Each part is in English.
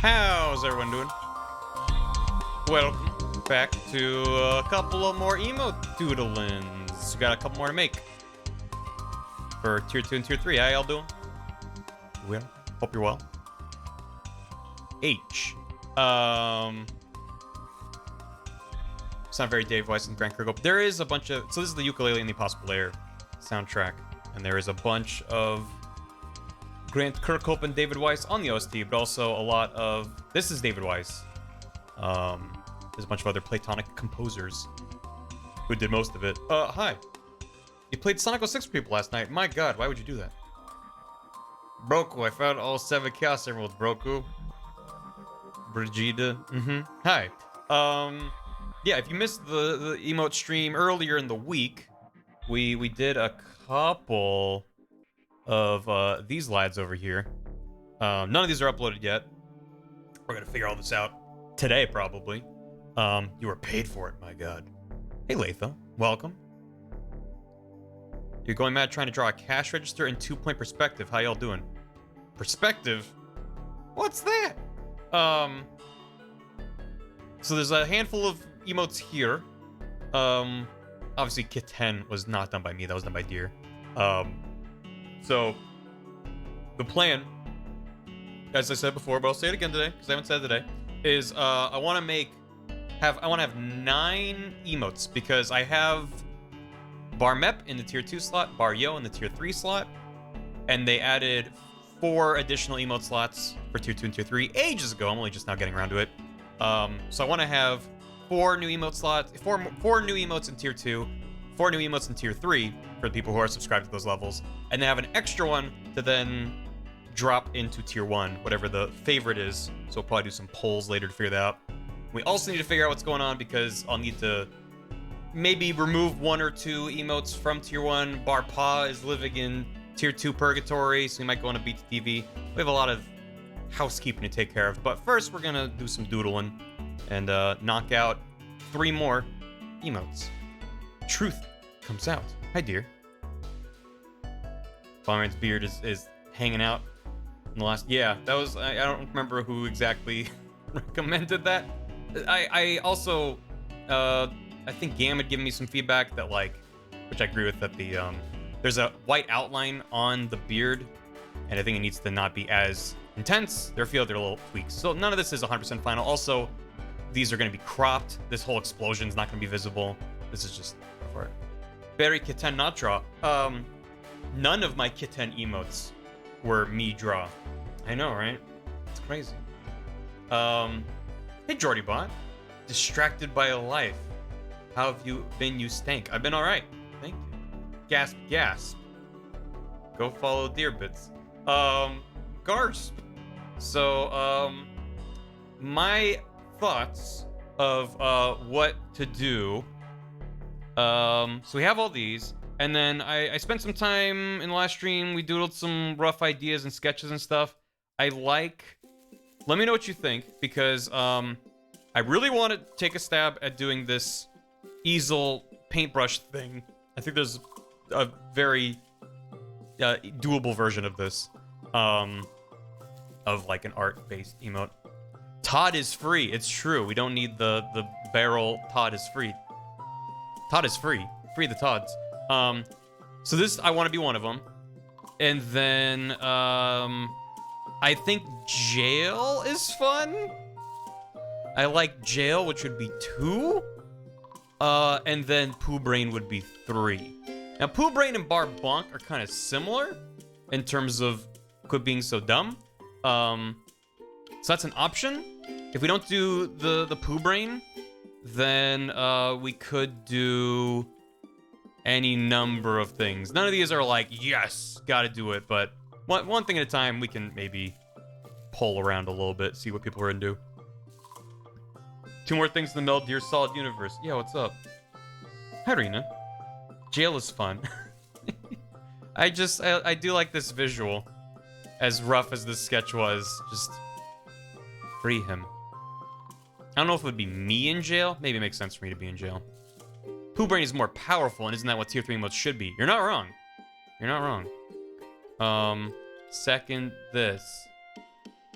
How's everyone doing? Welcome back to a couple of more emote doodlins. We got a couple more to make for tier 2 and tier 3. How y'all doing? Well, hope you're well. H. It's not very Dave Weiss and Grant Kirkhope. There is a bunch of... So this is the Ukulele and the Impossible Lair soundtrack. And there is a bunch of Grant Kirkhope and David Weiss on the OST, but also a lot of... This is David Weiss. There's a bunch of other Platonic composers who did most of it. Hi. You played Sonic 06 for people last night. My god, why would you do that? Broku, I found all 7 Chaos Emeralds, Broku. Brigida. Hi. Yeah, if you missed the emote stream earlier in the week, we did a couple of these lads over here. None of these are uploaded yet. We're gonna figure all this out today, probably. You were paid for it, my god. Hey, Latha. Welcome. You're going mad trying to draw a cash register in 2-point perspective. How y'all doing? Perspective? What's that? So there's a handful of emotes here. Obviously Kit 10 was not done by me. That was done by Deer. So the plan, as I said before, but I'll say it again today because I haven't said it today, is I want to have 9 emotes because I have Bar Mep in the tier 2 slot, Bar Yo in the tier 3 slot, and they added 4 additional emote slots for tier 2 and tier 3 ages ago. I'm only just now getting around to it. So I want to have 4 new emote slots, 4 new emotes in tier 2, 4 new emotes in tier 3 for the people who are subscribed to those levels, and then have an extra one to then drop into tier 1, whatever the favorite is. So we'll probably do some polls later to figure that out. We also need to figure out what's going on because I'll need to maybe remove 1 or 2 emotes from tier 1. Bar Pa is living in tier 2 purgatory, so we might go on a beat TV. We have a lot of housekeeping to take care of, but first we're gonna do some doodling and knock out 3 more emotes. Truth comes out. Hi, dear. Bomberman's beard is hanging out in the last... Yeah, that was... I don't remember who exactly recommended that. I also... I think Gam had given me some feedback that, like... Which I agree with, that the... there's a white outline on the beard, and I think it needs to not be as intense. There are little tweaks. So none of this is 100% final. Also, these are going to be cropped. This whole explosion is not going to be visible. This is just for it. Barry Kitten not draw. None of my Kitten emotes were me draw. I know, right? It's crazy. Hey, JordyBot. Distracted by a life. How have you been, you stank? I've been alright. Thank you. Gasp, gasp. Go follow Deerbits. Garsp. So, my thoughts of what to do. So we have all these, and then I spent some time in the last stream. We doodled some rough ideas and sketches and stuff. Let me know what you think, because I really want to take a stab at doing this easel paintbrush thing. I think there's a very doable version of this, of like an art-based emote. Todd is free. It's true. We don't need the barrel. Todd is free. Todd is free. Free the Todds. So this, I want to be one of them. And then, I think jail is fun. I like jail, which would be 2. And then Pooh Brain would be 3. Now, Pooh Brain and Bar Bonk are kind of similar in terms of quit being so dumb. So that's an option. If we don't do the Pooh Brain, then we could do any number of things. None of these are like, yes, gotta do it, but one thing at a time, we can maybe poll around a little bit, see what people are into. 2 more things in the Metal Gear Solid universe. Yeah, what's up? Hi, Rena. Jail is fun. I do like this visual. As rough as this sketch was, just free him. I don't know if it would be me in jail. Maybe it makes sense for me to be in jail. Pooh Brain is more powerful, and isn't that what tier 3 emotes should be? You're not wrong. You're not wrong. Second this.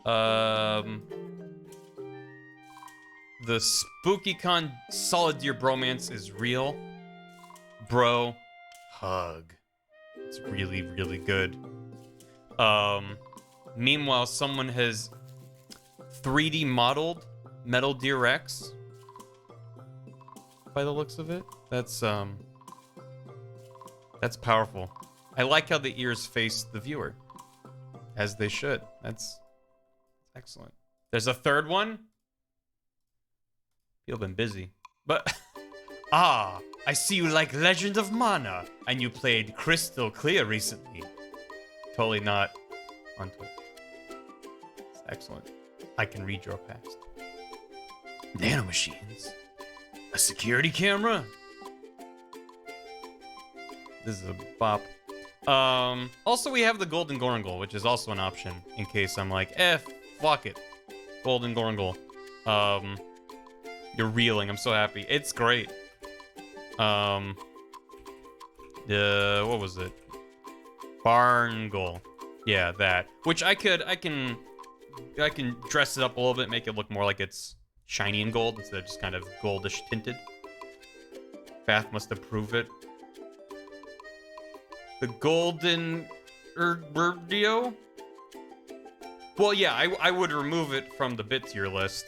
The SpookyCon Solid Deer Bromance is real. Bro, hug. It's really, really good. Meanwhile, someone has 3D modeled Metal Deer Rex. By the looks of it. That's powerful. I like how the ears face the viewer. As they should. That's excellent. There's a third one. People been busy. But ah, I see you like Legend of Mana, and you played Crystal Clear recently. Totally not on Twitch. It's excellent. I can read your past. Nanomachines. A security camera? This is a bop. Also, we have the Golden Gorngle, which is also an option in case I'm like, fuck it. Golden Gorngle. You're reeling. I'm so happy. It's great. What was it? Barngle. Yeah, that. Which I can dress it up a little bit, make it look more like it's shiny and gold instead of just kind of goldish tinted. Bath must approve it. The Golden Herberdio? Well, yeah, I would remove it from the bit tier list.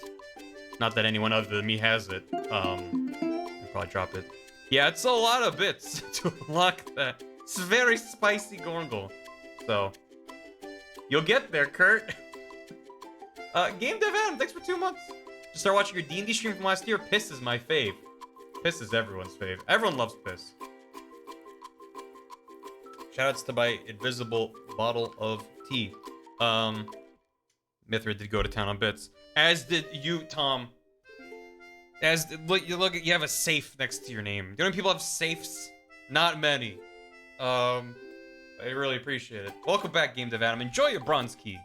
Not that anyone other than me has it. I'd probably drop it. Yeah, it's a lot of bits to unlock that. It's very spicy Gorngle. So, you'll get there, Kurt. Game Dev Adam, thanks for 2 months. Just start watching your D&D stream from last year. Piss is my fave. Piss is everyone's fave. Everyone loves Piss. Shoutouts to my invisible bottle of tea. Mithra did go to town on bits. As did you, Tom. Look, you have a safe next to your name. Do you know how many people have safes? Not many. I really appreciate it. Welcome back, Game Dev Adam. Enjoy your bronze key.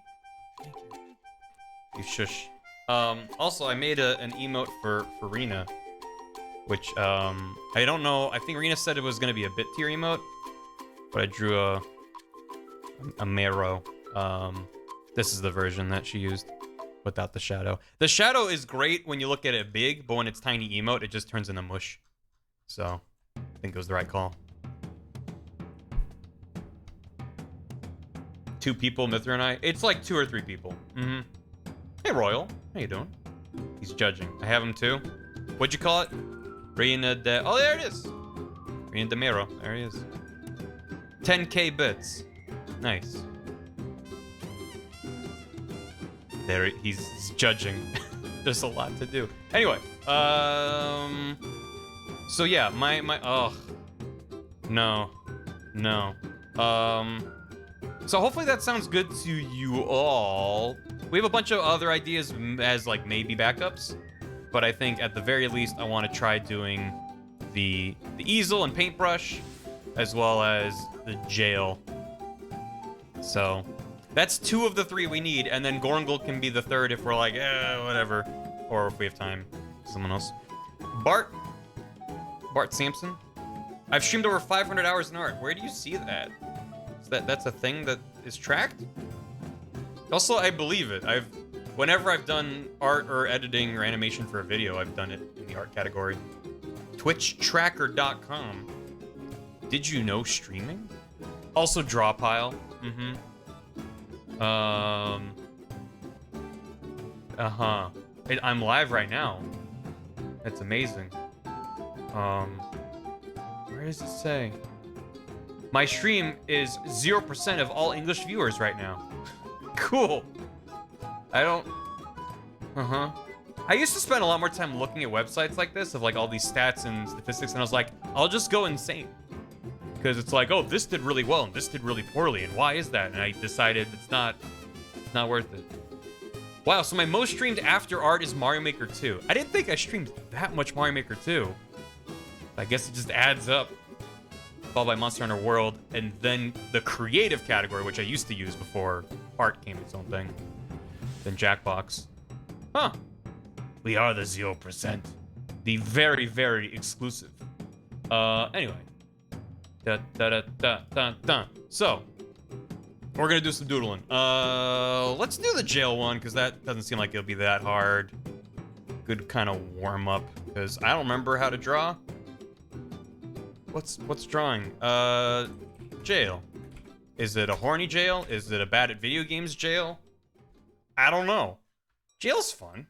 Thank you. You shush. Also, I made an emote for Rena, which I don't know. I think Rena said it was gonna be a bit tier emote, but I drew a marrow. This is the version that she used without the shadow. The shadow is great when you look at it big, but when it's tiny emote, it just turns into mush. So, I think it was the right call. 2 people, Mithra and I. It's like 2 or 3 people. Mm-hmm. Hey, Royal. How you doing? He's judging. I have him too. What'd you call it? Reina de... Oh, there it is. Reina de Miro. There he is. 10k bits. Nice. There, he's judging. There's a lot to do. Anyway, so yeah, oh, no. So hopefully that sounds good to you all. We have a bunch of other ideas as like maybe backups, but I think at the very least I want to try doing the easel and paintbrush, as well as the jail. So that's 2 of the 3 we need, and then Gorngle can be the 3rd if we're like, whatever. Or if we have time, someone else. Bart Sampson. I've streamed over 500 hours in art. Where do you see that? That's a thing that is tracked? Also, I believe it. Whenever I've done art or editing or animation for a video, I've done it in the art category. TwitchTracker.com. Did you know streaming? Also Drawpile. Mm-hmm. I'm live right now. That's amazing. Where does it say? My stream is 0% of all English viewers right now. Cool. I don't... I used to spend a lot more time looking at websites like this, of like all these stats and statistics, and I was like, I'll just go insane. Because it's like, oh, this did really well, and this did really poorly, and why is that? And I decided it's not worth it. Wow, so my most streamed after art is Mario Maker 2. I didn't think I streamed that much Mario Maker 2. I guess it just adds up. Followed by Monster Hunter World, and then the creative category, which I used to use before art came its own thing. Then Jackbox. Huh. We are the 0%. The very, very exclusive. Anyway. So, We're gonna do some doodling. Let's do the jail one, because that doesn't seem like it'll be that hard. Good kind of warm up, because I don't remember how to draw. What's drawing? Jail. Is it a horny jail? Is it a bad at video games jail? I don't know. Jail's fun.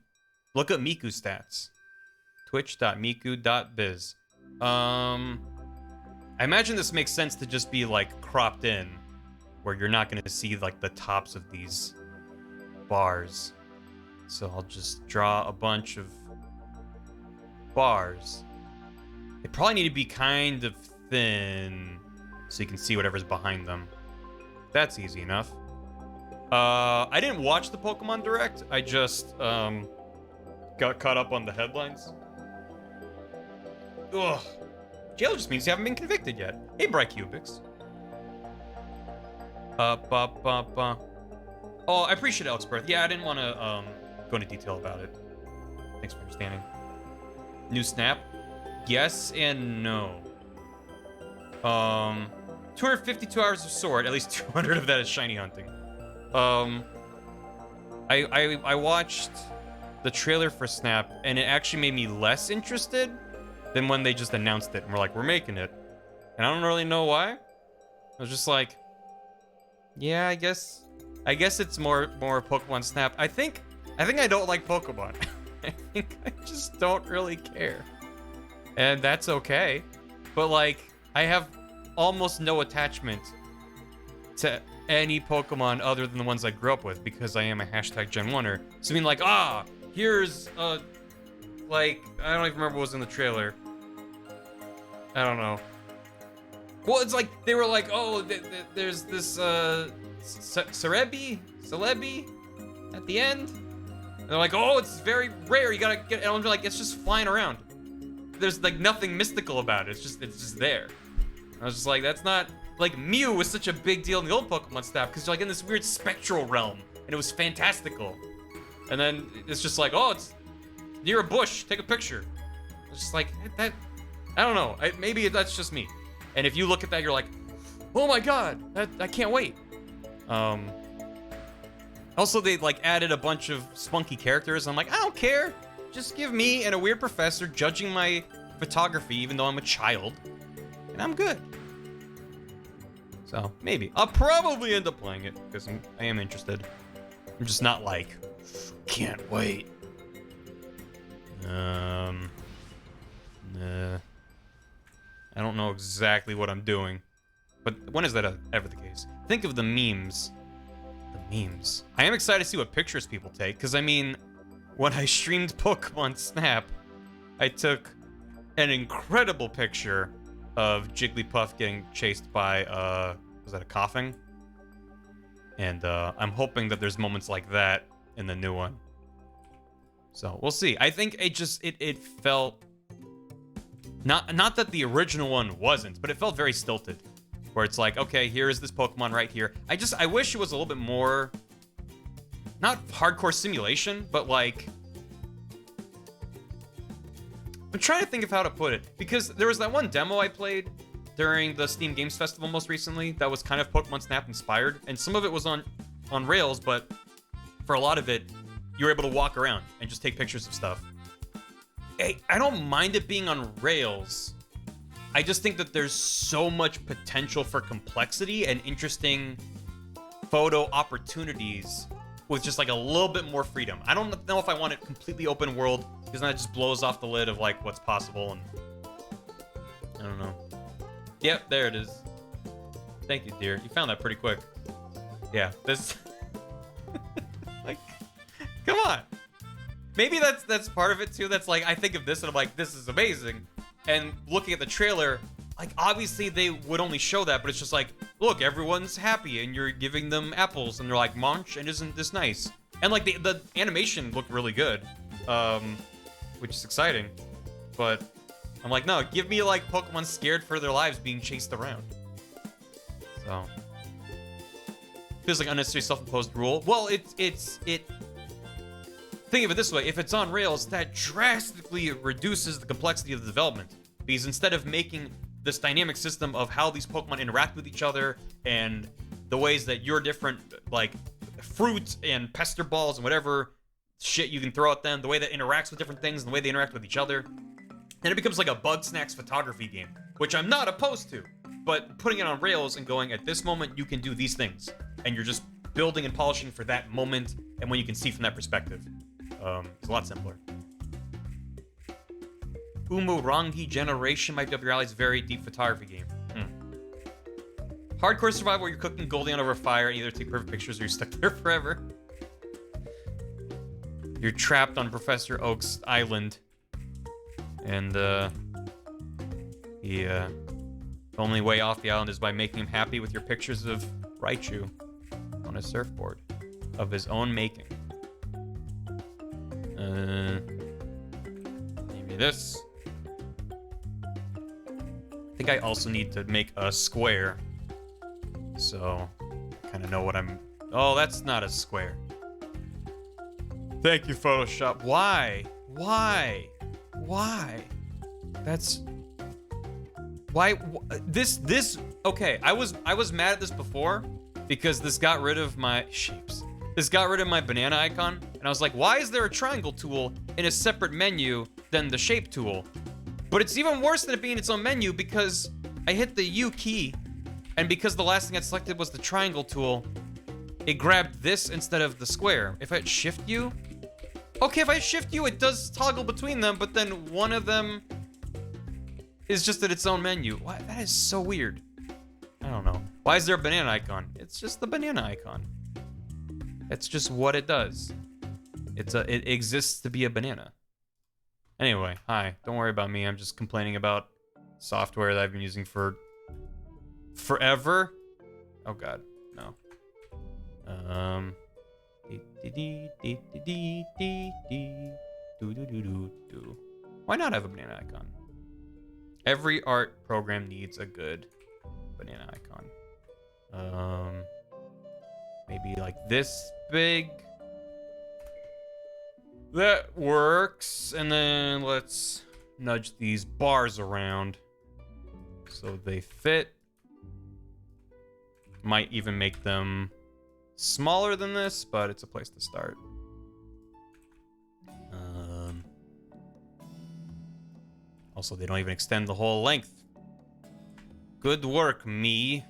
Look at Miku stats. Twitch.miku.biz. I imagine this makes sense to just be like cropped in, where you're not going to see like the tops of these bars. So I'll just draw a bunch of bars. They probably need to be kind of thin so you can see whatever's behind them. That's easy enough. I didn't watch the Pokemon Direct. I just got caught up on the headlines. Ugh. Jail just means you haven't been convicted yet. Hey, Bright Cubics. Oh, I appreciate it, Alex Birth. Yeah, I didn't want to go into detail about it. Thanks for understanding. New Snap? Yes and no. 252 hours of Sword. At least 200 of that is shiny hunting. I watched the trailer for Snap, and it actually made me less interested than when they just announced it and were like, we're making it. And I don't really know why. I was just like, yeah, I guess it's more Pokemon Snap. I think I don't like Pokemon. I think I just don't really care. And that's okay. But like, I have almost no attachment to any Pokemon other than the ones I grew up with, because I am a hashtag Gen 1er. So I mean, like, here's like, I don't even remember what was in the trailer. I don't know. Well, it's like they were like, oh, there's this Celebi at the end. And they're like, oh, it's very rare. You gotta get. And I'm like, it's just flying around. There's like nothing mystical about it. It's just there. I was just like, that's not like Mew was such a big deal in the old Pokemon stuff because you're like in this weird spectral realm and it was fantastical. And then it's just like, oh, it's near a bush. Take a picture. It's just like that. I don't know. Maybe that's just me. And if you look at that, you're like, oh my god, I can't wait. Also, they like added a bunch of spunky characters. I'm like, I don't care. Just give me and a weird professor judging my photography, even though I'm a child, and I'm good. So maybe I'll probably end up playing it because I am interested. I'm just not like, can't wait. Nah. I don't know exactly what I'm doing, but when is that ever the case? Think of the memes. The memes. I am excited to see what pictures people take, because I mean, when I streamed Pokemon Snap, I took an incredible picture of Jigglypuff getting chased by, was that a coughing? And I'm hoping that there's moments like that in the new one. So we'll see. I think it felt not that the original one wasn't, but it felt very stilted. Where it's like, okay, here is this Pokemon right here. I wish it was a little bit more, not hardcore simulation, but like, I'm trying to think of how to put it, because there was that one demo I played during the Steam Games Festival most recently that was kind of Pokemon Snap inspired, and some of it was on rails, but for a lot of it, you were able to walk around and just take pictures of stuff. Hey, I don't mind it being on rails. I just think that there's so much potential for complexity and interesting photo opportunities with just like a little bit more freedom. I don't know if I want it completely open world, because then it just blows off the lid of like what's possible, and I don't know. Yep, there it is. Thank you, dear. You found that pretty quick. Yeah, this like, come on. Maybe that's part of it too. That's like, I think of this and I'm like, this is amazing. And looking at the trailer, like, obviously they would only show that, but it's just like, look, everyone's happy and you're giving them apples and they're like, munch, and isn't this nice? And like the animation looked really good, which is exciting. But I'm like, no, give me like Pokemon scared for their lives being chased around. So feels like unnecessary self-imposed rule. Well, it think of it this way, if it's on rails, that drastically reduces the complexity of the development. Because instead of making this dynamic system of how these Pokemon interact with each other and the ways that your different, like, fruits and pester balls and whatever shit you can throw at them, the way that interacts with different things and the way they interact with each other. And it becomes like a Bug Snacks photography game, which I'm not opposed to. But putting it on Rails and going, at this moment, you can do these things. And you're just building and polishing for that moment and when you can see from that perspective. It's a lot simpler. Umurangi Generation might be up your alley's very deep photography game. Hardcore survival where you're cooking Goldie over fire and either take perfect pictures or you're stuck there forever. You're trapped on Professor Oak's island. And, the only way off the island is by making him happy with your pictures of Raichu on a surfboard of his own making. Maybe this. I think I also need to make a square. So, I kind of know what I'm... Oh, that's not a square. Thank you, Photoshop. Why? Why? Why? That's... Why? This... Okay, I was mad at this before because this got rid of my shapes. This got rid of my banana icon, and I was like, why is there a triangle tool in a separate menu than the shape tool? But it's even worse than it being its own menu because I hit the U key, and because the last thing I selected was the triangle tool, it grabbed this instead of the square. If I hit Shift U, okay, if I Shift U, it does toggle between them, but then one of them is just at its own menu. Why? That is so weird. I don't know. Why is there a banana icon? It's just the banana icon. It's just what it does. It exists to be a banana. Anyway, hi. Don't worry about me. I'm just complaining about software that I've been using for forever. Oh god, no. Why not have a banana icon? Every art program needs a good banana icon. Maybe like this big. That works. And then let's nudge these bars around so they fit. Might even make them smaller than this, but it's a place to start. Also, they don't even extend the whole length. Good work, me.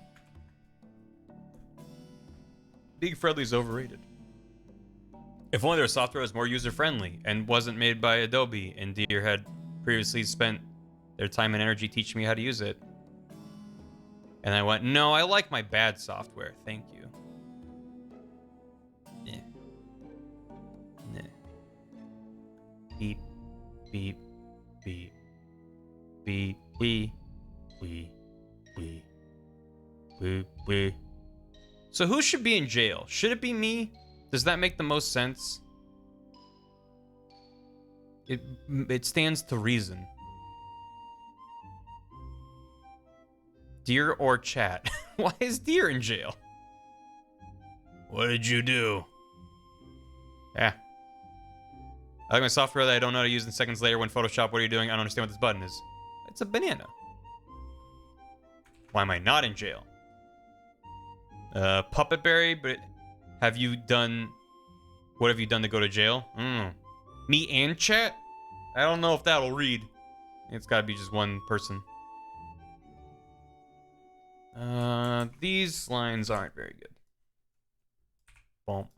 Being friendly is overrated. If only their software was more user-friendly and wasn't made by Adobe, and Deer had previously spent their time and energy teaching me how to use it. And I went, no, I like my bad software. Thank you. Nah. Nah. Beep, beep, beep. Beep, wee, wee, wee, wee, wee. So who should be in jail? Should it be me? Does that make the most sense? It stands to reason. Deer or chat? Why is Deer in jail? What did you do? Yeah. I like my software that I don't know how to use, and seconds later when Photoshop, what are you doing? I don't understand what this button is. It's a banana. Why am I not in jail? Puppet Berry, but have you done... What have you done to go to jail? Me and chat? I don't know if that'll read. It's gotta be just one person. These lines aren't very good. Bump.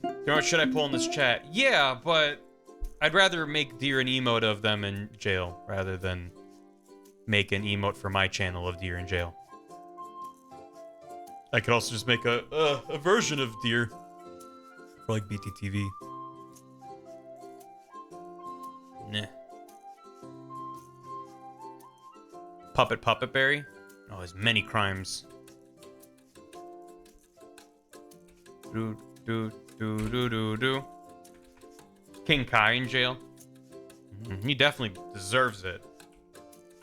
You know what should I pull in this chat? Yeah, but I'd rather make Deer an emote of them in jail rather than make an emote for my channel of Deer in jail. I could also just make a version of Deer for like BTTV. Nah. Puppet Berry? Oh, there's many crimes. Do. King Kai in jail. He definitely deserves it.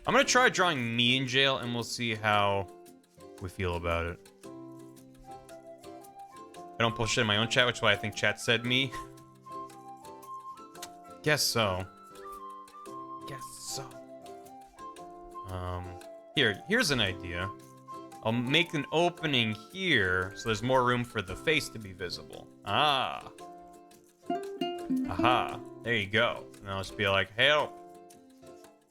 I'm gonna try drawing me in jail and we'll see how we feel about it. I don't post shit in my own chat, which is why I think chat said me. Guess so. Guess so. Here's an idea. I'll make an opening here so there's more room for the face to be visible. Ah. Aha. There you go. And I'll just be like, help.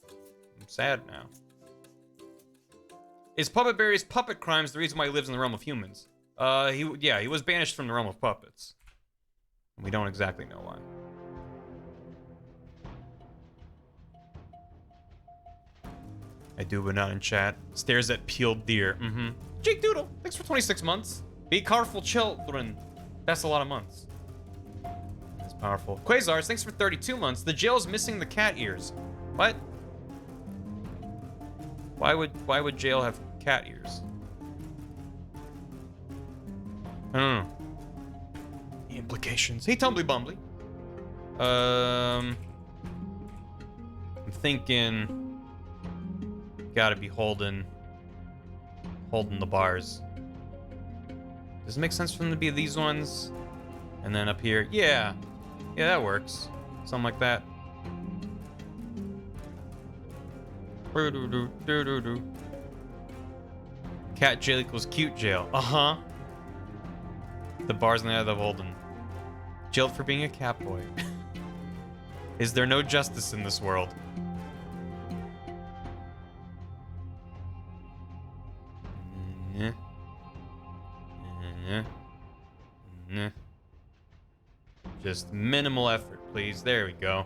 I'm sad now. Is Puppet Barry's puppet crimes the reason why he lives in the realm of humans? He was banished from the realm of puppets. We don't exactly know why. I do, but not in chat. Stares at peeled deer. Mm-hmm. Jake Doodle, thanks for 26 months. Be colorful children. That's a lot of months. That's powerful. Quasars, thanks for 32 months. The jail's missing the cat ears. What? Why would jail have cat ears? I don't know. The implications. Hey, Tumbly Bumbly. I'm thinking gotta be holding the bars. Does it make sense for them to be these ones? And then up here, yeah, that works. Something like that. Cat jail equals cute jail. Uh-huh. The bars in the other Holden. Jailed for being a cat boy. Is there no justice in this world? Just minimal effort, please. There we go.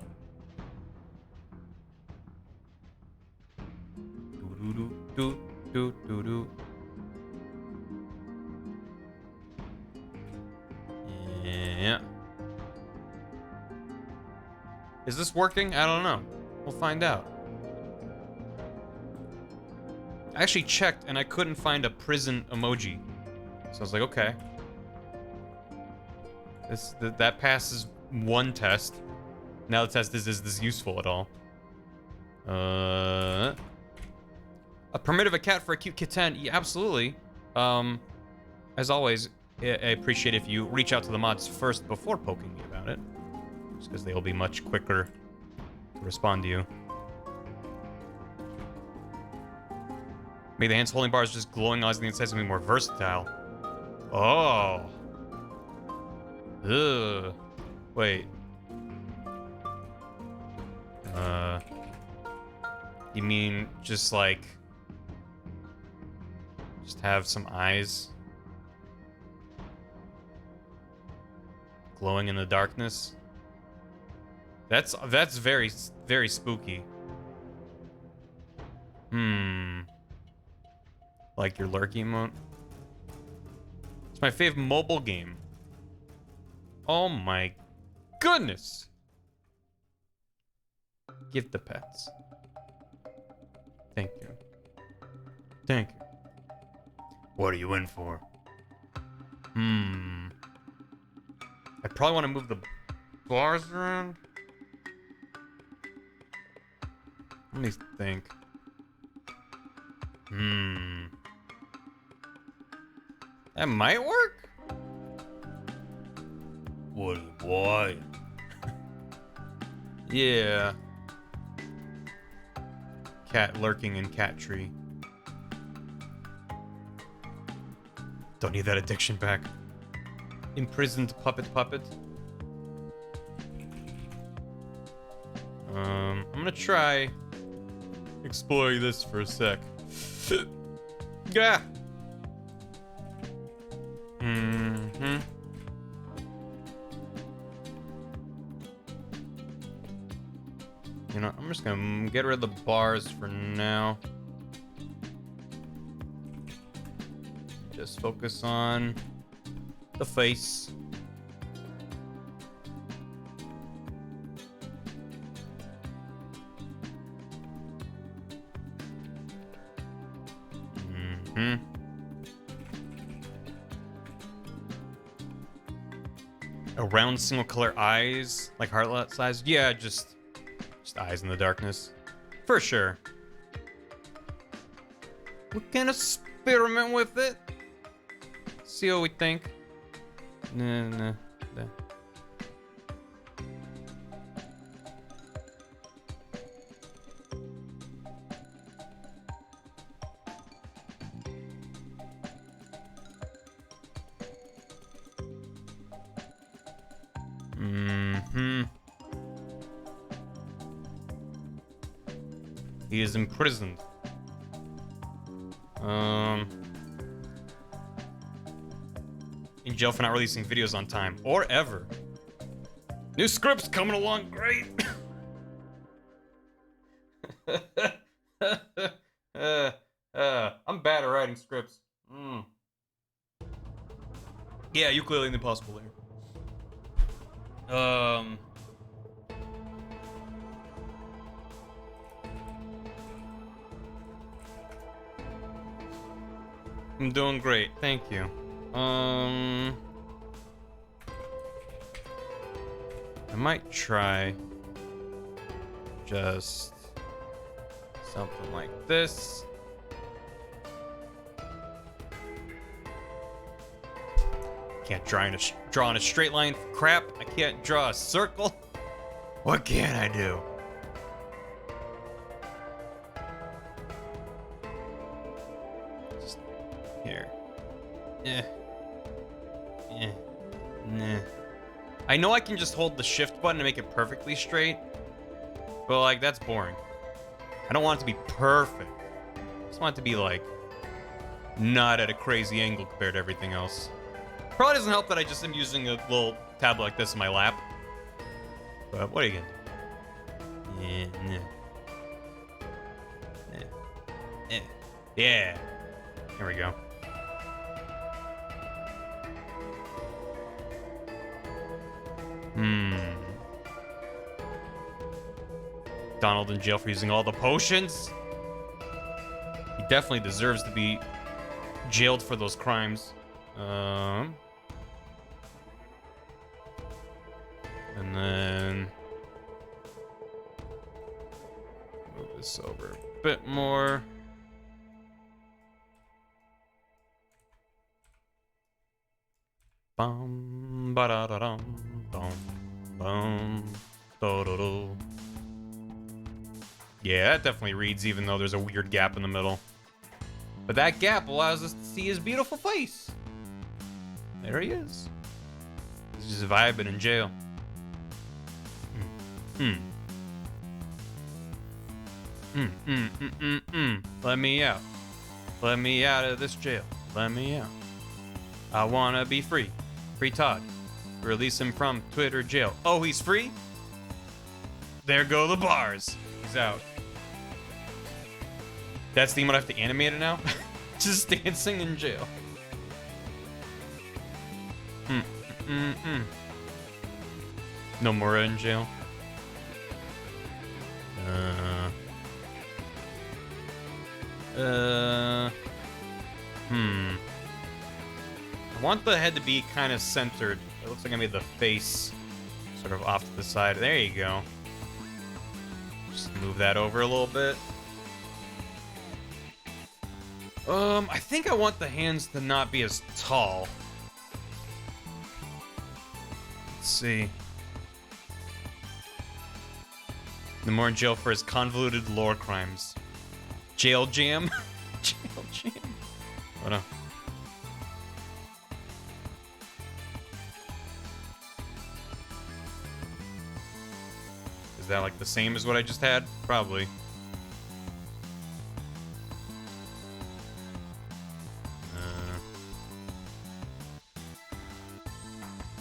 Yeah. Is this working? I don't know. We'll find out. I actually checked and I couldn't find a prison emoji. So I was like, okay. That passes one test. Now the test is this useful at all? A permit of a cat for a cute kitten. Yeah, absolutely. As always, I appreciate if you reach out to the mods first before poking me about it. Just because they'll be much quicker to respond to you. Make the hands holding bars just glowing eyes on the inside to be more versatile. Oh. Ugh. Wait. You mean just like... just have some eyes? Glowing in the darkness? That's very, very spooky. Like your lurk emote? It's my fave mobile game. Oh my goodness! Give the pets. Thank you. Thank you. What are you in for? I probably want to move the bars around. Let me think. That might work? Why? Yeah. Cat lurking in cat tree. Don't need that addiction back. Imprisoned puppet. I'm gonna try exploring this for a sec. Gah! You know, I'm just gonna get rid of the bars for now. Just focus on the face. Around single color eyes, like heartlet size. Yeah, just eyes in the darkness, for sure. We can experiment with it. See what we think. Nah. He is imprisoned. In jail for not releasing videos on time. Or ever. New scripts coming along great. I'm bad at writing scripts. Yeah, ukulele and the impossible layer. I'm doing great, thank you. I might try just something like this. Can't draw in a straight line. Crap, I can't draw a circle. What can I do? Just here. Nah. I know I can just hold the shift button to make it perfectly straight, but like that's boring. I don't want it to be perfect. I just want it to be like not at a crazy angle compared to everything else. Probably doesn't help that I just am using a little tablet like this in my lap. But what are you gonna do? Yeah. Here we go. Donald in jail for using all the potions? He definitely deserves to be jailed for those crimes. And then move this over a bit more. Bum ba da da dum bum bum do do do. Yeah, that definitely reads, even though there's a weird gap in the middle. But that gap allows us to see his beautiful face. There he is. He's just vibing in jail. Let me out. Let me out of this jail. Let me out. I wanna be free. Free Todd. Release him from Twitter jail. Oh, he's free? There go the bars. He's out. That's the emote I have to animate it now? Just dancing in jail. Nomura in jail. I want the head to be kind of centered. It looks like I made the face sort of off to the side. There you go. Just move that over a little bit. I think I want the hands to not be as tall. Let's see. Nomura in jail for his convoluted lore crimes. Jail jam? Jail jam? Oh no. Is that like the same as what I just had? Probably.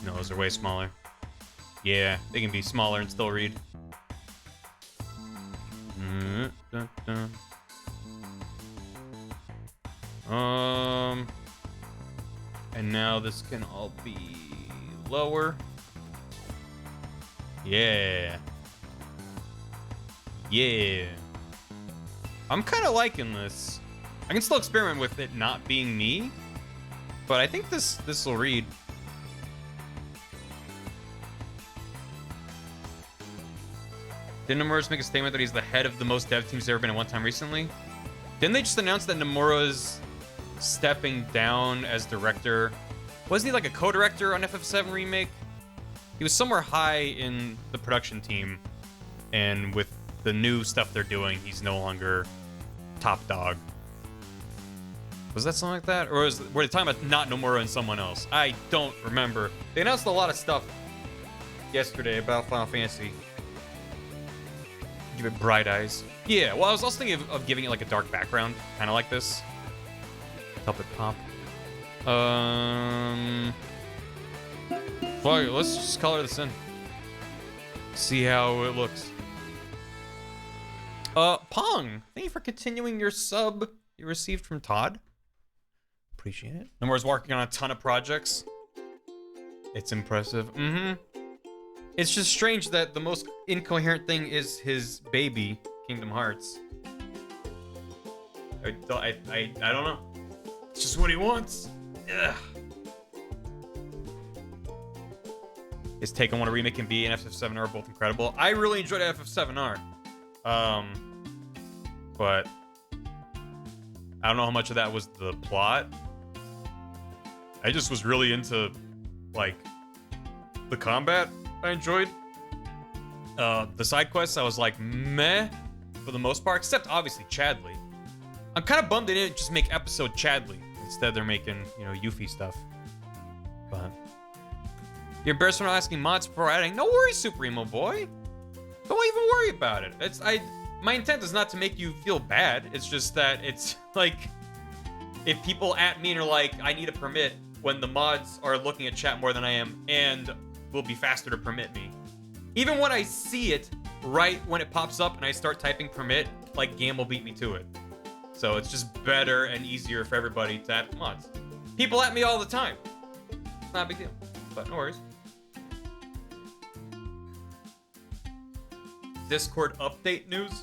No, those are way smaller. Yeah, they can be smaller and still read. And now this can all be lower. Yeah. Yeah. I'm kind of liking this. I can still experiment with it not being me, but I think this will read. Didn't Nomura make a statement that he's the head of the most dev teams there's ever been at one time recently? Didn't they just announce that Nomura's stepping down as director? Wasn't he like a co-director on FF7 Remake? He was somewhere high in the production team, and with the new stuff they're doing, he's no longer top dog. Was that something like that? Or were they talking about not Nomura and someone else? I don't remember. They announced a lot of stuff yesterday about Final Fantasy. Give it bright eyes. Yeah, well, I was also thinking of giving it like a dark background, kind of like this. Help it pop. Fuck it, let's just color this in. See how it looks. Pong, thank you for continuing your sub you received from Todd. Appreciate it. Nomura's working on a ton of projects. It's impressive. It's just strange that the most incoherent thing is his baby, Kingdom Hearts. I don't know. It's just what he wants. Ugh. His take on what a remake can be and FF7R are both incredible. I really enjoyed FF7R. But I don't know how much of that was the plot. I just was really into, like, the combat I enjoyed. The side quests, I was like, meh, for the most part, except obviously Chadley. I'm kind of bummed they didn't just make episode Chadley. Instead, they're making, you know, Yuffie stuff. But you're embarrassed for not asking mods before adding. No worries, Supremo boy. Don't even worry about it. My intent is not to make you feel bad. It's just that it's like, if people at me and are like, I need a permit, when the mods are looking at chat more than I am and will be faster to permit me. Even when I see it right when it pops up and I start typing permit, like, game will beat me to it. So it's just better and easier for everybody to have mods. People at me all the time. It's not a big deal, but no worries. Discord update news?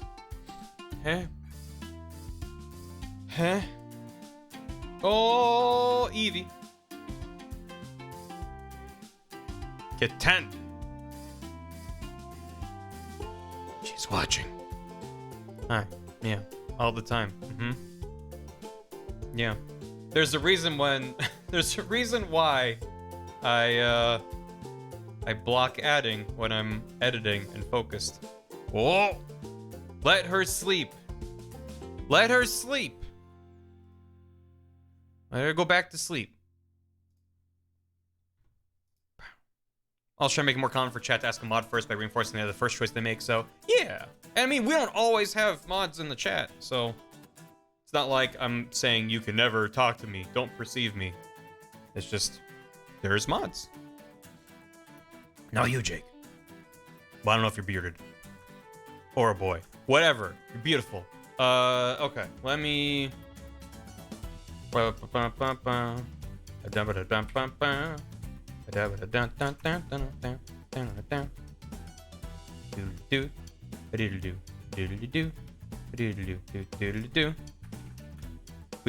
Huh? Oh, Eevee. Get 10. She's watching. Hi. Yeah. All the time. Yeah. There's a reason when there's a reason why I block adding when I'm editing and focused. Whoa! Let her sleep. Let her sleep. Let her go back to sleep. I'll try to make it more common for chat to ask a mod first by reinforcing the first choice they make, so yeah. And I mean, we don't always have mods in the chat, so it's not like I'm saying you can never talk to me, don't perceive me. It's just, there's mods. No, you, Jake. Well, I don't know if you're bearded. Or a boy. Whatever. You're beautiful. Okay. Let me... We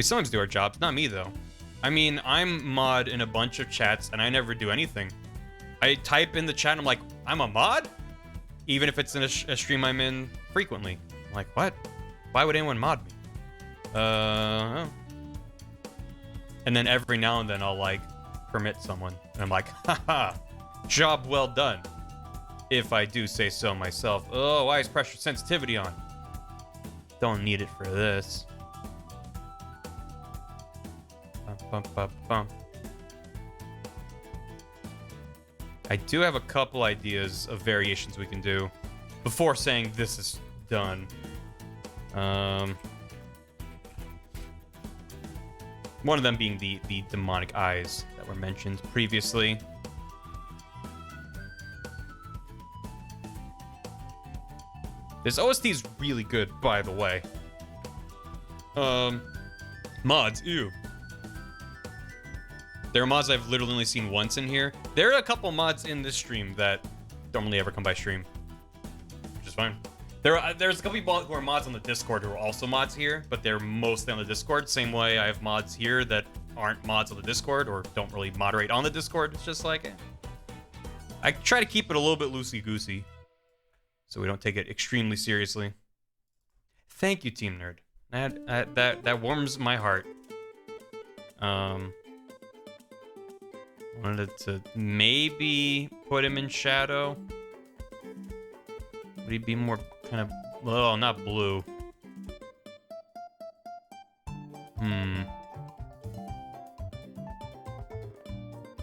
sometimes do our jobs, not me though. I mean, I'm mod in a bunch of chats and I never do anything. I type in the chat and I'm like, I'm a mod? Even if it's in a stream I'm in frequently. I'm like, what? Why would anyone mod me? And then every now and then I'll like permit someone. And I'm like, haha, job well done. If I do say so myself. Oh, why is pressure sensitivity on? Don't need it for this. I do have a couple ideas of variations we can do before saying this is done. One of them being the demonic eyes that were mentioned previously. This OST is really good, by the way. Mods, ew. There are mods I've literally only seen once in here. There are a couple mods in this stream that don't really ever come by stream, which is fine. There's a couple people who are mods on the Discord who are also mods here, but they're mostly on the Discord. Same way I have mods here that aren't mods on the Discord or don't really moderate on the Discord. It's just like, I try to keep it a little bit loosey-goosey so we don't take it extremely seriously. Thank you, Team Nerd. That warms my heart. Wanted to maybe put him in shadow. Would he be more kind of... Oh, not blue.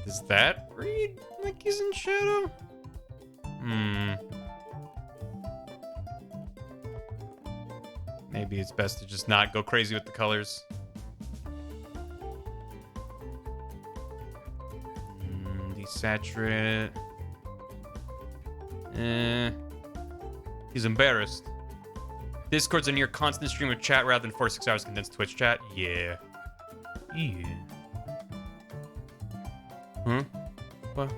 Does that read like he's in shadow? Maybe it's best to just not go crazy with the colors. Desaturate it. He's embarrassed. Discord's a near constant stream of chat rather than 4 to 6 hours condensed Twitch chat. Yeah. Yeah. Huh? What?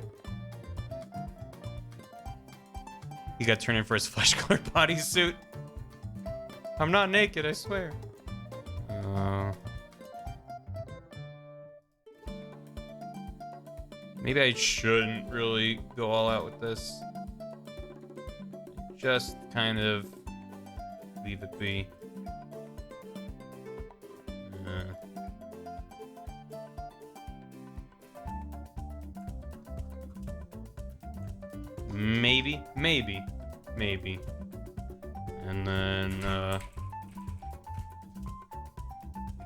He got turned in for his flesh-colored bodysuit. I'm not naked, I swear. Maybe I shouldn't really go all out with this. Just kind of leave it be. Maybe. And then,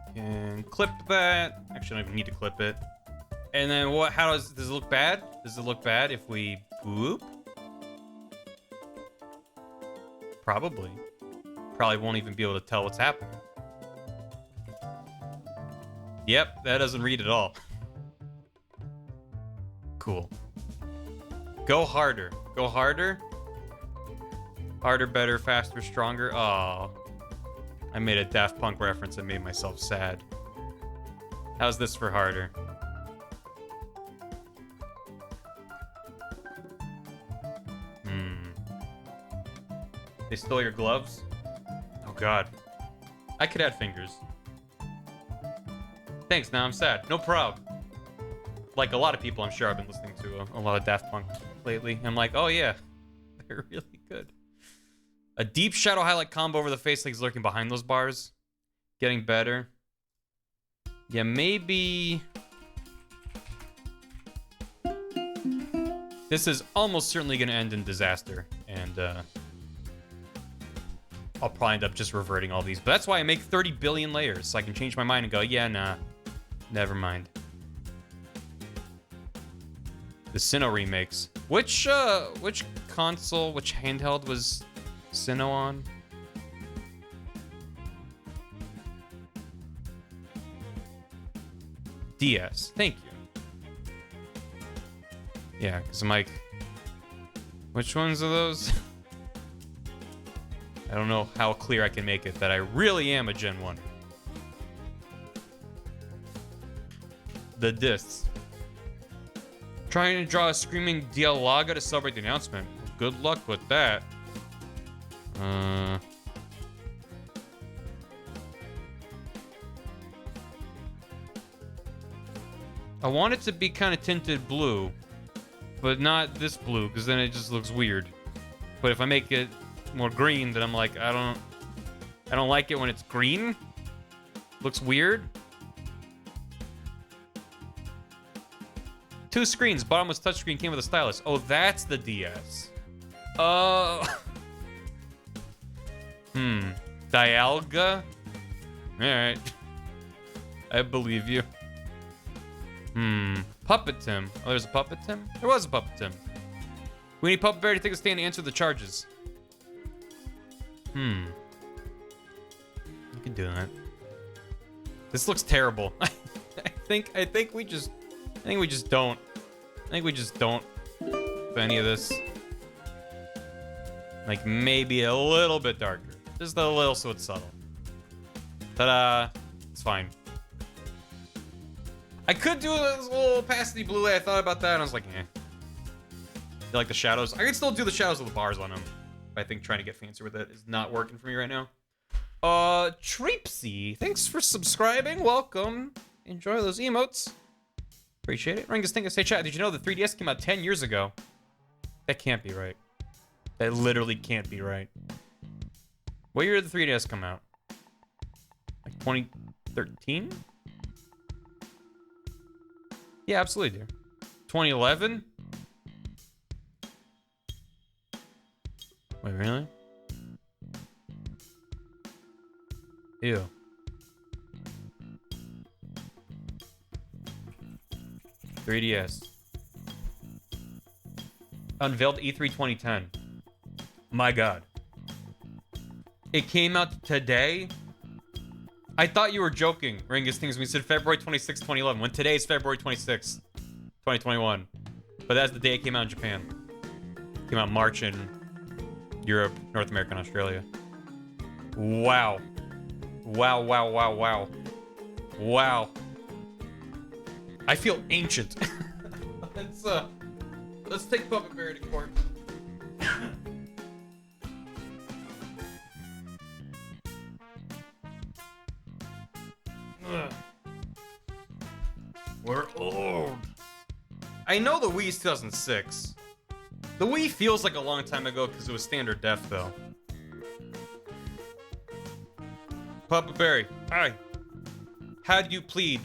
we can clip that. Actually, I don't even need to clip it. And then what, does it look bad? Does it look bad if we boop? Probably. Probably won't even be able to tell what's happening. Yep, that doesn't read at all. Cool. Go harder. Go harder. Harder, better, faster, stronger. Oh. I made a Daft Punk reference and made myself sad. How's this for harder? They stole your gloves? Oh god. I could add fingers. Thanks, now I'm sad. No problem. Like a lot of people, I'm sure I've been listening to a lot of Daft Punk lately. I'm like, oh yeah, they're really good. A deep shadow highlight combo over the face like he's lurking behind those bars. Getting better. Yeah, maybe... This is almost certainly going to end in disaster. And, I'll probably end up just reverting all these. But that's why I make 30 billion layers. So I can change my mind and go, yeah, nah. Never mind. The Sinnoh remakes. Which console, which handheld was Sinnoh on? DS. Thank you. Yeah, because I'm like, which ones are those? I don't know how clear I can make it that I really am a Gen 1. The discs. Trying to draw a screaming Dialaga to celebrate the announcement. Good luck with that. I want it to be kind of tinted blue, but not this blue, because then it just looks weird. But if I make it more green, then I'm like, I don't like it when it's green. Looks weird. 2 screens. Bottom was touchscreen, came with a stylus. Oh, that's the DS. Dialga? Alright. I believe you. Puppet Tim. Oh, there's a Puppet Tim? There was a Puppet Tim. We need Puppet Bear to take a stand to answer the charges. You can do that. This looks terrible. I think we just don't do any of this. Like maybe a little bit darker. Just a little so it's subtle. Ta-da. It's fine. I could do a little opacity blue. I thought about that and I was like, eh. You like the shadows? I can still do the shadows with the bars on them. I think trying to get fancy with it is not working for me right now. Treepsy, thanks for subscribing. Welcome. Enjoy those emotes. Appreciate it. Ringus Tingus, hey chat, did you know the 3DS came out 10 years ago? That can't be right. That literally can't be right. What year did the 3DS come out? Like 2013? Yeah, absolutely, dude. 2011? Wait, really? Ew. .3DS. Unveiled E3 2010. My god. It came out today? I thought you were joking, Ringus Things, when we said February 26, 2011, when today is February 26, 2021. But that's the day it came out in Japan. It came out in March in Europe, North America, and Australia. Wow. Wow, wow, wow, wow. Wow. I feel ancient. Let's take Puppet Berry to court. We're old. I know the Wii's 2006. The Wii feels like a long time ago because it was standard def, though. Puppet Berry, hi. How do you plead?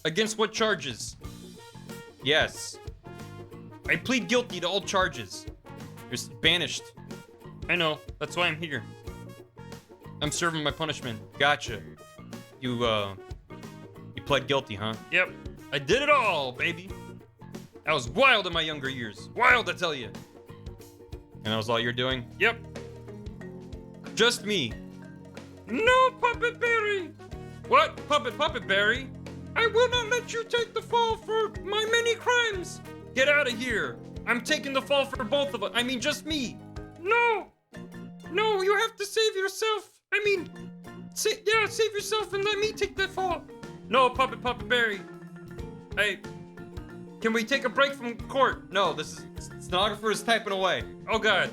Against what charges? Yes. I plead guilty to all charges. You're banished. I know, that's why I'm here. I'm serving my punishment. Gotcha. You pled guilty, huh? Yep. I did it all, baby. I was wild in my younger years. Wild, I tell you. And that was all you're doing? Yep. Just me. No, Puppet Berry. What? Puppet Berry? I will not let you take the fall for my many crimes. Get out of here. I'm taking the fall for both of us. I mean, just me. No. No, you have to save yourself. I mean, save yourself and let me take the fall. No, Puppet Berry. Hey, can we take a break from court? No, this is stenographer is typing away. Oh god.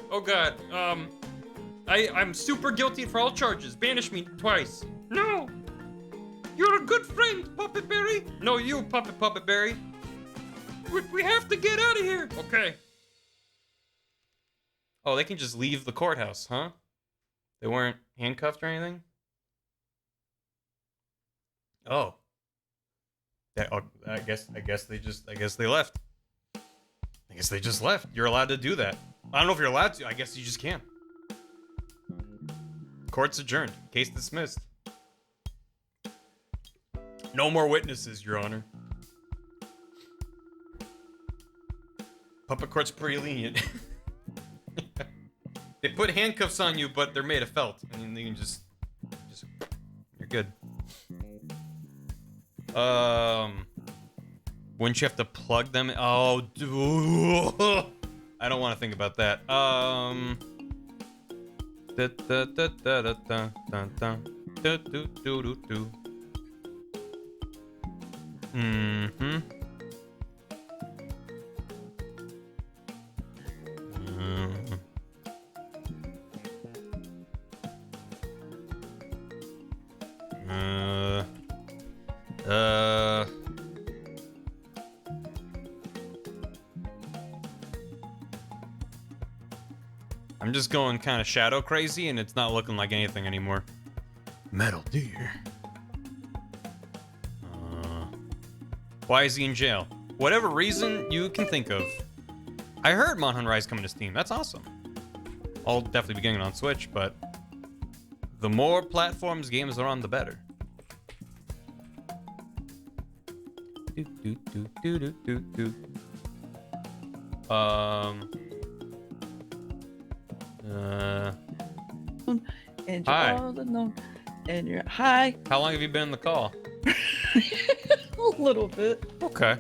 I'm super guilty for all charges. Banish me twice. No. You're a good friend, Puppet Berry. No, you, Puppet Berry. We have to get out of here. Okay. Oh, they can just leave the courthouse, huh? They weren't handcuffed or anything? Oh. I guess they left. I guess they just left. You're allowed to do that. I don't know if you're allowed to. I guess you just can't. Court's adjourned. Case dismissed. No more witnesses, Your Honor. Puppet court's pretty lenient. They put handcuffs on you, but they're made of felt. I mean, you can just you're good. Wouldn't you have to plug them? Oh, dude. I don't want to think about that. I'm just going kind of shadow crazy, and it's not looking like anything anymore. Metal Deer. Why is he in jail? Whatever reason you can think of. I heard Monhan Rise coming to Steam. That's awesome. I'll definitely be getting it on Switch, but the more platforms games are on, the better. And you're hi. all alone. And you're hi. How long have you been in the call? A little bit. Okay.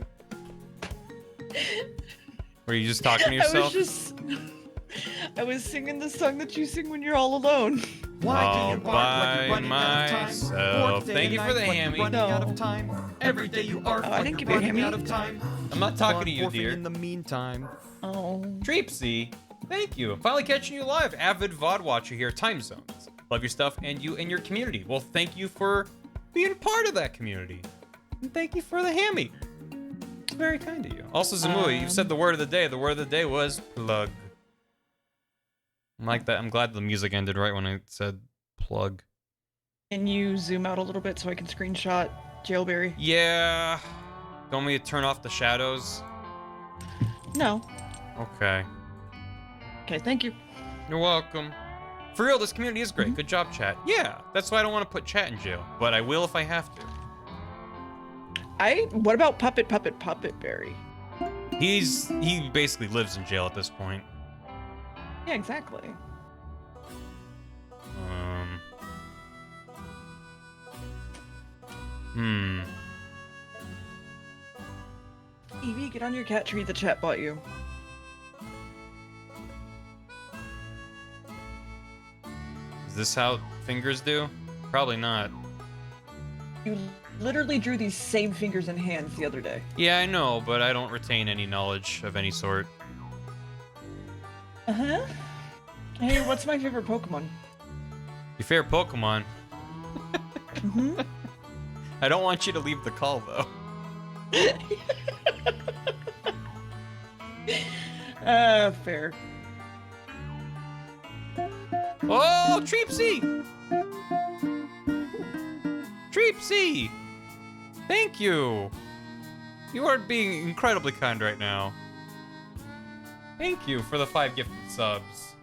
Were you just talking to yourself? I was singing the song that you sing when you're all alone. All by myself. Thank you for the hammy. Every day you are I didn't give you a hammy. out of time. I'm not talking to you, Morphing dear. In the meantime. Oh. Treepsy, thank you. Finally catching you live. Avid VOD watcher here. Time zones. Love your stuff and you and your community. Well, thank you for being part of that community. And thank you for the hammy. It's very kind of you. Also, Zamui, you've said the word of the day. The word of the day was plug. I like that. I'm glad the music ended right when I said plug. Can you zoom out a little bit so I can screenshot Jailberry? Yeah. Don't want me to turn off the shadows? No. Okay. Okay, thank you. You're welcome. For real, this community is great. Good job, chat. Yeah, that's why I don't want to put chat in jail, but I will if I have to. What about Puppet Berry? He basically lives in jail at this point. Yeah, exactly. Hmm. Evie, get on your cat tree. The chat bought you. Is this how fingers do? Probably not. You literally drew these same fingers and hands the other day. Yeah, I know, but I don't retain any knowledge of any sort. Uh-huh. Hey, what's my favorite Pokemon? Your favorite Pokemon? Mm-hmm. I don't want you to leave the call, though. Fair. Oh, Treepsy! Treepsy! Thank you! You are being incredibly kind right now. Thank you for the 5 gifted subs.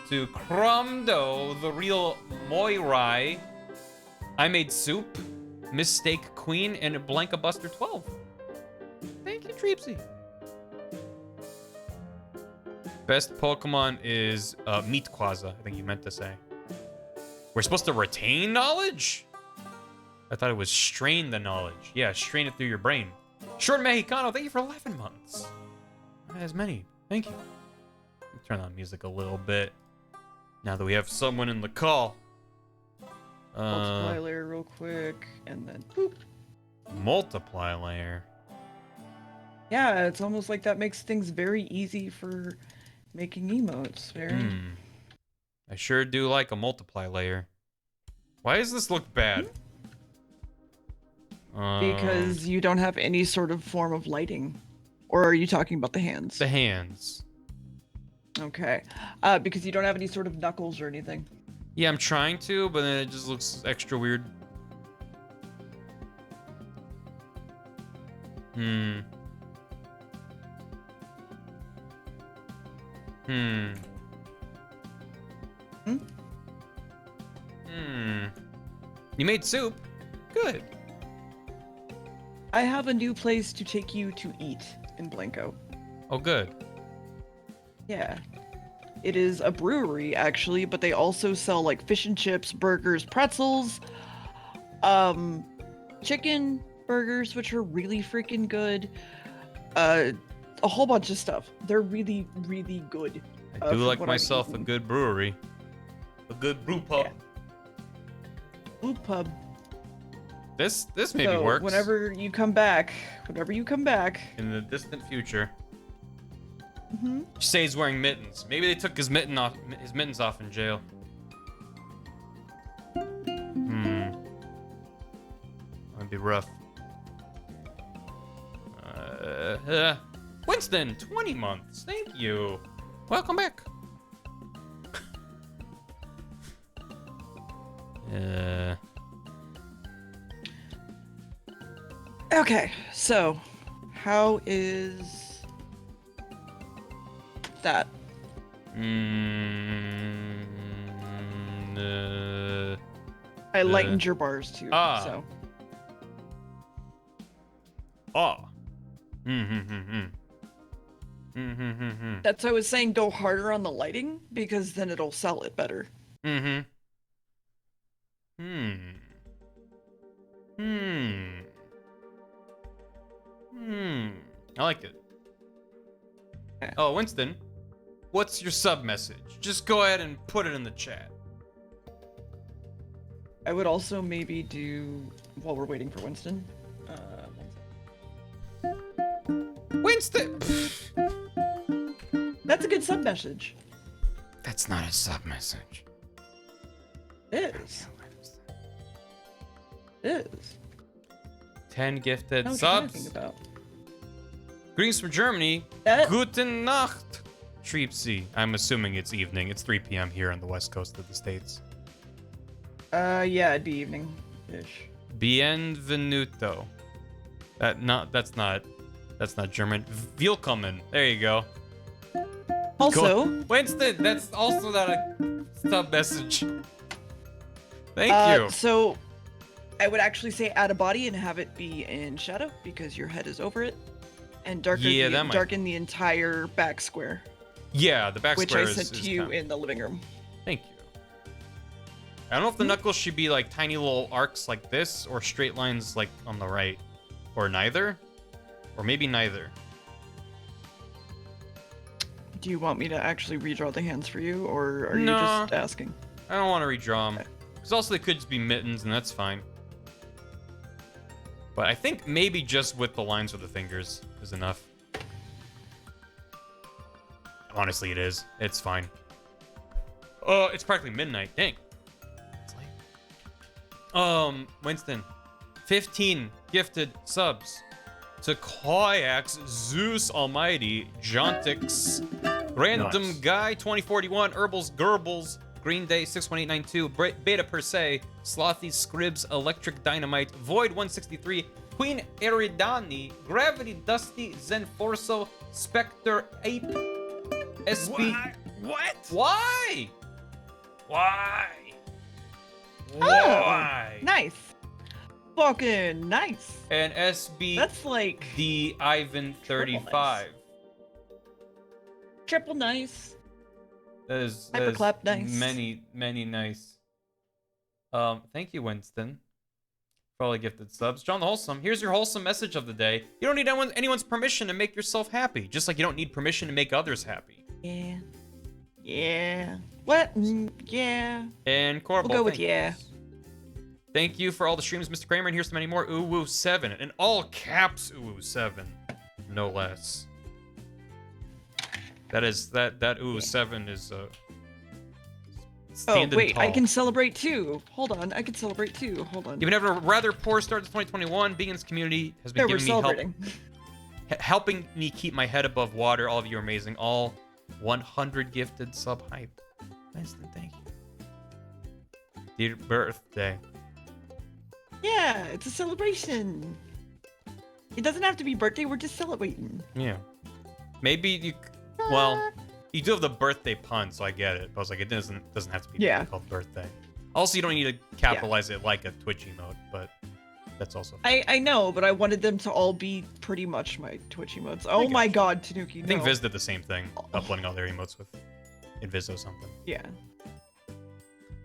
To Crumdo, the real Moirai, I Made Soup, Mistake Queen, and Blanca Buster 12. Thank you, Treepsy. Best Pokemon is Meat Quaza, I think you meant to say. We're supposed to retain knowledge? I thought it was strain the knowledge. Yeah, strain it through your brain. Short Mexicano, thank you for 11 months. Not as many. Thank you. Let me turn on music a little bit. Now that we have someone in the call. Multiply layer real quick, and then boop. Multiply layer. Yeah, it's almost like that makes things very easy for making emotes. Very. I sure do like a multiply layer. Why does this look bad? Because you don't have any sort of form of lighting. Or are you talking about the hands? The hands. Okay. Because you don't have any sort of knuckles or anything. Yeah, I'm trying to, but then it just looks extra weird. Hmm. You made soup? Good. I have a new place to take you to eat in Blanco. Oh, good. Yeah. It is a brewery, actually, but they also sell, like, fish and chips, burgers, pretzels, chicken burgers, which are really freaking good, a whole bunch of stuff. They're really, really good. I do from like what I've myself a eaten. good brewery. A good brew pub. Yeah. Blue Pub. This maybe So, works. whenever you come back, In the distant future. mm-hmm. Say he's wearing mittens. Maybe they took his mittens off in jail. That'd be rough. Winston, 20 months. Thank you. Welcome back. Okay, so how is that? I lightened your bars too. Ah. So that's why I was saying go harder on the lighting because then it'll sell it better. I like it. Okay. Oh, Winston, what's your sub message? Just go ahead and put it in the chat. I would also maybe do while we're waiting for Winston. Winston! That's a good sub message. That's not a sub message. It is. It is. 10 gifted I know what you're subs. talking about. Greetings from Germany. That- Guten Nacht, Treepsy. I'm assuming it's evening. It's 3 p.m. here on the west coast of the States. Yeah, it'd be evening-ish. Bienvenuto. That's not German. Willkommen. There you go. Also, Winston, that's also not a sub message. Thank you. So, I would actually say add a body and have it be in shadow because your head is over it, and darken the entire back square, Yeah, the back which square I is sent to you kind of- in the living room. Thank you. I don't know if the knuckles should be like tiny little arcs like this or straight lines like on the right. Or neither. Or maybe neither. Do you want me to actually redraw the hands for you, or are you No. just asking? I don't want to redraw them. Because also they could just be mittens, and that's fine. But I think maybe just with the lines of the fingers is enough. Honestly, it is. It's fine. It's practically midnight. Dang. It's late. Winston. 15 gifted subs to Koyax, Zeus Almighty, Jontix, Random Nice. Guy 2041, Herbals Gerbles, Green Day 61892, Beta Per Se, Slothy Scribs, Electric Dynamite, Void 163, Queen Eridani, Gravity Dusty, Zenforso, Spectre Ape, SB. What? Why? Why? Oh, Why? nice. Fucking nice. And SB. That's like D Ivan 35. triple nice. That is Hyperclap nice. Many nice. Thank you, Winston, for all the gifted subs. John the Wholesome, here's your wholesome message of the day. You don't need anyone's permission to make yourself happy, just like you don't need permission to make others happy. Yeah. Yeah. What? Yeah. And Corbel, We'll go with yeah. Thank you for all the streams, Mr. Kramer, and here's so many more. Uwu7, in all caps, Uwu7, no less. That Uwu7 is Oh, wait, tall. I can celebrate too. Hold on, I can celebrate too. Hold on. Even after a rather poor start to 2021, being in this community has been There, we're giving me help, celebrating. helping me keep my head above water. All of you are amazing. All 100 gifted sub hype. Winston, thank you. Dear birthday. Yeah, it's a celebration. It doesn't have to be birthday, we're just celebrating. Yeah. Maybe you. Well, you do have the birthday pun, so I get it. But I was like, it doesn't have to be called birthday. Also, you don't need to capitalize it like a Twitch emote, but that's also. I know, but I wanted them to all be pretty much my Twitch emotes. Oh my god, Tanuki, I think Viz did the same thing, uploading all their emotes with Invis or something. Yeah.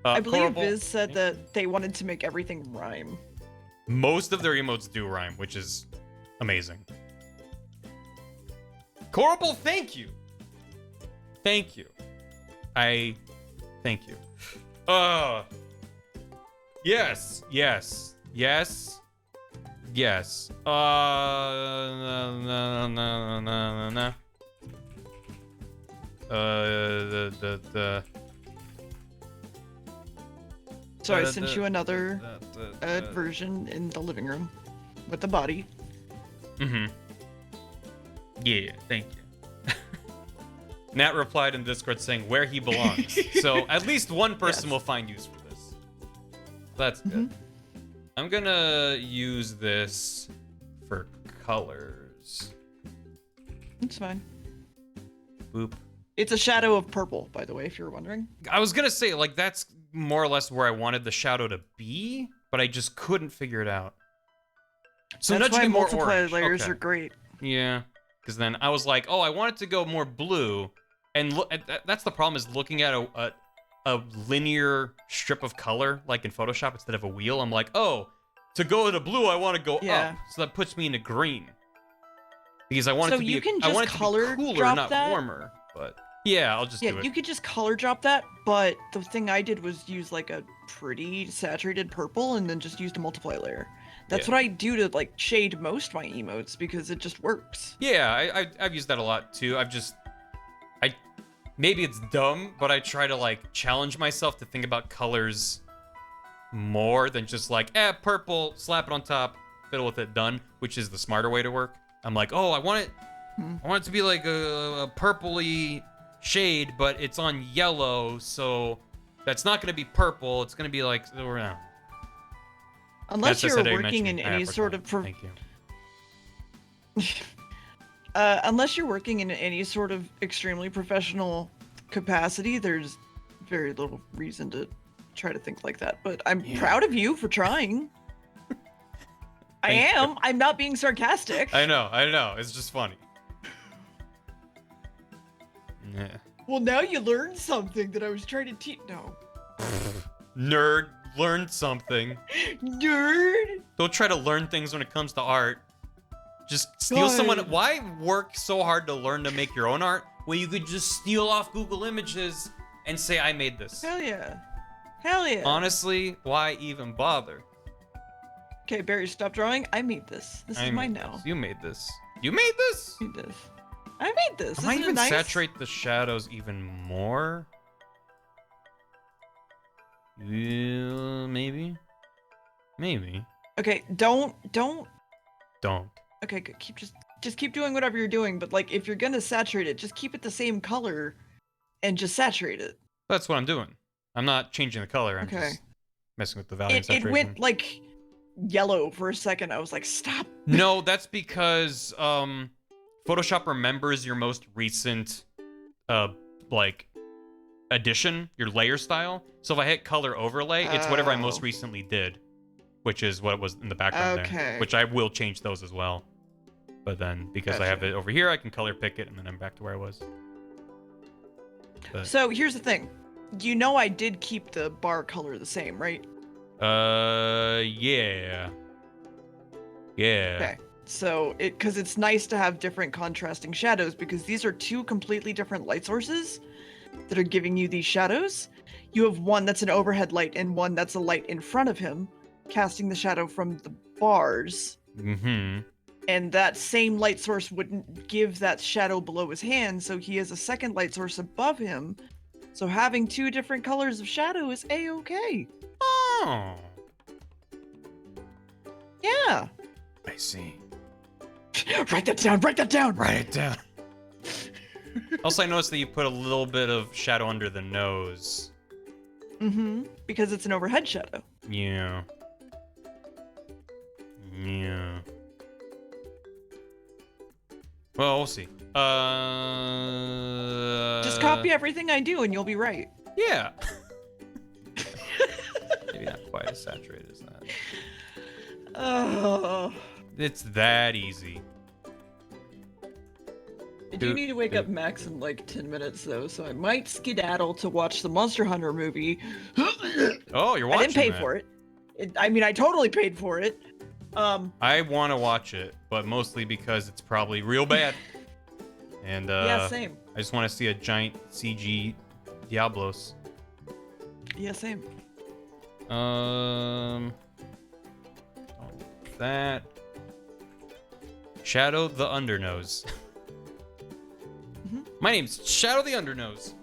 I believe Horrible. Viz said that they wanted to make everything rhyme. Most of their emotes do rhyme, which is amazing. Horrible, thank you. Thank you. Thank you. Yes. So I sent you another version in the living room with the body. Mm-hmm. Yeah, thank you. Nat replied in Discord saying where he belongs. So at least one person will find use for this. That's good. I'm gonna use this for colors. It's fine. Boop. It's a shadow of purple, by the way, if you're wondering. I was gonna say, like, that's more or less where I wanted the shadow to be, but I just couldn't figure it out. So that's why nudging more multiplayer orange. layers Okay. are great. Yeah, because then I was like, oh, I want it to go more blue, and that's the problem is looking at a linear strip of color like in Photoshop instead of a wheel. I'm like, oh, to go to blue, I want to go up, so that puts me into green because I want it to be I want it to be cooler, not warmer. But yeah, I'll just do it. You could just color drop that, but the thing I did was use like a pretty saturated purple and then just used a multiply layer. That's what I do to like shade most of my emotes because it just works. Yeah, I've used that a lot too. Maybe it's dumb, but I try to like challenge myself to think about colors more than just like, purple, slap it on top, fiddle with it, done, which is the smarter way to work. I'm like, oh, I want it to be like a purpley shade, but it's on yellow, so that's not going to be purple. It's going to be like, unless you're working in any sort of Thank you. unless you're working in any sort of extremely professional capacity, there's very little reason to try to think like that. But I'm proud of you for trying. I am. I'm not being sarcastic. I know. It's just funny. Yeah. Well, now you learned something that I was trying to teach. No. Nerd, learn something. Nerd. Don't try to learn things when it comes to art. Just steal someone. God. Why work so hard to learn to make your own art when you could just steal off Google Images and say, I made this? Hell yeah. Hell yeah. Honestly, why even bother? Okay, Barry, stop drawing. I made this. This is mine made now. this. You made this. You made this? I made this. I made this. I Isn't might it even nice? saturate the shadows even more. Maybe. Maybe. Okay, don't. Don't. Okay, good. Just keep doing whatever you're doing. But like, if you're gonna saturate it, just keep it the same color, and just saturate it. That's what I'm doing. I'm not changing the color. I'm Okay. just messing with the value of It saturation. went like yellow for a second. I was like, stop. No, that's because Photoshop remembers your most recent like addition, your layer style. So if I hit color overlay, it's whatever I most Oh. recently did, which is what was in the background there. Okay. Which I will change those as well. But then because I have Gotcha. it over here, I can color pick it and then I'm back to where I was. But, So here's the thing. You know I did keep the bar color the same, right? yeah. Yeah. Okay. So because it's nice to have different contrasting shadows because these are two completely different light sources that are giving you these shadows. You have one that's an overhead light and one that's a light in front of him, casting the shadow from the bars. Mm-hmm. And that same light source wouldn't give that shadow below his hand, so he has a second light source above him. So having two different colors of shadow is a-okay. Oh. Yeah. I see. Write that down. Write that down. Write it down. Also, I noticed that you put a little bit of shadow under the nose. Mm-hmm. Because it's an overhead shadow. Yeah. Yeah. Well, we'll see. Just copy everything I do and you'll be right. Yeah. Maybe not quite as saturated as that. Oh. It's that easy. I do need to wake up Max in like 10 minutes though, so I might skedaddle to watch the Monster Hunter movie. Oh, you're watching I didn't pay that. for it. I mean, I totally paid for it. I want to watch it, but mostly because it's probably real bad. And yeah, same. I just want to see a giant CG Diablos. Yeah, same. That Shadow the Undernose. Mhm. My name's Shadow the Undernose.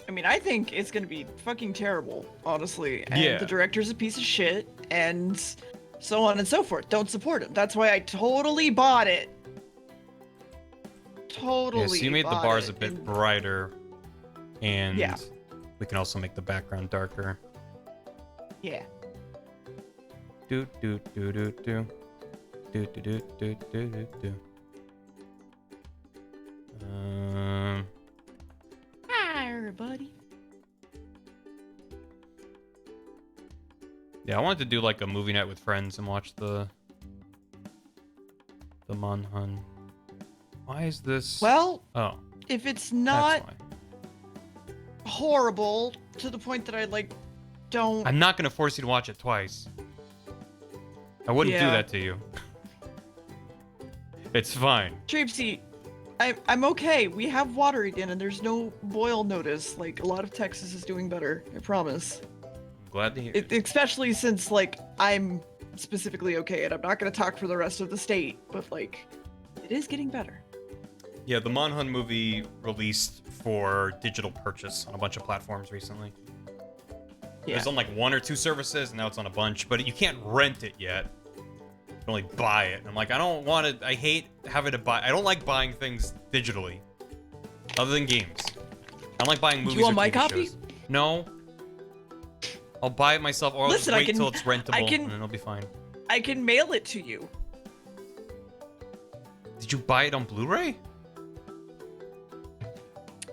I mean, I think it's gonna be fucking terrible, honestly. And Yeah. the director's a piece of shit, and so on and so forth. Don't support him. That's why I totally bought it. Totally. Yeah, so you made the bought bars it, a bit and- brighter, and Yeah. we can also make the background darker. Yeah. Do do do do do do do do do do do do. Hi, everybody. Yeah, I wanted to do like a movie night with friends and watch the Manhunt. Why is this? Well, oh, if it's that's not why. horrible to the point that I like don't. I'm not gonna force you to watch it twice. I wouldn't do Yeah. that to you. It's fine. Trapesy, I'm okay. We have water again, and there's no boil notice. Like a lot of Texas is doing better. I promise. I'm glad to hear. Especially since like I'm specifically okay, and I'm not gonna talk for the rest of the state, but like it is getting better. Yeah, the Manhunt movie released for digital purchase on a bunch of platforms recently. It Yeah. was on like one or two services, and now it's on a bunch, but you can't rent it yet. You can only buy it. And I'm like, I don't want to. I hate having to buy. I don't like buying things digitally, other than games. I don't like buying movies. you want or my TV copy? shows. No. I'll buy it myself, or I'll Listen, just I wait can- till it's rentable, I can- and then it'll be fine. I can mail it to you. Did you buy it on Blu-ray?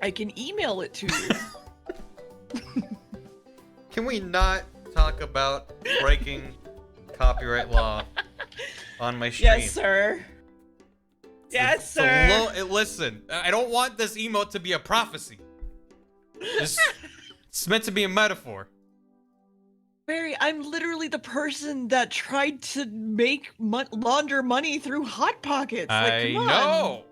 I can email it to you. Can we not talk about breaking copyright law on my stream? Yes, sir. Yes, It's sir. listen, I don't want this emote to be a prophecy. It's meant to be a metaphor. Barry, I'm literally the person that tried to make launder money through Hot Pockets. Like, I come on. know.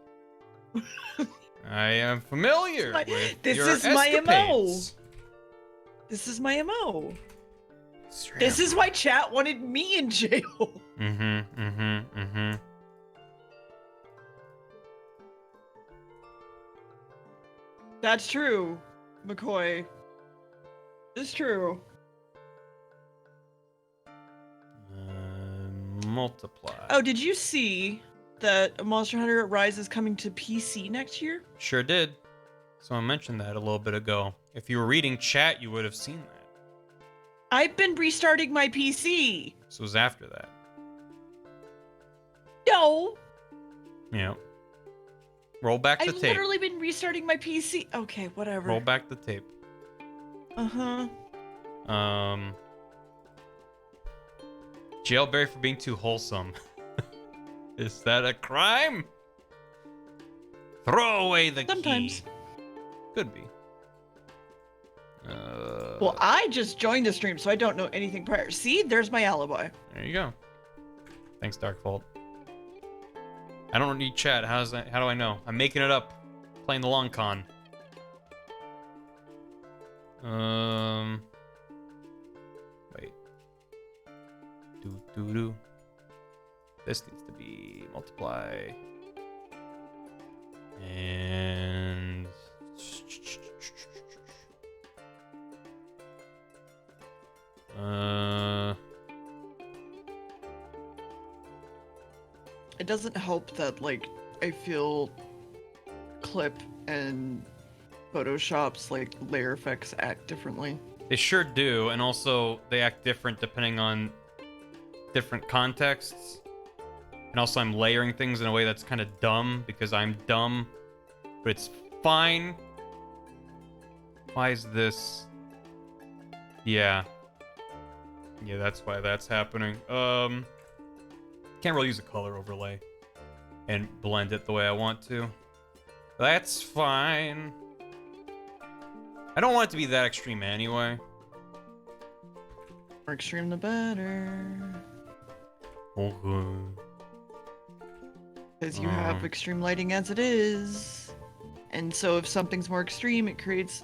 I am familiar with this your is my escapades. This is my MO. It's true. This is why chat wanted me in jail. That's true, McCoy. It's true. Multiply. Oh, did you see that Monster Hunter Rise is coming to PC next year? Sure did. Someone mentioned that a little bit ago. If you were reading chat, you would have seen that. I've been restarting my PC. So it was after that. No. Yeah. Roll back the I've tape. literally been restarting my PC. Okay, whatever. Roll back the tape. Uh-huh. Jail Barry for being too wholesome. Is that a crime? Throw away the Sometimes. key. Could be. Well, I just joined the stream, so I don't know anything prior. See, there's my alibi. There you go. Thanks, Darkfold. I don't need chat. How do I know? I'm making it up. Playing the long con. Wait. Do. This needs to be multiply. And It doesn't help that, like, I feel Clip and Photoshop's, like, layer effects act differently. they sure do, and also they act different depending on different contexts. And also I'm layering things in a way that's kind of dumb because I'm dumb, but it's fine. Why is this? Yeah, that's why that's happening. Can't really use a color overlay and blend it the way I want to. That's fine. I don't want it to be that extreme anyway. More extreme the better. Okay. Because you have extreme lighting as it is. And so if something's more extreme, it creates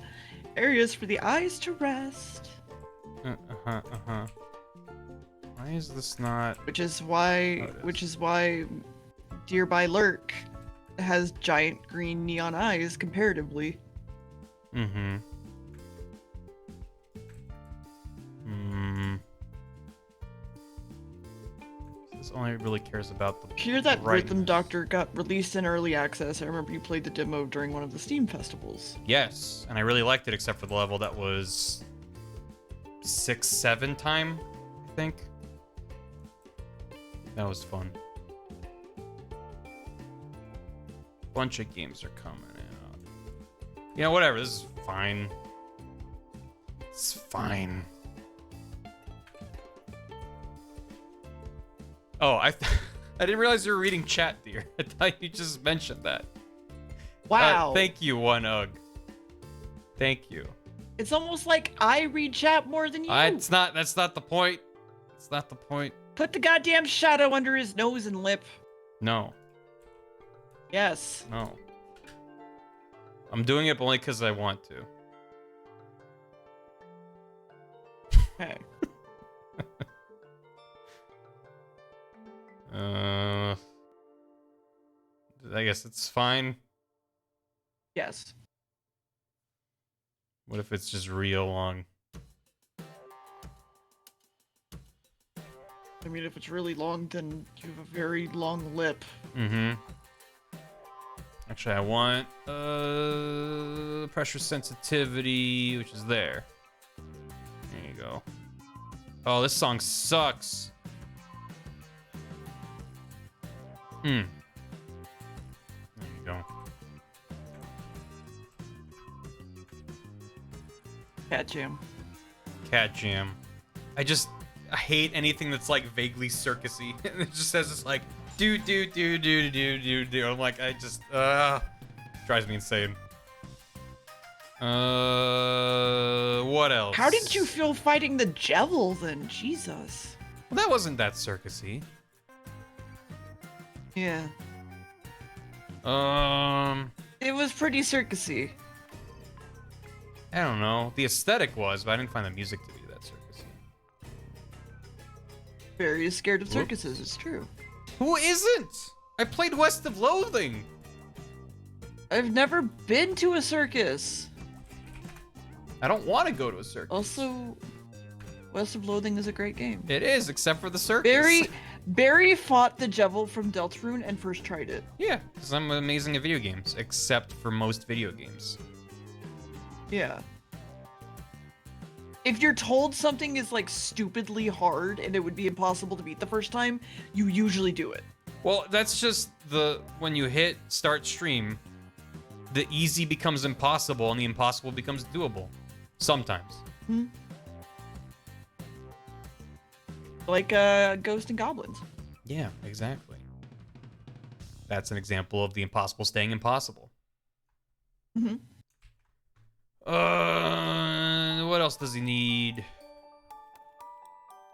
areas for the eyes to rest. Why is this not? Which is why Deer by Lurk has giant green neon eyes comparatively. This only really cares about the Hear that brightness. Rhythm Doctor got released in early access. I remember you played the demo during one of the Steam festivals. Yes, and I really liked it except for the level that was 6-7 time, I think. That was fun. Bunch of games are coming out. You know, whatever, this is fine. It's fine. Oh, I didn't realize you were reading chat, dear. I thought you just mentioned that. Wow. Thank you, One Ugg. Thank you. It's almost like I read chat more than you. That's not the point. It's not the point. Put the goddamn shadow under his nose and lip. No. Yes. No. I'm doing it only because I want to. Okay. I guess it's fine. Yes. What if it's just real long? I mean, if it's really long, then you have a very long lip. Actually, I want pressure sensitivity, which is there. There you go. Oh, this song sucks. There you go. Cat Jam. Cat Jam. I hate anything that's like vaguely circusy. It just says it's like do. I'm like, drives me insane. What else? How did you feel fighting the Jevil then? Jesus. Well, that wasn't that circusy. Yeah. It It was pretty circusy. I don't know. The aesthetic was, but I didn't find the music to be that circusy. Barry is scared of Whoops. circuses, it's true. Who isn't? I played West of Loathing. I've never been to a circus. I don't want to go to a circus. Also, West of Loathing is a great game. It is, except for the circus. Barry fought the Jevil from Deltarune and first tried it. Yeah, because I'm amazing at video games, except for most video games. Yeah. If you're told something is like stupidly hard and it would be impossible to beat the first time, you usually do it. Well, that's just when you hit start stream, the easy becomes impossible and the impossible becomes doable. Sometimes. Like Ghost and Goblins. Yeah, exactly. That's an example of the impossible staying impossible. Mm-hmm. What else does he need?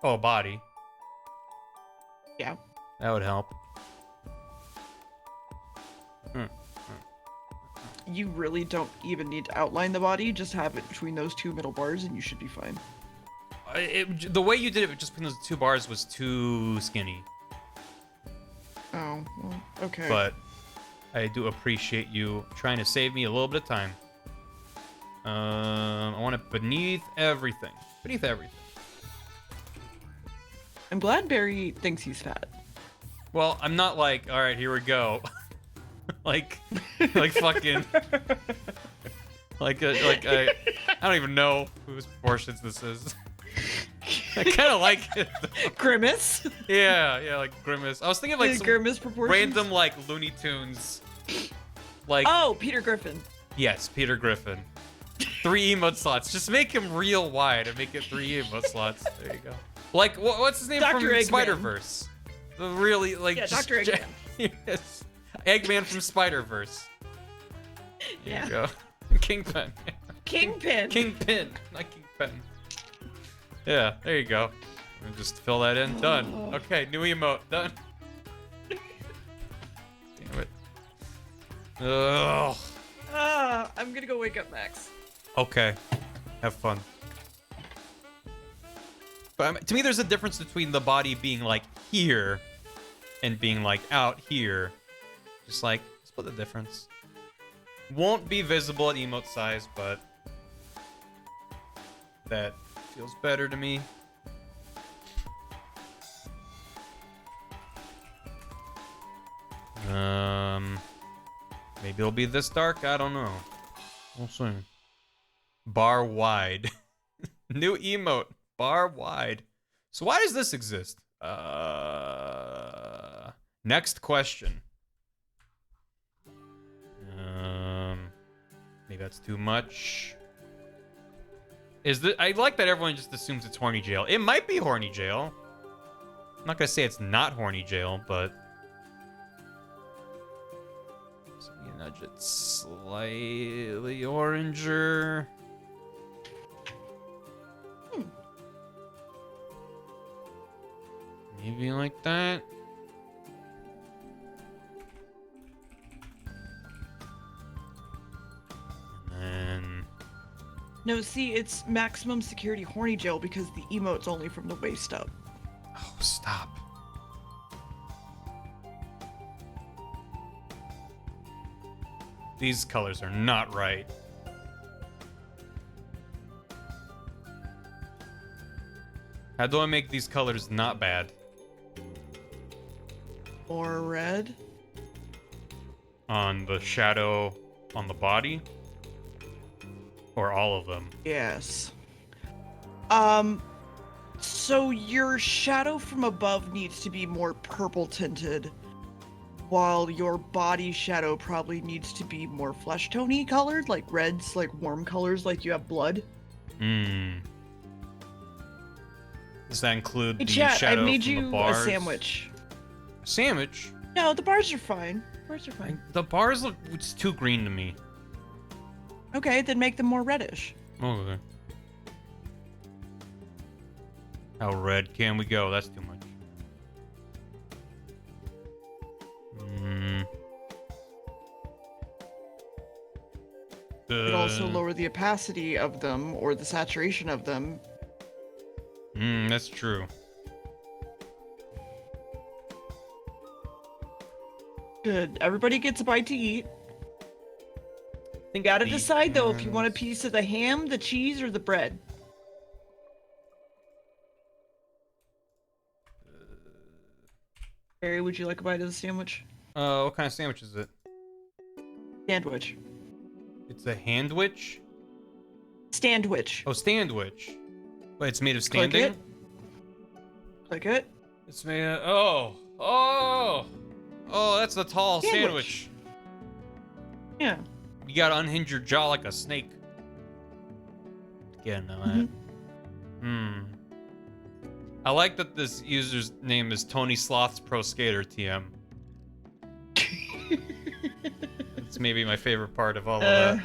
Oh, a body. Yeah. That would help. You really don't even need to outline the body, just have it between those two middle bars and you should be fine. The way you did it just between those two bars was too skinny. Oh, well, okay. But I do appreciate you trying to save me a little bit of time. I want it beneath everything. Beneath everything. I'm glad Barry thinks he's fat. Well, I'm not like, all right, here we go. like fucking. I don't even know whose proportions this is. I kind of like it. Though. Grimace? Yeah, like Grimace. I was thinking like some Grimace proportions? random like Looney Tunes. Like. Oh, Peter Griffin. Yes, Peter Griffin. 3 emote slots. Just make him real wide and make it 3 emote slots. There you go. Like, what's his name Dr. from Eggman. Spider-Verse? The really, like, Yeah, just Dr. Eggman. Yes. Eggman from Spider-Verse. There Yeah. you go. Kingpin. Kingpin. Kingpin, not Kingpin. Yeah, there you go. And just fill that in. Done. Okay, new emote. Done. Damn it. Ugh. I'm gonna go wake up Max. Okay. Have fun. But to me, there's a difference between the body being like here and being like out here. Just like, split the difference. Won't be visible at emote size, but that feels better to me. Maybe it'll be this dark. I don't know. We'll see. Bar wide. New emote. Bar wide. So why does this exist? Next question. Maybe that's too much. I like that everyone just assumes it's horny jail. It might be horny jail. I'm not gonna say it's not horny jail, but so you nudge it slightly oranger. Maybe like that. And then No, see, it's maximum security horny jail because the emote's only from the waist up. oh, stop. These colors are not right. How do I make these colors not bad? Or red. On the shadow on the body? Or all of them? Yes. So your shadow from above needs to be more purple tinted, while your body shadow probably needs to be more flesh tone-y colored, like reds, like warm colors, like you have blood. Does that include Hey, the chat, I shadow made from the you a bars? sandwich. A sandwich? No, the bars are fine. Bars are fine. The bars look it's too green to me. Okay, then make them more reddish. Okay. How red can we go? That's too much. It also lower the opacity of them or the saturation of them. That's true. Good. Everybody gets a bite to eat. Then gotta decide though if you want a piece of the ham, the cheese, or the bread. Barry, would you like a bite of the sandwich? What kind of sandwich is it? Sandwich. It's a handwich? Standwich. Oh, standwich. Wait, it's made of Click standing? it. Click it. It's made of... Oh, that's the tall sandwich. Yeah. You gotta unhinge your jaw like a snake. Getting that. I like that this user's name is Tony Sloth's Pro Skater TM. It's maybe my favorite part of all of that.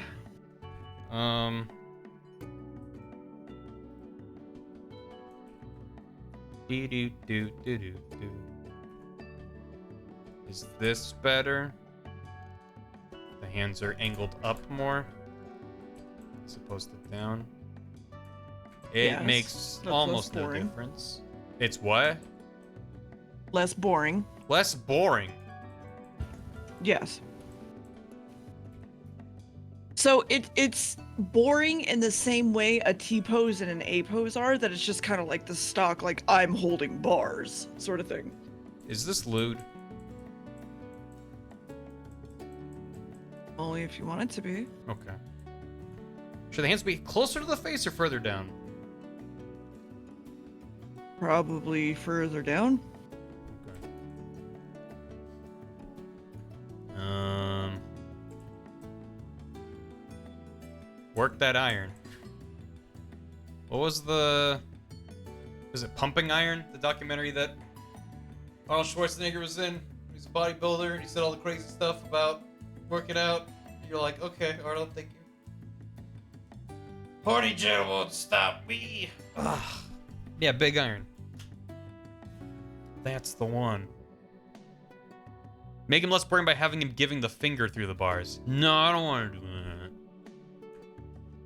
Is this better? The hands are angled up more as opposed to down. It makes almost no difference. It's what? Less boring. Less boring. Yes. So it's boring in the same way a T-pose and an A-pose are, that it's just kind of like the stock, like, I'm holding bars sort of thing. Is this lewd? Only if you want it to be. Okay. Should the hands be closer to the face or further down? Probably further down. Okay. Work that iron. What was the... Was it Pumping Iron? The documentary that Arnold Schwarzenegger was in? He's a bodybuilder and he said all the crazy stuff about working out. You're like, okay, Arnold, thank you. Party Joe won't stop me. Ugh. Yeah, Big Iron. That's the one. Make him less boring by having him giving the finger through the bars. No, I don't want to do that.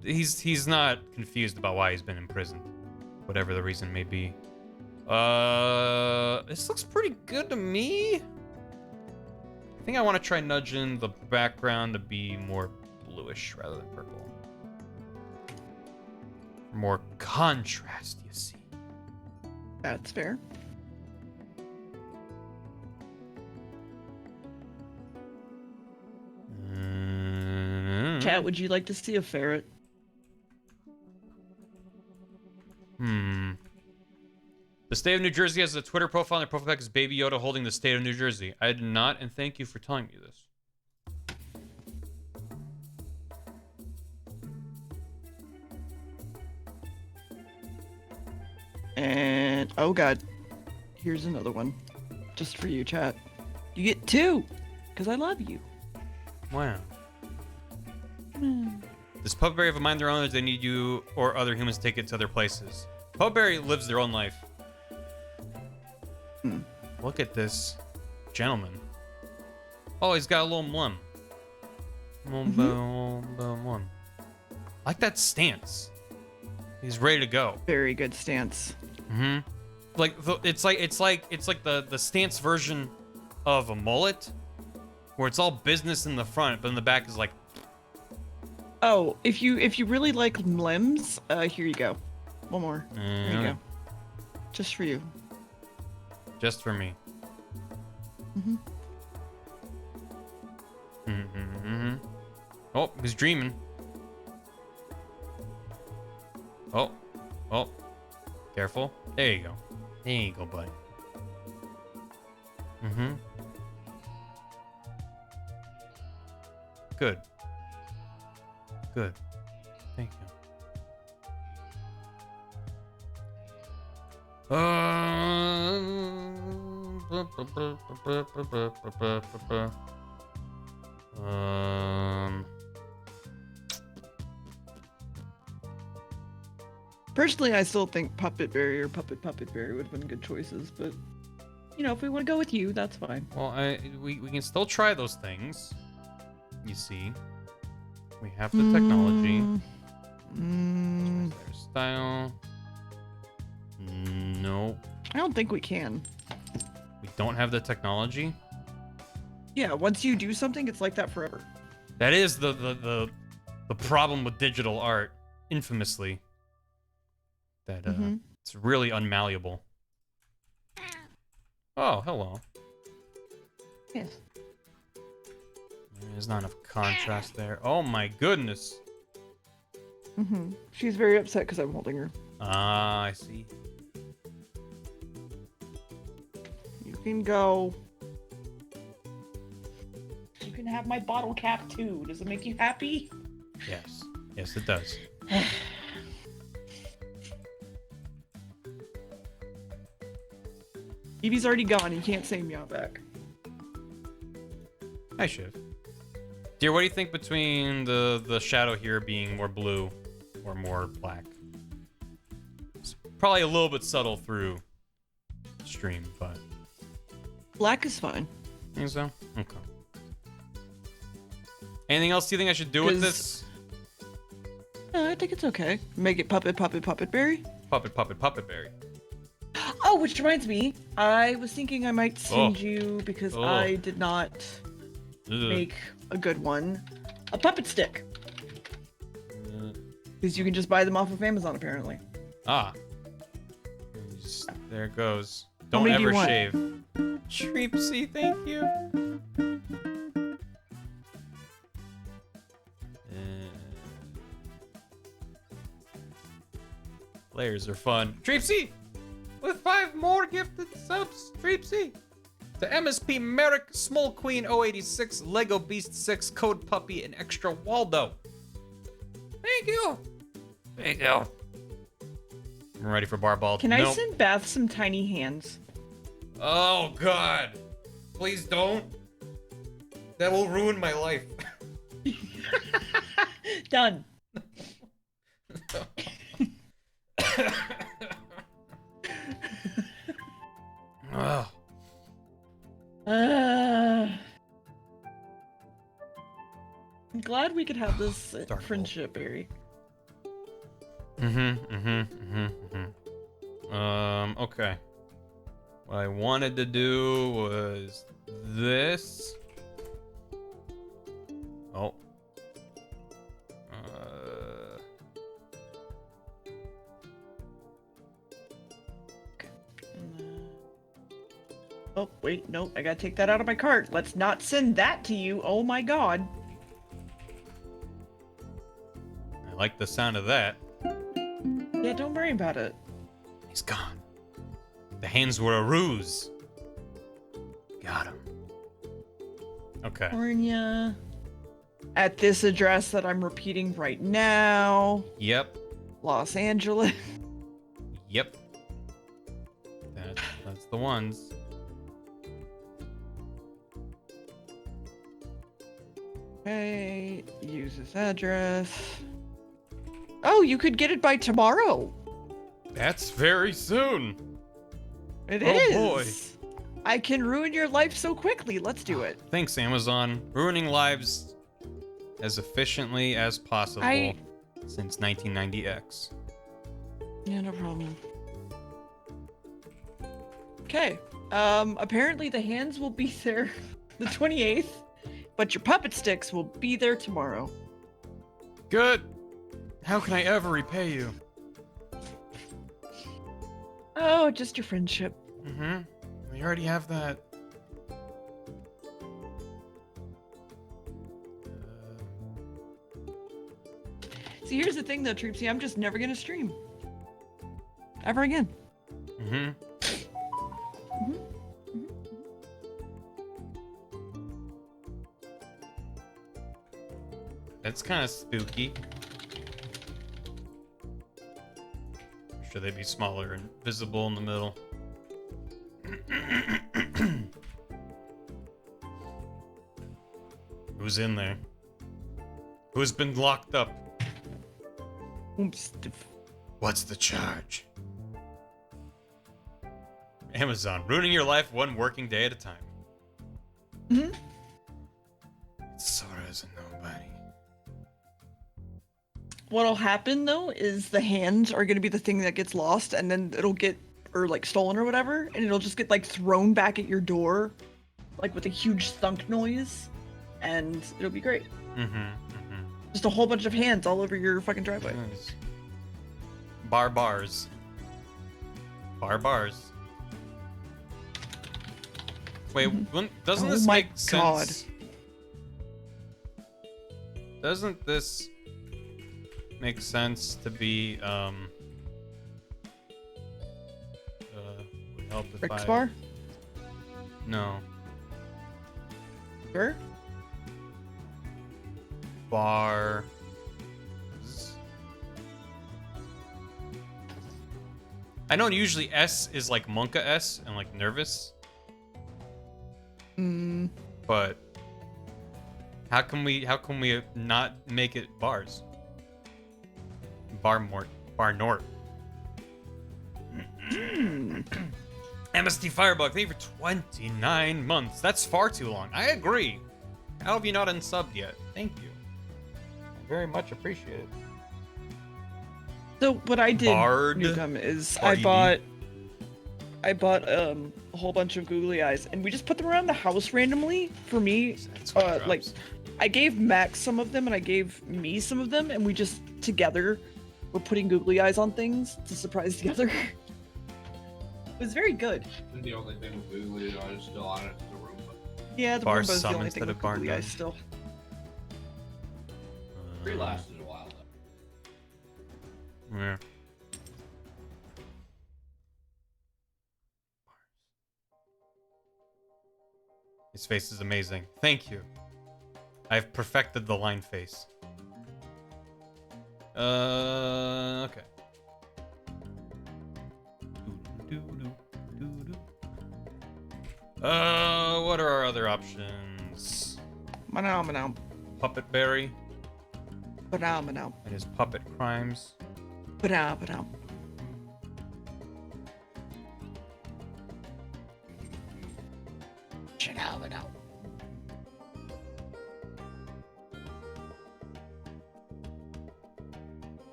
He's not confused about why he's been imprisoned. Whatever the reason may be. This looks pretty good to me. I think I want to try nudging the background to be more bluish rather than purple. More contrast, you see. That's fair. Cat, would you like to see a ferret? The state of New Jersey has a Twitter profile, and their profile pic is Baby Yoda holding the state of New Jersey. I did not, and thank you for telling me this. And, oh god. Here's another one. Just for you, chat. You get 2! Because I love you. Wow. Does Pupberry have a mind their own, or do they need you or other humans to take it to other places? Pupberry lives their own life. Look at this gentleman. Oh, he's got a little mlem. I like that stance. He's ready to go. Very good stance. Like it's like the stance version of a mullet, where it's all business in the front, but in the back is like. Oh, if you really like limbs, here you go. One more. There you go. Just for you. Just for me. Oh, he's dreaming. Oh. Careful. There you go. There you go, buddy. Good. Good. Thank you. Personally, I still think Puppet Berry or Puppet Berry would have been good choices, but you know, if we want to go with you, that's fine. Well, we can still try those things. You see, we have the technology. Style. No, I don't think we can. we don't have the technology. Yeah, once you do something, it's like that forever. That is the problem with digital art, infamously. That it's really unmalleable. Oh, hello. Yes. There's not enough contrast there. Oh my goodness. She's very upset because I'm holding her. Ah, I see. You can go. You can have my bottle cap too. Does it make you happy? Yes. Yes, it does. Evie's already gone. You can't say meow back. Hi, Shiv. Dear, what do you think between the shadow here being more blue or more black? It's probably a little bit subtle through stream, but... Black is fine. Think so? Okay. Anything else you think I should do with 'Cause- this? I think it's okay. Make it Puppet Berry. Puppet berry. Oh, which reminds me, I was thinking I might send Oh. you, because Oh. I did not Ugh. make a good one, a puppet stick. Because you can just buy them off of Amazon, apparently. Ah. There it goes. How Don't many do you ever want? shave. Treepsy, thank you. Layers are fun. Treepsy! With 5 more gifted subs, Treepsy! To MSP Merrick, Small Queen 086, Lego Beast 6, Code Puppy, and Extra Waldo. Thank you! Thank you. I'm ready for Barball. Can I Nope. send Bath some tiny hands? Oh god. Please don't. That will ruin my life. Done. Ugh. I'm glad we could have this Dark friendship, Barry. Okay. What I wanted to do was this. Oh. Oh, wait, no, I gotta take that out of my cart. Let's not send that to you. Oh my god. I like the sound of that. Yeah, don't worry about it. He's gone. The hands were a ruse. Got him. Okay. California. At this address that I'm repeating right now. Yep. Los Angeles. Yep. That's the ones. Okay, use this address. Oh, you could get it by tomorrow. That's very soon. It Oh, is. boy. I can ruin your life so quickly. Let's do it. Thanks, Amazon. Ruining lives as efficiently as possible since 1990X. Yeah, no problem. Okay. Apparently the hands will be there the 28th, but your puppet sticks will be there tomorrow. Good. How can I ever repay you? Oh, just your friendship. Mm-hmm. We already have that. See, here's the thing though, Troopsy, I'm just never gonna stream. Ever again. Mm-hmm. That's kind of spooky. Should they be smaller and visible in the middle? Who's in there? Who's been locked up? Oops. What's the charge? Amazon, ruining your life one working day at a time. Mhm. Sora's a nobody. What'll happen though is the hands are gonna be the thing that gets lost, and then it'll get like stolen or whatever, and it'll just get like thrown back at your door, like with a huge thunk noise, and it'll be great. Just a whole bunch of hands all over your fucking driveway. Nice. Bars. Wait, doesn't this Oh my make sense? Doesn't this make sense to be would help if Rick's I- bar? No. Sure. Bar. I know usually S is like Monka S and like nervous. But how can we not make it bars? Bar Nort. MST Firebug, thank you for 29 months. That's far too long. I agree. How have you not unsubbed yet? Thank you. I very much appreciate it. So what I did, Bard. Newcomb, is R-E-D. I bought a whole bunch of googly eyes, and we just put them around the house randomly. For me, That's what like drops. I gave Max some of them, and I gave me some of them, and we just together were putting googly eyes on things to surprise together. It was very good. And the only thing with googly eyes still on it is the Roomba. Yeah, the Bar Roomba's the some only instead thing of with bar googly none. eyes still. Three lasted a while though. Yeah. His face is amazing. Thank you. I've perfected the line face. Okay. What are our other options? Manao. Puppet Barry Manao. and his puppet crimes. Manao.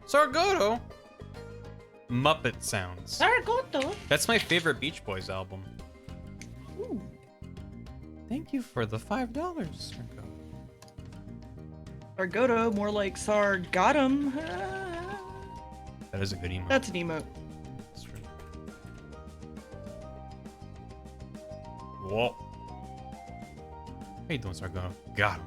Sargoto. Muppet Sounds. Sargoto. That's my favorite Beach Boys album. Ooh. Thank you for the $5, Sargoto. Sargoto, more like Sar got him. That is a good emote. That's an emote. That's true. Whoa. How you doing, Sargoto? Got him.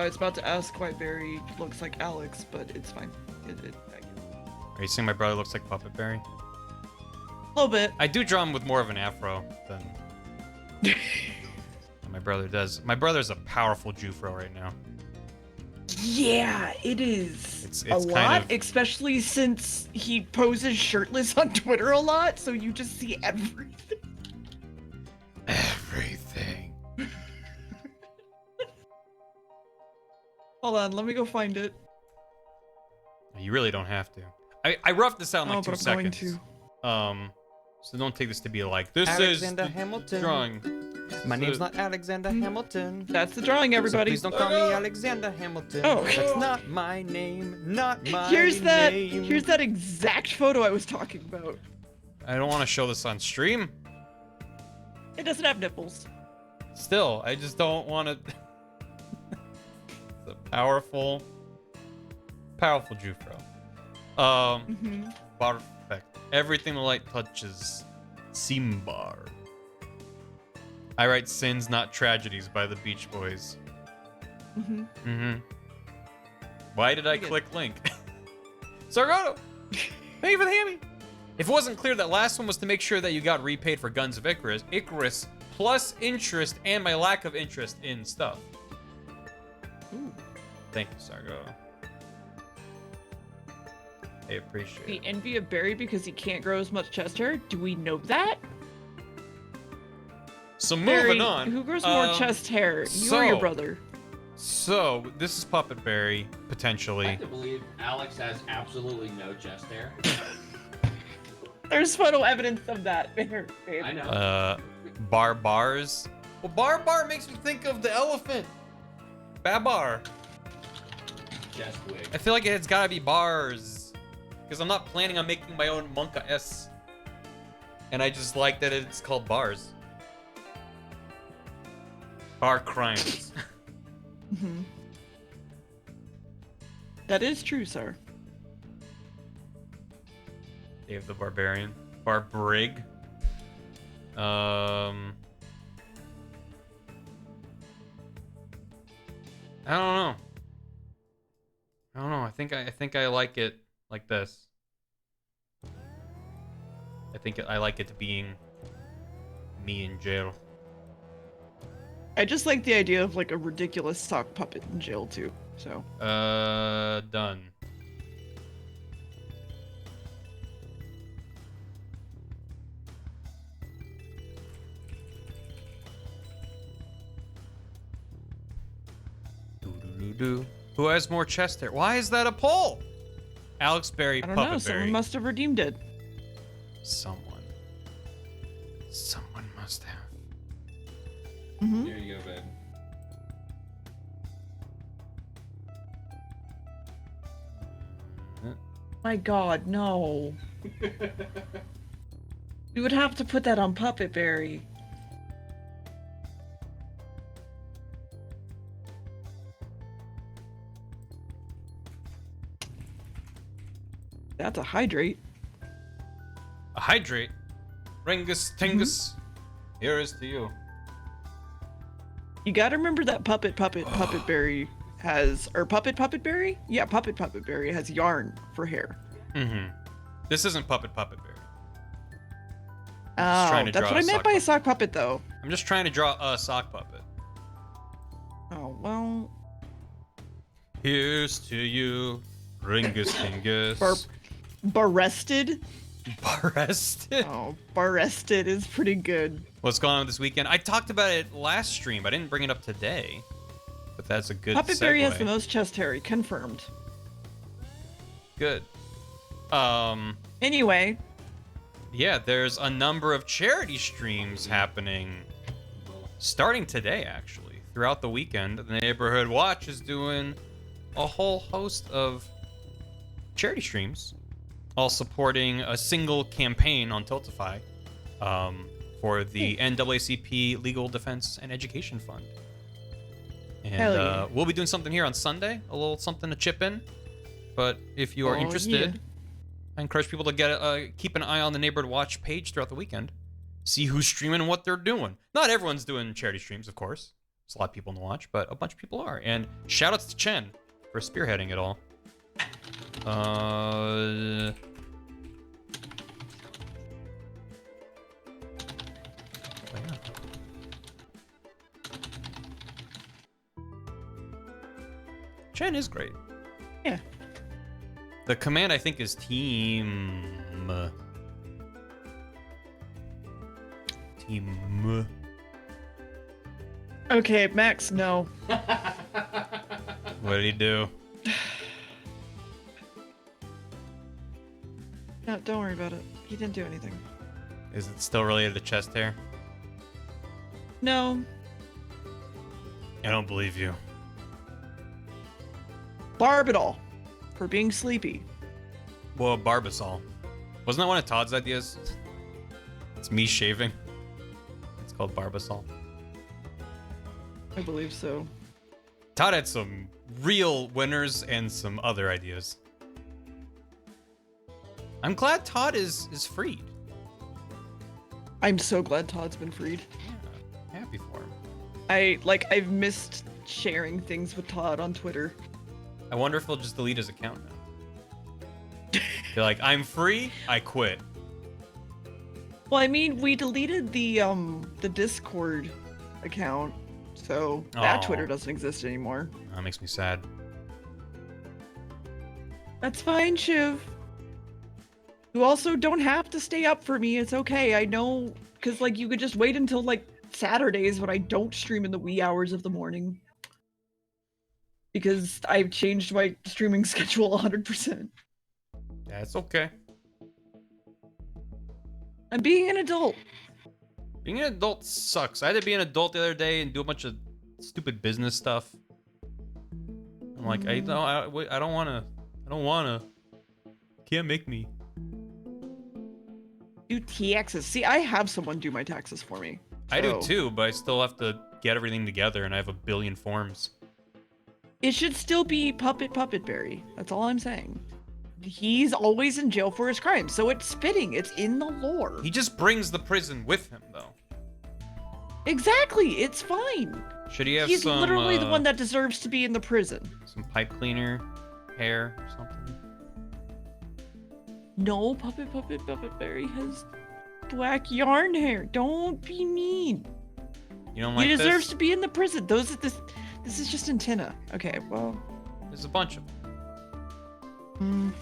It's about to ask why Barry looks like Alex, but it's fine. Are you saying my brother looks like Puppet Barry? A little bit. I do draw him with more of an afro than my brother does. My brother's a powerful Jufro right now. Yeah, it is. It's a kind lot, of- especially since he poses shirtless on Twitter a lot, so you just see everything. Everything. Hold on, let me go find it. You really don't have to. I roughed this out in like Oh, 2 but I'm going seconds. to. So don't take this to be like, this Alexander is the Hamilton. drawing. My So- name's not Alexander Hamilton. That's the drawing, So everybody. please don't call me Alexander Hamilton. Oh. That's not my name. Not my Here's name. that exact photo I was talking about. I don't want to show this on stream. It doesn't have nipples. Still, I just don't want to. It's a powerful Jufro. Perfect. Everything the light touches. Simbar. I write Sins, Not Tragedies by the Beach Boys. Why did I Pretty good. click link? Sargoto! Thank you for the hammy! If it wasn't clear, that last one was to make sure that you got repaid for Guns of Icarus plus interest and my lack of interest in stuff. Thank you, Sargo. I appreciate The it. envy of Barry because he can't grow as much chest hair. Do we know that? So Barry, moving on. who grows more chest hair? You or your brother? So this is Puppet Berry I potentially. like to believe Alex has absolutely no chest hair. There's photo evidence of that. Babe. I know. Bars. Well, Bar makes me think of the elephant. Babar. Chest wig. I feel like it's gotta be bars. Because I'm not planning on making my own Monka S. And I just like that it's called bars. Bar crimes. Mm-hmm. That is true, sir. Dave the Barbarian. Barbrig. I don't know. I think I like it like this. I like it being me in jail. I just like the idea of like a ridiculous sock puppet in jail too. So Done. Doo-doo-doo-doo. Who has more chest hair? Why is that a poll? Alex Berry, I don't Puppet know. Someone Berry. must have redeemed it. Someone must have. Mm-hmm. There you go, babe. My God, no. We would have to put that on Puppet Berry. That's a hydrate. A hydrate. Ringus Tingus. Here is to you. You gotta remember that Puppet Berry has, or Puppet Berry? Yeah, Puppet Berry has yarn for hair. Mm-hmm. This isn't Puppet Berry. Oh, trying to that's draw what a I meant sock by a puppet. sock puppet, though. I'm just trying to draw a sock puppet. Oh, well. Here's to you, Ringus Tingus. Barrested? Barrested? Oh, Barrested is pretty good. What's going on this weekend? I talked about it last stream. I didn't bring it up today. But that's a good Puppet segue. Berry has the most chest hair, confirmed. Good. Anyway, Yeah, there's a number of charity streams happening starting today, actually. Throughout the weekend, the Neighborhood Watch is doing a whole host of charity streams, all supporting a single campaign on Tiltify for the NAACP Legal Defense and Education Fund. And Hell yeah. we'll be doing something here on Sunday, a little something to chip in. But if you are Oh, interested, yeah. I encourage people to get keep an eye on the Neighborhood Watch page throughout the weekend. See who's streaming and what they're doing. Not everyone's doing charity streams, of course. There's a lot of people in the watch, but a bunch of people are. And shout outs to Chen for spearheading it all. Oh, yeah. Chen is great. Yeah. The command, I think, is team. Team. Okay, Max, no. What did he do? No, don't worry about it. He didn't do anything. Is it still related to chest hair? No. I don't believe you. Barbadol for being sleepy. Well, Barbasol. Wasn't that one of Todd's ideas? It's me shaving. It's called Barbasol. I believe so. Todd had some real winners and some other ideas. I'm glad Todd is freed. I'm so glad Todd's been freed. Yeah, happy for him. I've missed sharing things with Todd on Twitter. I wonder if he'll just delete his account now. Be like, I'm free, I quit. Well, I mean, we deleted the Discord account, so that Aw. Twitter doesn't exist anymore. That makes me sad. That's fine, Shiv. You also don't have to stay up for me. It's okay. I know, because, like, you could just wait until, like, Saturdays when I don't stream in the wee hours of the morning. Because I've changed my streaming schedule 100%. That's okay. I'm being an adult. Being an adult sucks. I had to be an adult the other day and do a bunch of stupid business stuff. I'm like, I don't wanna. Can't make me. Do taxes. See, I have someone do my taxes for me. I do so- too, but I still have to get everything together, and I have a billion forms. It should still be Puppet Barry. That's all I'm saying. He's always in jail for his crimes, so it's fitting. It's in the lore. He just brings the prison with him, though. Exactly. It's fine. Should he have He's some? literally the one that deserves to be in the prison. Some pipe cleaner, hair, or something. No, Puppet Barry has black yarn hair. Don't be mean. You don't like He deserves this? to be in the prison. This is just antenna. Okay, well. There's a bunch of them. mm,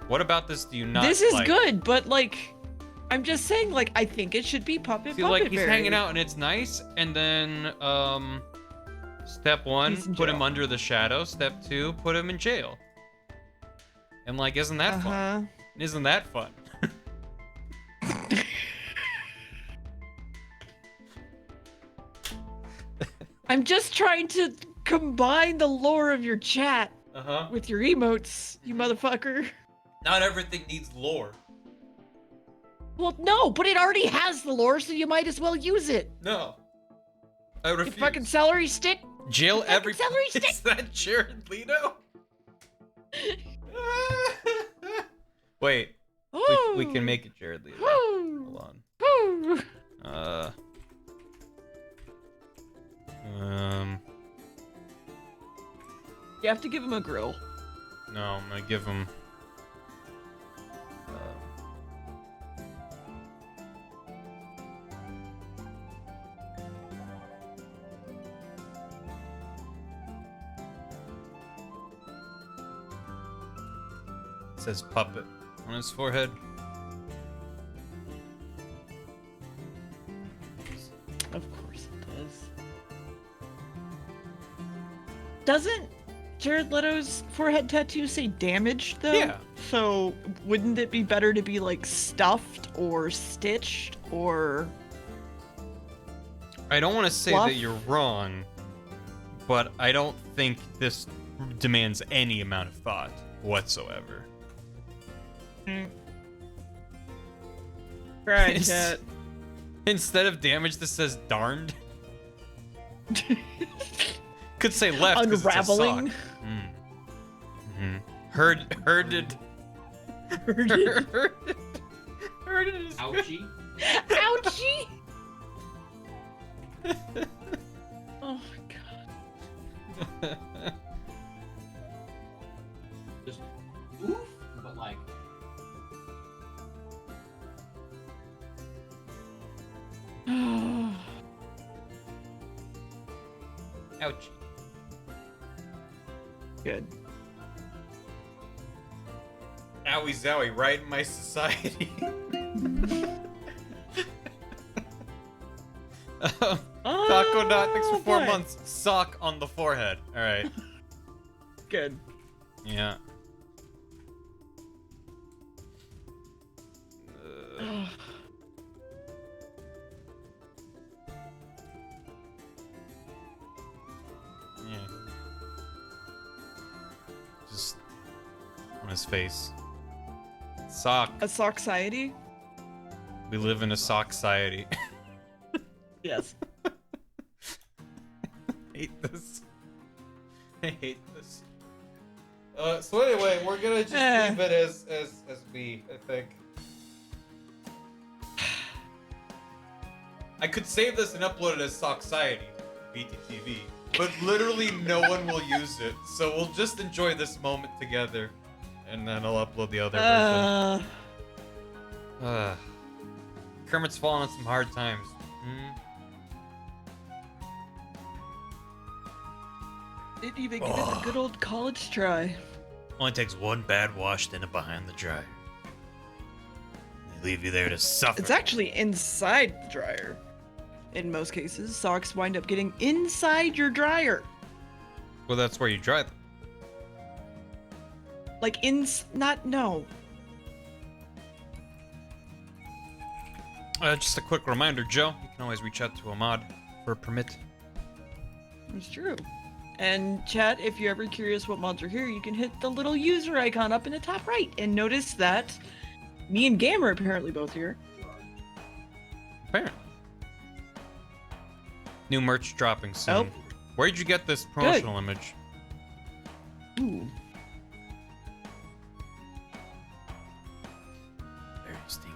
What about this? Do you not? This is like? good, but like, I'm just saying, like, I think it should be Puppet See, like he's Barry. hanging out and it's nice, and then step one, He's in put him jail. under the shadow. Step two, put him in jail. And like, isn't that fun? Isn't that fun? I'm just trying to combine the lore of your chat Uh-huh. with your emotes, you motherfucker. Not everything needs lore. Well, no, but it already has the lore, so you might as well use it. No. I You refuse. fucking celery stick. Jail fucking every. celery stick. Is that Jared Leto? Wait, we can make it Jared Leto. Hold on. Ooh. You have to give him a grill. No, I'm gonna give him. It says puppet on his forehead. Of course it does. Doesn't Jared Leto's forehead tattoo say damaged though? Yeah. So wouldn't it be better to be like stuffed or stitched or I don't want to say Fluff? that you're wrong, but I don't think this demands any amount of thought whatsoever. right, It's- chat? Instead of damage, this says darned. Could say left 'cause it's a Unraveling. sock. Herded. Herded. Herded is good. Ouchie. Ouchie! Oh my god. Just oof, but like Ouchie. Good. Owie zowie, right in my society. Taco Dot, thanks for 4 boy. months. Sock on the forehead. Alright. Good. Yeah. Yeah. Just on his face. Sock. A soxiety? We live in a sock society. Yes. Hate this. I hate this. So anyway, we're gonna just leave it as B, I think. I could save this and upload it as Soxiety, BTTV, but literally no one will use it, so we'll just enjoy this moment together, and then I'll upload the other version. Kermit's fallen on some hard times. Didn't even give it the good old college try. Only takes one bad wash, then it behind the dryer. They leave you there to suffer. It's actually inside the dryer. In most cases, socks wind up getting inside your dryer. Well, that's where you dry them. Like no. Just a quick reminder, Joe, you can always reach out to a mod for a permit. It's true. And chat, if you're ever curious what mods are here, you can hit the little user icon up in the top right and notice that me and Gam are apparently both here. Apparently. New merch dropping soon. Oh. Where did you get this promotional image? Ooh. Very stinky.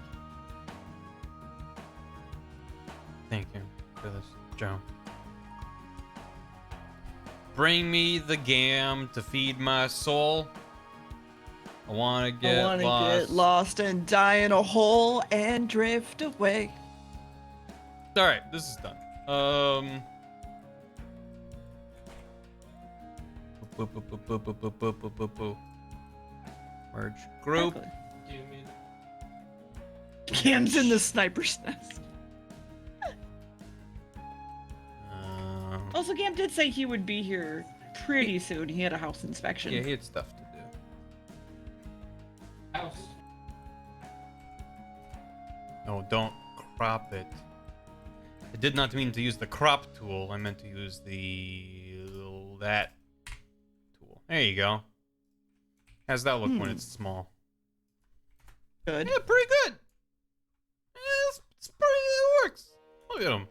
Thank you for this, Joe. Bring me the gam to feed my soul. I wanna get lost and die in a hole and drift away. All right, this is done. Boop, boop, boop, boop, boop, boop, boop, boop, boop, boop. Merge group. Exactly. Gam's in the sniper's nest. Also, Gam did say he would be here pretty soon. He had a house inspection. Yeah, he had stuff to do. House. No, don't crop it. I did not mean to use the crop tool. I meant to use that tool. There you go. How's that look when it's small? Good. Yeah, pretty good. It works. Look at him.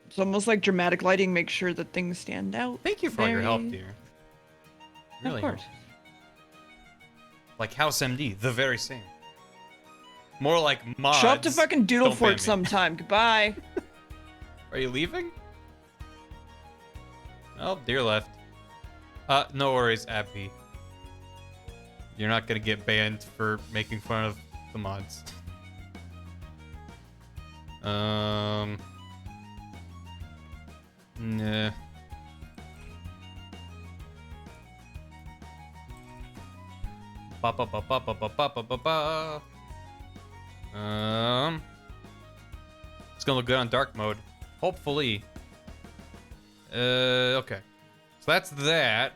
It's almost like dramatic lighting makes sure that things stand out. Thank you for all your help, dear. Really Of course. helps. Like House MD, the very same. More like mods. Show up to fucking Doodle Don't ban Fort me. sometime. Goodbye. Are you leaving? Oh, dear left. No worries, Abby. You're not gonna get banned for making fun of the mods. Nah. Ba ba ba ba ba ba ba ba ba ba. It's gonna look good on dark mode. Hopefully. Okay. So that's that.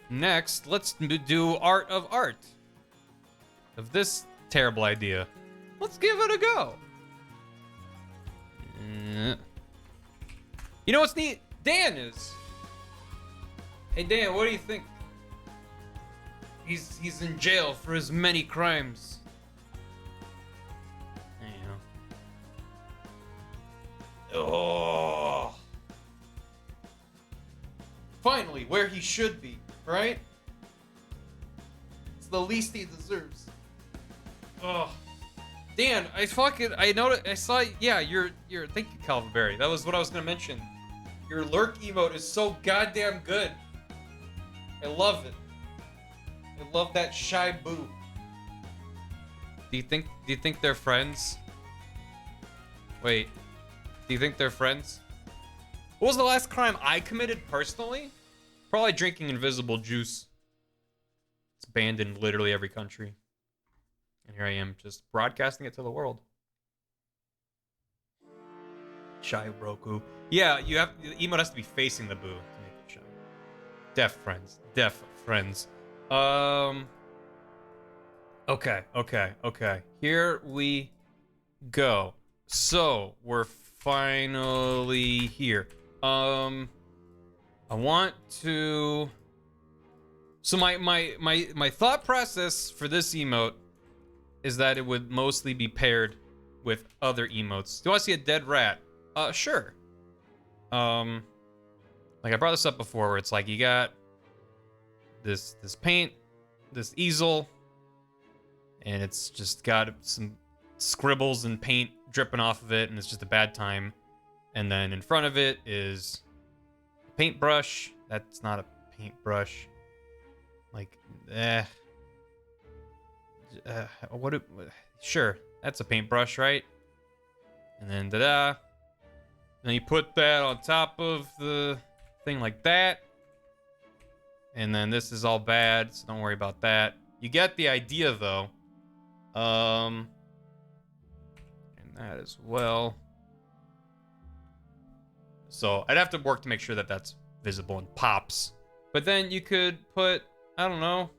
Next, let's do art of art. Of this terrible idea. Let's give it a go. You know what's neat? Dan is. Hey Dan, what do you think? He's in jail for his many crimes. Oh. Finally, where he should be, right? It's the least he deserves. Oh. Dan, I noticed, I saw, yeah, thank you, Calvin Berry. That was what I was gonna mention. Your lurk emote is so goddamn good. I love it. I love that shy boo. Do you think they're friends? Wait. Do you think they're friends? What was the last crime I committed personally? Probably drinking invisible juice. It's banned in literally every country. And here I am just broadcasting it to the world. Shy Roku. Yeah, the emote has to be facing the boo to make it shy. Deaf friends. Deaf friends. Okay. Here we go. So, we're finally here. I want to... So my thought process for this emote is that it would mostly be paired with other emotes. Do I see a dead rat? Sure. Like I brought this up before where it's like you got this paint, this easel, and it's just got some scribbles and paint dripping off of it, and it's just a bad time. And then in front of it is a paintbrush. That's not a paintbrush. Like, sure, that's a paintbrush, right? And then then you put that on top of the thing like that. And then this is all bad, so don't worry about that. You get the idea, though. And that as well. So I'd have to work to make sure that that's visible and pops. But then you could put, I don't know.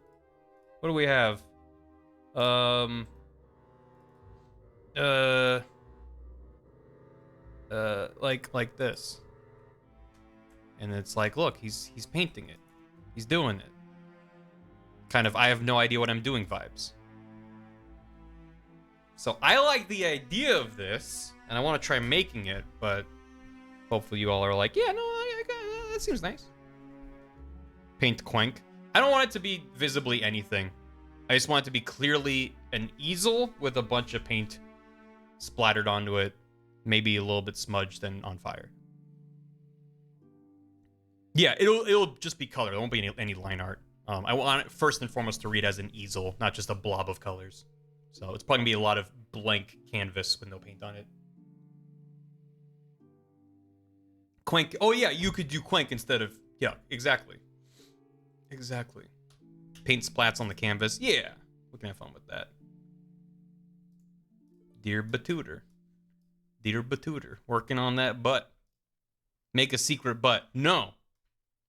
What do we have? Like this. And it's like, look, he's painting it. He's doing it. Kind of, I have no idea what I'm doing vibes. So I like the idea of this, and I want to try making it, but hopefully you all are like, yeah, no, that seems nice. Paint Quenk. I don't want it to be visibly anything. I just want it to be clearly an easel with a bunch of paint splattered onto it, maybe a little bit smudged and on fire. Yeah, it'll just be color. There won't be any line art. I want it first and foremost to read as an easel, not just a blob of colors. So it's probably gonna be a lot of blank canvas with no paint on it. Quenk. Oh yeah, you could do Quenk instead of, yeah, exactly. Exactly. Paint splats on the canvas. Yeah, we can have fun with that. Dear Batutor. Dear Batutor. Working on that butt. Make a secret butt. No.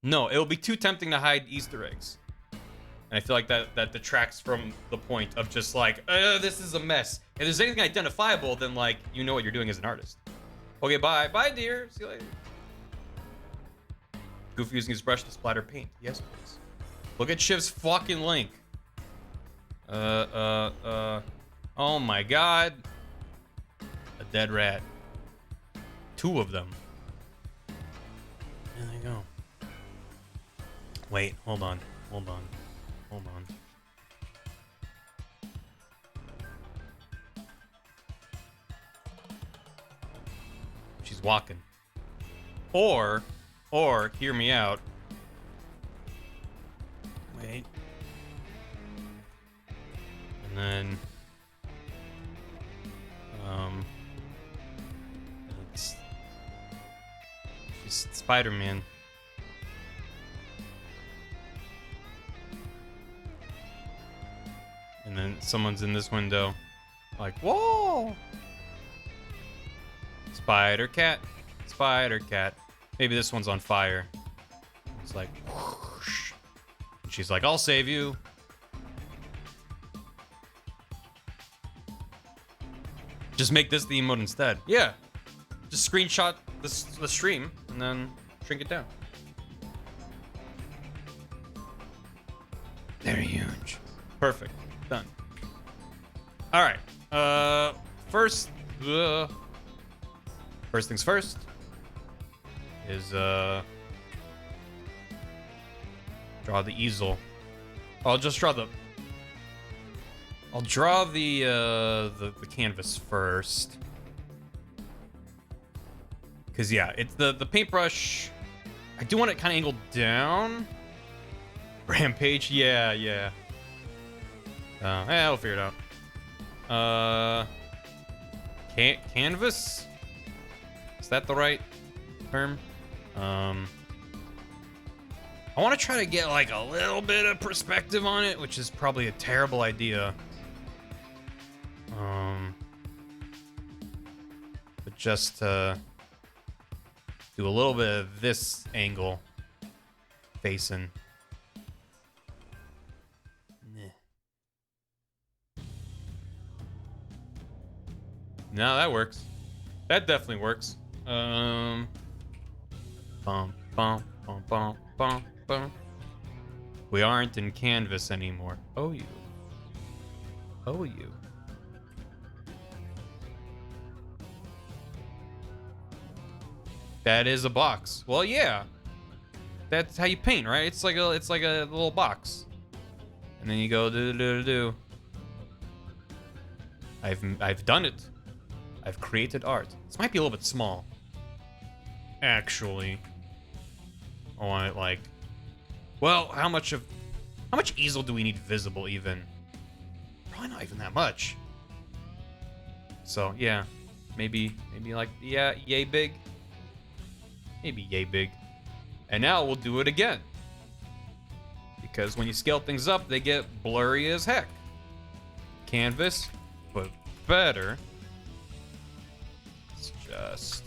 No, it'll be too tempting to hide Easter eggs. And I feel like that detracts from the point of just like, this is a mess. If there's anything identifiable, then like, you know what you're doing as an artist. Okay, bye. Bye, dear. See you later. Goofy using his brush to splatter paint. Yes, please. Look at Shiv's fucking link. Oh my god. A dead rat. 2 of them. There they go. Wait, hold on. Hold on. Hold on. She's walking. Or, hear me out. Wait. And then, she's Spider-Man. And then someone's in this window, like, whoa! Spider cat, spider cat. Maybe this one's on fire. It's like, whoosh. And she's like, I'll save you. Just make this the emote instead. Yeah. Just screenshot the stream and then shrink it down. Very huge. Perfect. Done. All right. First things first is draw the easel. I'll draw the canvas first. Cause yeah, it's the paintbrush. I do want it kind of angled down. Rampage, yeah. I'll figure it out. Canvas? Is that the right term? I want to try to get like a little bit of perspective on it, which is probably a terrible idea. But just do a little bit of this angle facing. No, that works. That definitely works. Bum, bum, bum, bum, bum, bum. We aren't in canvas anymore. Oh, you. Oh, you. That is a box. Well, yeah. That's how you paint, right? It's like a little box. And then you go do. I've done it. I've created art. This might be a little bit small. Actually. I want it like, well, how much easel do we need visible even? Probably not even that much. So yeah, maybe like, yeah, yay big. Maybe yay big. And now we'll do it again. because when you scale things up, they get blurry as heck. Canvas, but better. It's just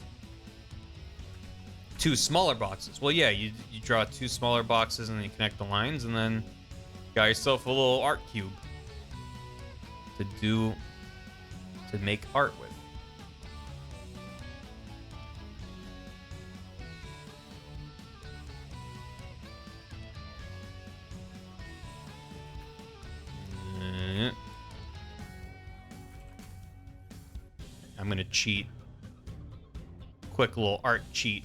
2 smaller boxes. Well, yeah, you draw 2 smaller boxes and then you connect the lines, and then got yourself a little art cube to make art with. I'm gonna cheat. Quick little art cheat.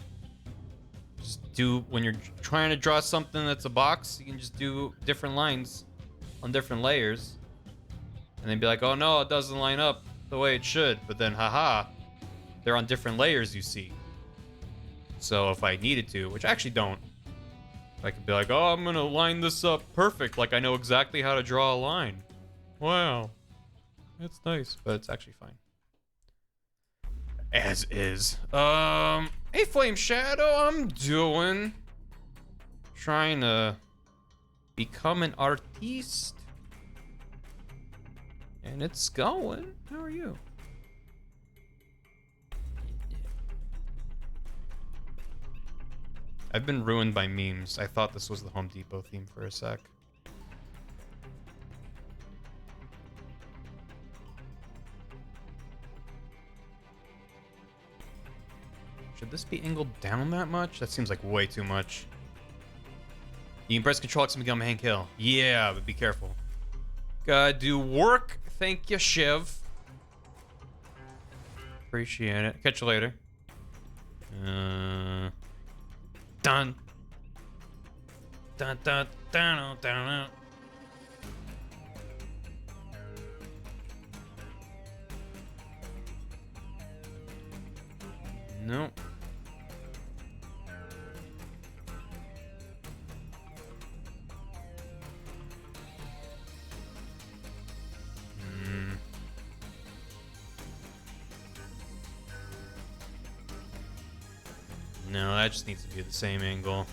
Just do, when you're trying to draw something that's a box, you can just do different lines on different layers. And then be like, oh no, it doesn't line up the way it should. But then, haha, they're on different layers, you see. So if I needed to, which I actually don't, I could be like, oh, I'm gonna line this up perfect, like I know exactly how to draw a line. Wow. That's nice, but it's actually fine. As is. Hey, Flame Shadow, I'm doing. Trying to become an artiste. And it's going. How are you? I've been ruined by memes. I thought this was the Home Depot theme for a sec. Should this be angled down that much? That seems like way too much. You can press Control X and become Hank Hill. Yeah, but be careful. Gotta do work. Thank you, Shiv. Appreciate it. Catch you later. Done. Dun dun dun dun dun. No. No, that just needs to be the same angle.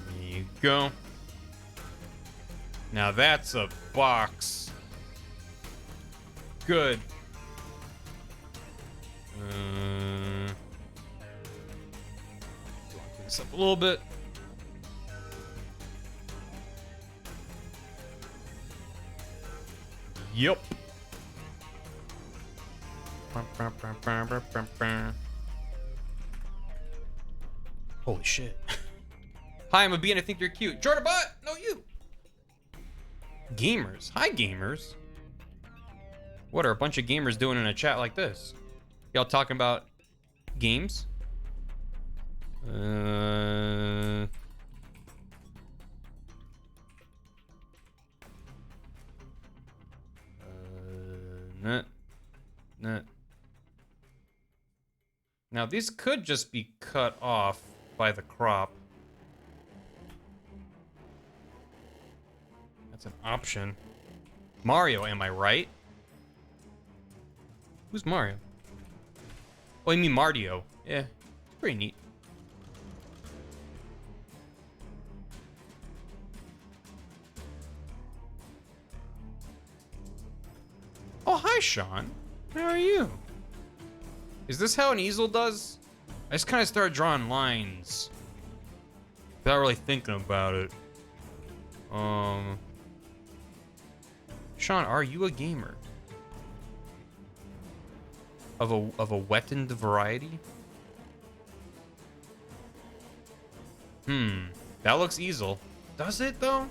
There you go. Now that's a box. Good. Do I clean this up a little bit? Yep. Holy shit. Hi, I'm a bee and I think you're cute. Jordan Bot! No, you! Gamers. Hi, gamers. What are a bunch of gamers doing in a chat like this? Y'all talking about games? Nah. Now these could just be cut off by the crop. That's an option. Mario, am I right? Who's Mario? Oh, you mean Mardio? Yeah, it's pretty neat. Oh, hi, Sean. How are you? Is this how an easel does? I just kind of started drawing lines without really thinking about it. Sean, are you a gamer? Of a wetted variety? That looks easel. Does it though?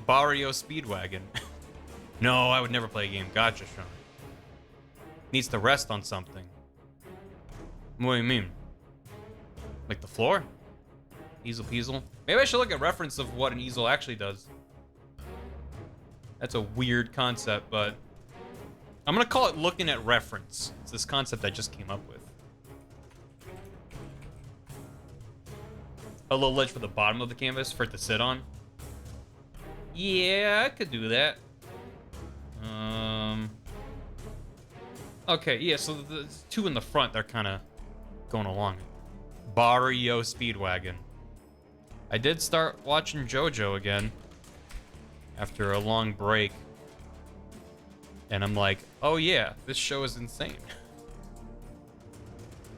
Barrio Speedwagon. No, I would never play a game. Gotcha, Sean. Needs to rest on something. What do you mean? Like the floor? Easel peasel? Maybe I should look at reference of what an easel actually does. That's a weird concept, but I'm gonna call it looking at reference. It's this concept I just came up with. A little ledge for the bottom of the canvas for it to sit on. Yeah, I could do that. Okay, yeah, so the two in the front, they're kind of going along. Barrio Speedwagon. I did start watching JoJo again after a long break. And I'm like, oh yeah, this show is insane.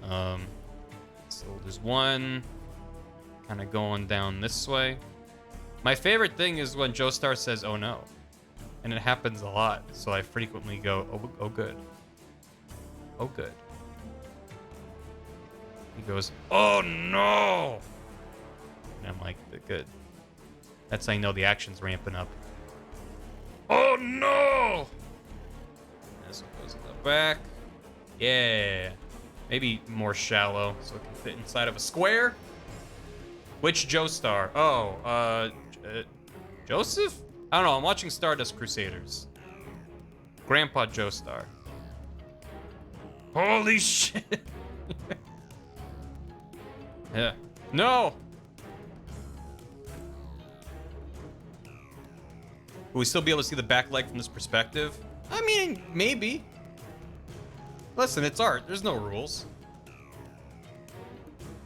So there's one kind of going down this way. My favorite thing is when Joestar says, oh no. And it happens a lot, so I frequently go, oh good. Oh good. He goes, oh no! And I'm like, good. That's how I know the action's ramping up. Oh no! This one goes in the back. Yeah. Maybe more shallow, so it can fit inside of a square. Which Joestar? Oh, Joseph? I don't know, I'm watching Stardust Crusaders. Grandpa Joestar. Holy shit! Yeah. No! Will we still be able to see the back leg from this perspective? I mean, maybe. Listen, it's art. There's no rules.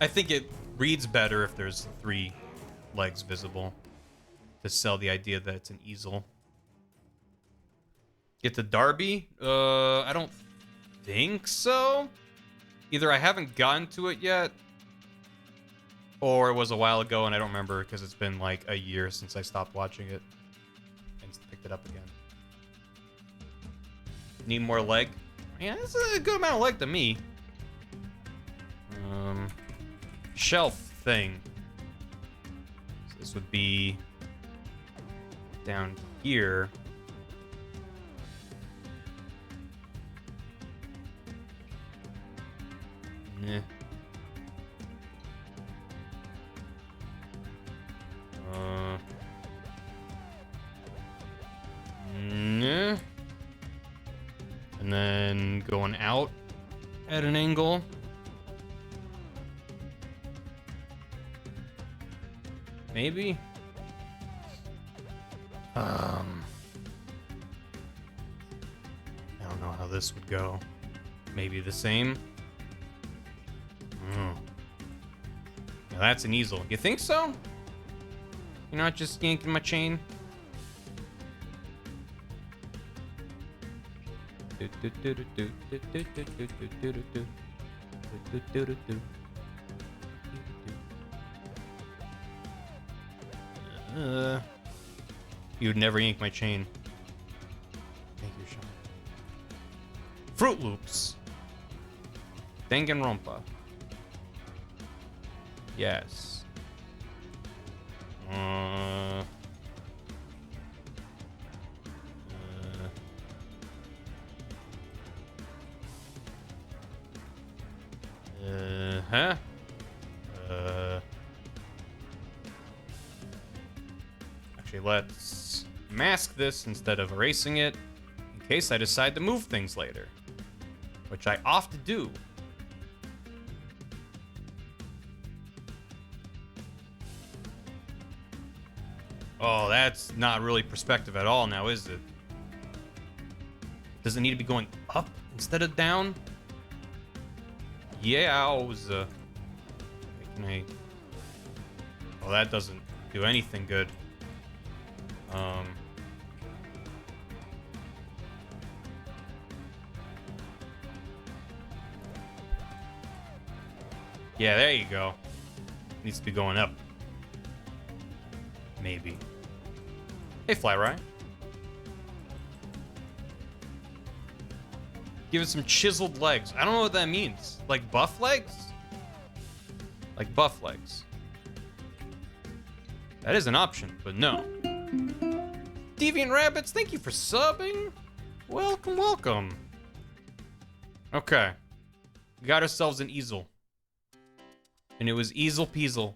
I think it reads better if there's 3 legs visible to sell the idea that it's an easel. Get to Darby? I don't think so. Either I haven't gotten to it yet, or it was a while ago and I don't remember because it's been like a year since I stopped watching it and picked it up again. Need more leg? Yeah, that's a good amount of leg to me. Shelf thing. So this would be down here. Nah. Nah. And then going out at an angle. Maybe. I don't know how this would go. Maybe the same. Now that's an easel. You think so? You're not just yanking my chain? You'd never yank my chain. Thank you, Sean. Fruit Loops. Danganronpa. Yes. Huh? Actually, let's mask this instead of erasing it in case I decide to move things later, which I often do. Oh, that's not really perspective at all now, is it? Does it need to be going up instead of down? Yowza. Can I... Oh, that doesn't do anything good. Yeah, there you go. Needs to be going up. Maybe. Hey, Fly Rye. Give it some chiseled legs. I don't know what that means. Like buff legs? Like buff legs. That is an option, but no. Deviant Rabbits, thank you for subbing. Welcome, welcome. Okay. We got ourselves an easel. And it was easel peasel.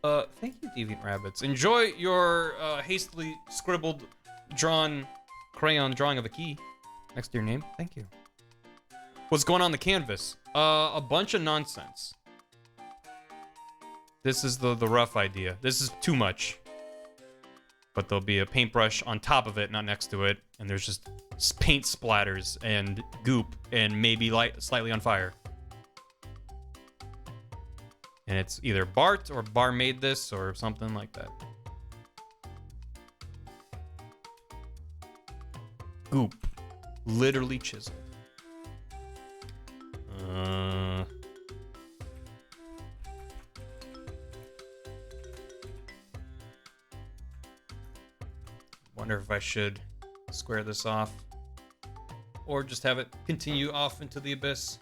Thank you, Deviant Rabbits. Enjoy your hastily scribbled, drawn crayon drawing of a key next to your name. Thank you. What's going on the canvas? A bunch of nonsense. This is the rough idea. This is too much. but there'll be a paintbrush on top of it, not next to it, and there's just paint splatters and goop and maybe slightly on fire. And it's either Bart or Bar made this or something like that. Goop. Literally chiseled. Wonder if I should square this off or just have it continue off into the abyss.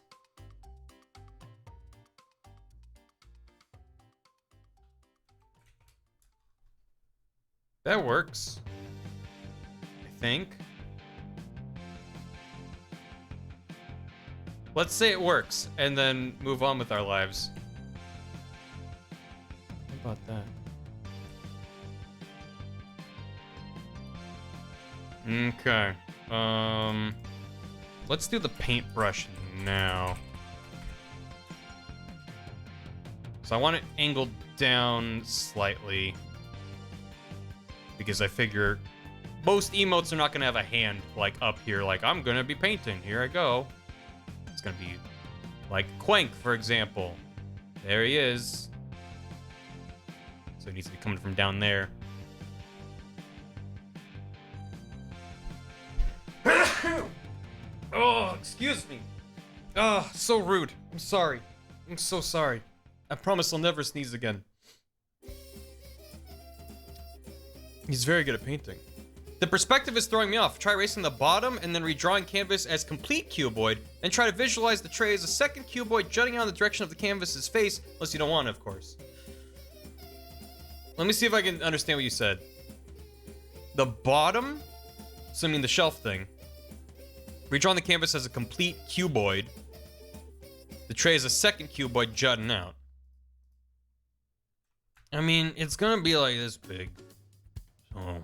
That works, I think. Let's say it works and then move on with our lives. How about that? Okay. Let's do the paintbrush now. So I want it angled down slightly because I figure most emotes are not gonna have a hand like up here, like I'm gonna be painting. Here I go. It's gonna be like Quank, for example. There he is. So it needs to be coming from down there. Oh, excuse me. Oh, so rude. I'm sorry. I'm so sorry. I promise I'll never sneeze again. He's very good at painting. The perspective is throwing me off. Try erasing the bottom and then redrawing canvas as complete cuboid, and try to visualize the tray as a second cuboid jutting out in the direction of the canvas's face, unless you don't want it, of course. Let me see if I can understand what you said. The bottom, so I mean the shelf thing. Redrawing the canvas as a complete cuboid. The tray is a second cuboid jutting out. I mean, it's gonna be like this big. So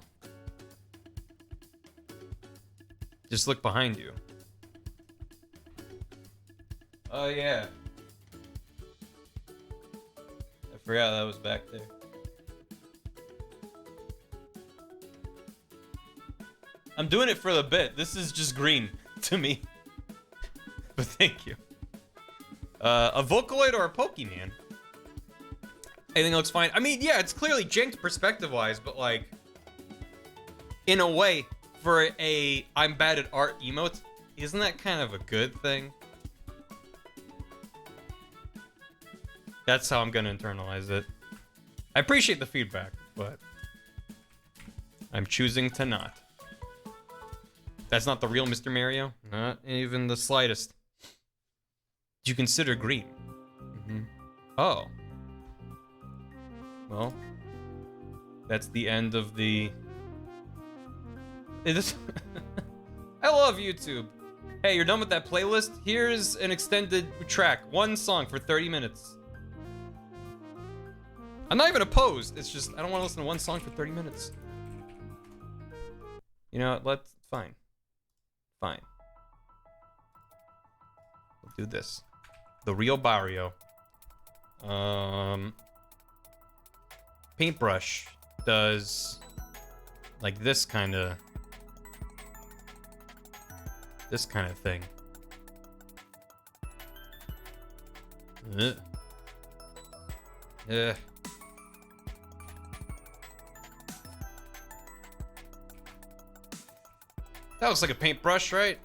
just look behind you. Oh yeah. I forgot that was back there. I'm doing it for the bit. This is just green to me. But thank you. A Vocaloid or a Pokemon? Anything looks fine. I mean, yeah, it's clearly janked perspective-wise, but like, in a way, for a I'm bad at art emote, isn't that kind of a good thing? That's how I'm gonna internalize it. I appreciate the feedback, but I'm choosing to not. That's not the real Mr. Mario? Not even the slightest. Do you consider green? Mm-hmm. Oh. Well, that's the end of the... I love YouTube. Hey, you're done with that playlist? Here's an extended track. One song for 30 minutes. I'm not even opposed. It's just, I don't want to listen to one song for 30 minutes. You know what? Fine. Fine. We'll do this. The real Barrio. Paintbrush does like this kind of thing. Yeah. That looks like a paintbrush, right?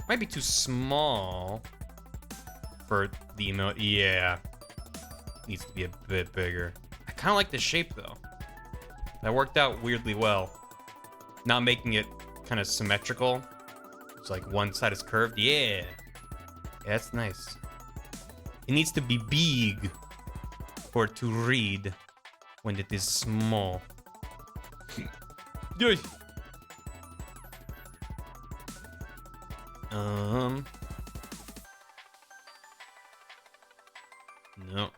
Might be too small for the emote. Yeah. Needs to be a bit bigger. I kind of like the shape, though. That worked out weirdly well. Not making it kind of symmetrical. It's like one side is curved. Yeah. Yeah, that's nice. It needs to be big for it to read when it is small. Yay. No.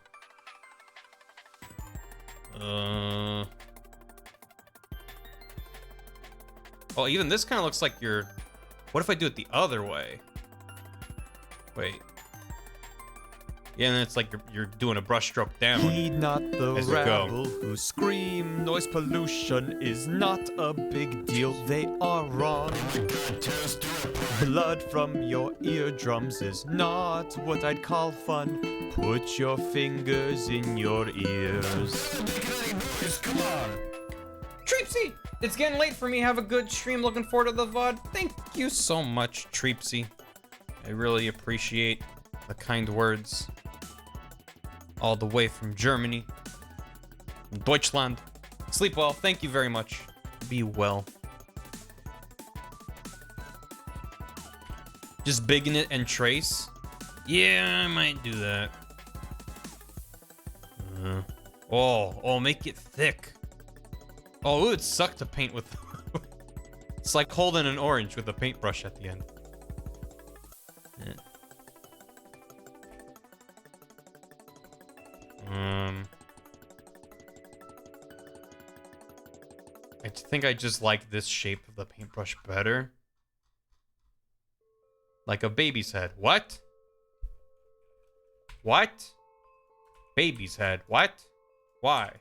Well, even this kind of looks like you're... What if I do it the other way? Wait. Yeah, and it's like you're doing a brushstroke down. Heed not the As you go. rabble who scream. Noise pollution is not a big deal. They are wrong. Blood from your eardrums is not what I'd call fun. Put your fingers in your ears. Come on. Treepsy! It's getting late for me. Have a good stream. Looking forward to the VOD. Thank you so much, Treepsy. I really appreciate the kind words. All the way from Germany. From Deutschland. Sleep well. Thank you very much. Be well. Just bigging it and trace? Yeah, I might do that. Oh, make it thick. Oh, it would suck to paint with... It's like holding an orange with a paintbrush at the end. I think I just like this shape of the paintbrush better. Like a baby's head. What? What? Baby's head. What? Why?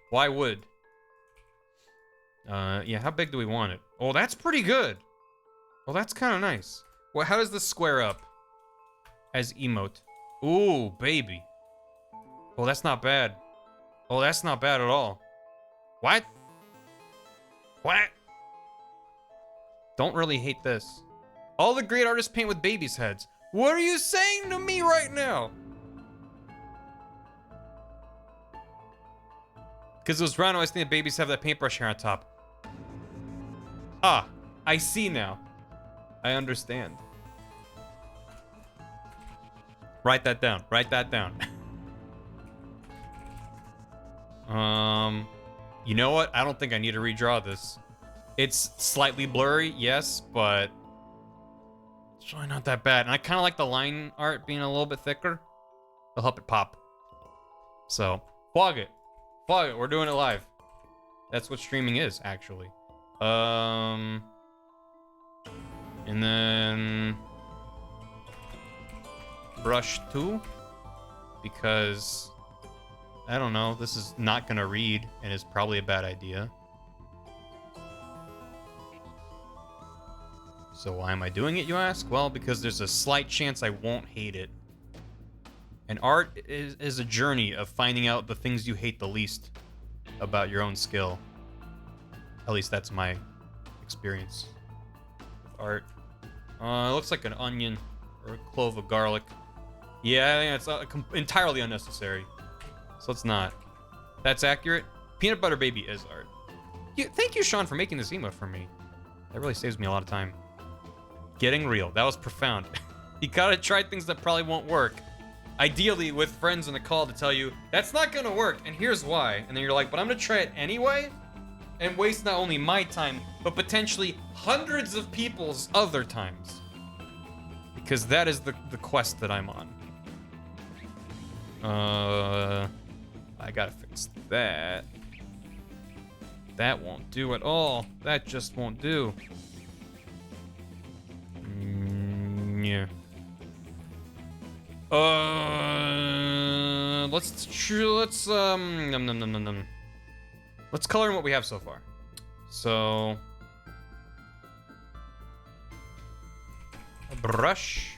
Why would? Yeah, how big do we want it? Oh, that's pretty good. Well, that's kind of nice. Well, how does this square up? As emote. Ooh, baby. Oh, that's not bad. Oh, that's not bad at all. What? What? Don't really hate this. All the great artists paint with babies' heads. What are you saying to me right now? Because those brown eyes think that babies have that paintbrush hair on top. Ah, I see now. I understand. Write that down. Write that down. You know what? I don't think I need to redraw this. It's slightly blurry, yes, but it's really not that bad. And I kind of like the line art being a little bit thicker. It'll help it pop. So, flog it. Flog it. We're doing it live. That's what streaming is, actually. And then brush 2, because I don't know, this is not gonna read and is probably a bad idea. So why am I doing it, you ask? Well, because there's a slight chance I won't hate it. And art is a journey of finding out the things you hate the least about your own skill. At least that's my experience with art. It looks like an onion or a clove of garlic. Yeah, I think it's entirely unnecessary. So it's not. That's accurate. Peanut Butter Baby is art. Thank you, Sean, for making this emote for me. That really saves me a lot of time. Getting real. That was profound. You gotta try things that probably won't work. Ideally with friends in a call to tell you, that's not gonna work, and here's why. And then you're like, but I'm gonna try it anyway? And waste not only my time, but potentially hundreds of people's other times. Because that is the quest that I'm on. I gotta fix that. That won't do at all. That just won't do. Yeah. Let's color in what we have so far. So a brush.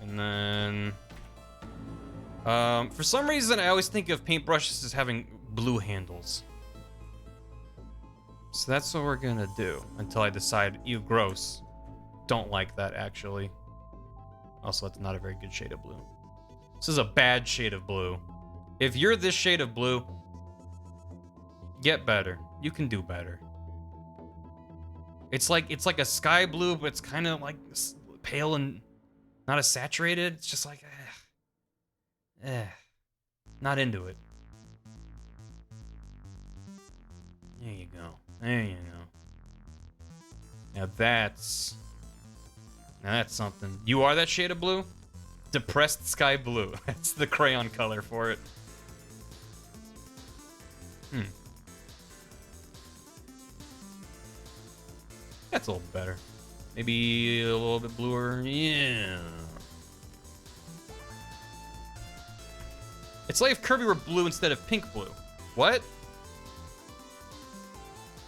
And then for some reason I always think of paintbrushes as having blue handles. So that's what we're gonna do until I decide, ew, gross. Don't like that, actually. Also, it's not a very good shade of blue. This is a bad shade of blue. If you're this shade of blue, get better. You can do better. It's like a sky blue, but it's kind of like pale and not as saturated. It's just like, not into it. There you go. There you go. Now that's something. You are that shade of blue? Depressed sky blue. That's the crayon color for it. That's a little better. Maybe a little bit bluer. Yeah. It's like if Kirby were blue instead of pink blue. What?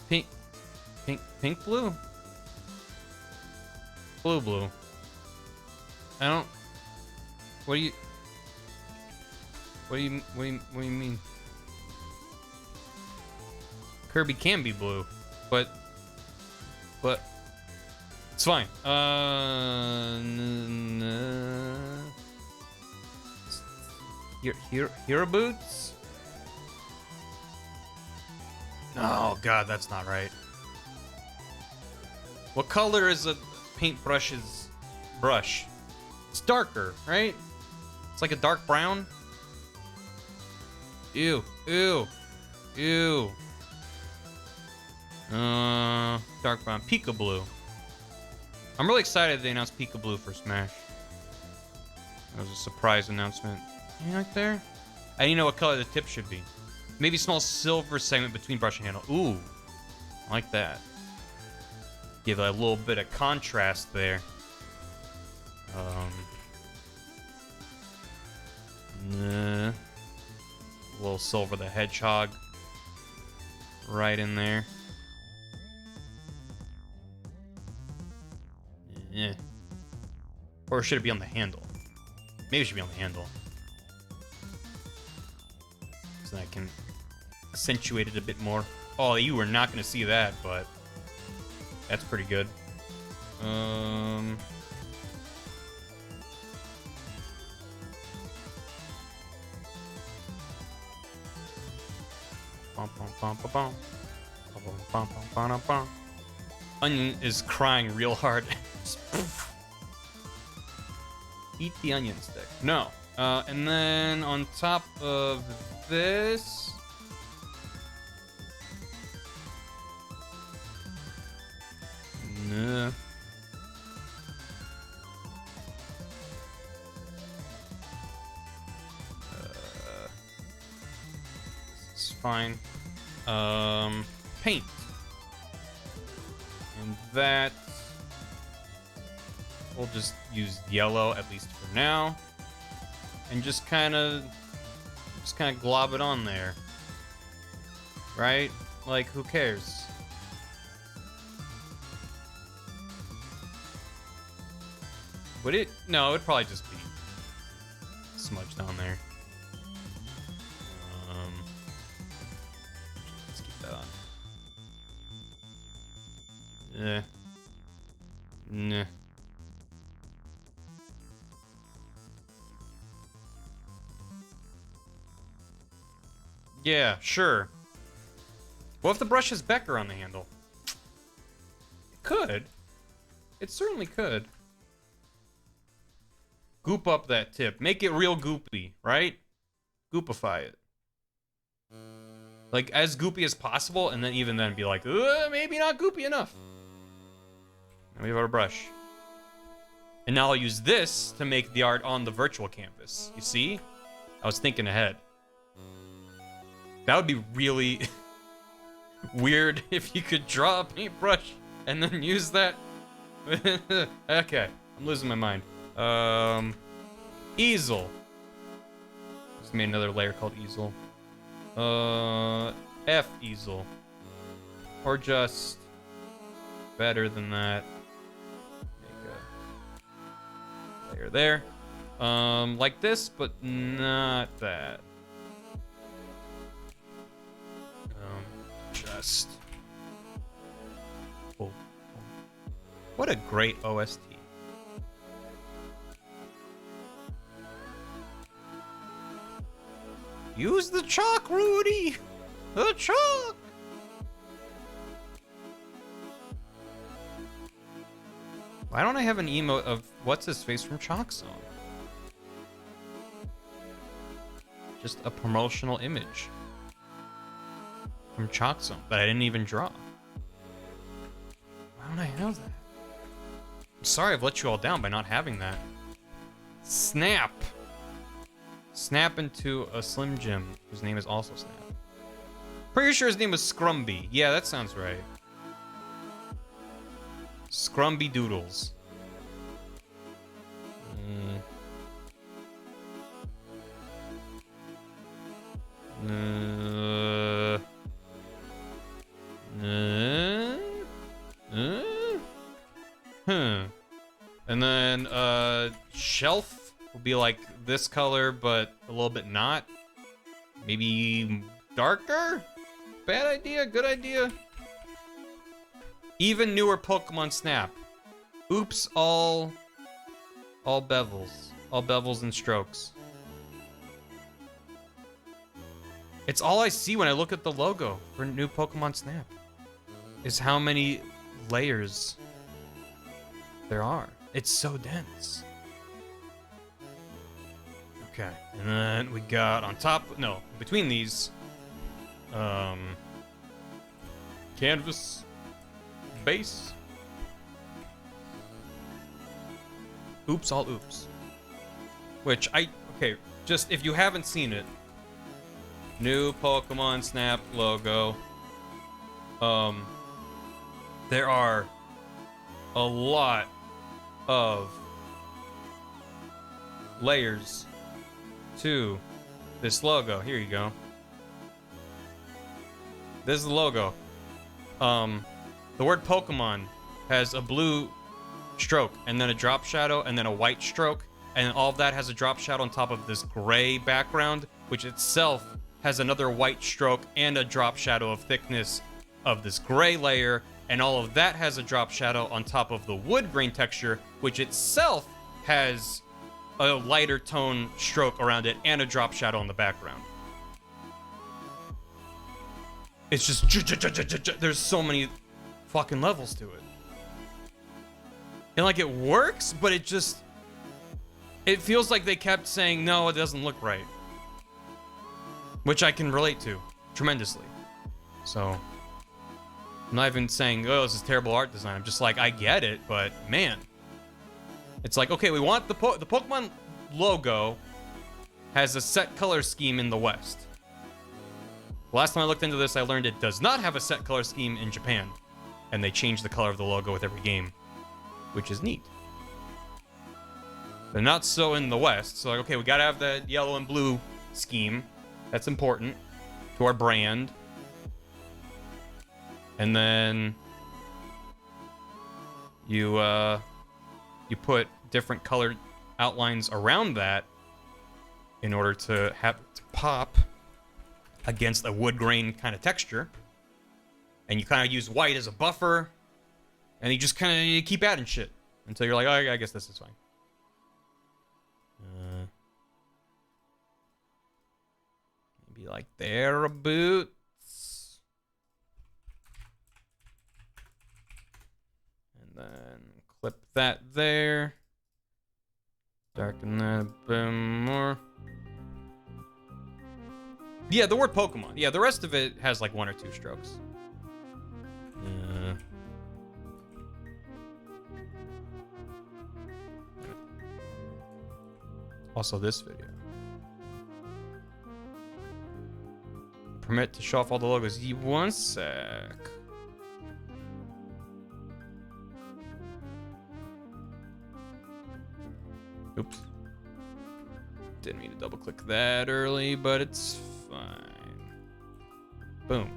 Pink blue? Blue. I don't. What do you mean? Kirby can be blue, but it's fine. Hero boots? Oh god, that's not right. What color is a paintbrush's brush? It's darker, right? It's like a dark brown. Ew. Dark brown. Pika Blue. I'm really excited they announced Pika Blue for Smash. That was a surprise announcement. You like there? I didn't know what color the tip should be. Maybe small silver segment between brush and handle. Ooh. I like that. Give a little bit of contrast there. A little Silver the Hedgehog right in there. Yeah. Or should it be on the handle? Maybe it should be on the handle. So I can accentuate it a bit more. Oh, you were not going to see that, but that's pretty good. Onion is crying real hard. Eat the onion stick. No. And then on top of this... Nah. This is fine. Paint. And that... We'll just use yellow, at least for now. And just kind of glob it on there. Right? Like, who cares? Would it? No, it would probably just be smudged on there. Let's keep that on. Nah. Yeah, sure. What if the brush has Becker on the handle? It could. It certainly could. Goop up that tip. Make it real goopy, right? Goopify it. Like, as goopy as possible, and then even then be like, maybe not goopy enough. Now we have our brush. And now I'll use this to make the art on the virtual canvas. You see? I was thinking ahead. That would be really weird if you could draw a paintbrush and then use that. Okay, I'm losing my mind. Easel. Just made another layer called easel. F easel. Or just better than that. Make a layer there. Like this, but not that. Just. Oh. What a great OST. Use the chalk, Rudy! The chalk! Why don't I have an emote of what's his face from Chalk Zone? Just a promotional image from Chalk Zone that I didn't even draw. Why don't I have that? I'm sorry I've let you all down by not having that. Snap! Snap into a Slim Jim, whose name is also Snap. Pretty sure his name was Scrumby. Yeah, that sounds right. Scrumby Doodles. And then shelf will be like this color, but a little bit not. Maybe darker? Bad idea, good idea. Even newer Pokemon Snap. Oops, all bevels. All bevels and strokes. It's all I see when I look at the logo for new Pokemon Snap. Is how many layers there are. It's so dense. Okay, and then we got on top, no, between these, canvas, base. Oops, all oops. Which okay, just if you haven't seen it, new Pokemon Snap logo. There are a lot of layers to this logo. Here you go. This is the logo. The word Pokemon has a blue stroke and then a drop shadow and then a white stroke, and all of that has a drop shadow on top of this gray background, which itself has another white stroke and a drop shadow of thickness of this gray layer, and all of that has a drop shadow on top of the wood grain texture, which itself has a lighter tone stroke around it and a drop shadow in the background. It's just there's so many fucking levels to it. And like it works, but it feels like they kept saying, no, it doesn't look right. Which I can relate to tremendously. So I'm not even saying, oh, this is terrible art design. I'm just like, I get it, but man. It's like, okay, we want the Pokemon logo has a set color scheme in the West. Last time I looked into this, I learned it does not have a set color scheme in Japan. And they change the color of the logo with every game, which is neat. They're not so in the West. So like, okay, we gotta have the yellow and blue scheme. That's important to our brand. And then you put different colored outlines around that in order to have it pop against a wood grain kind of texture. And you kind of use white as a buffer, and you just kind of keep adding shit until you're like, oh, I guess this is fine. Maybe like there a boots. And then clip that there. Darken that a bit more. Yeah, the word Pokemon. Yeah, the rest of it has like one or two strokes. Also this video. Permit to show off all the logos. One sec. Oops. Didn't mean to double click that early, but it's fine. Boom.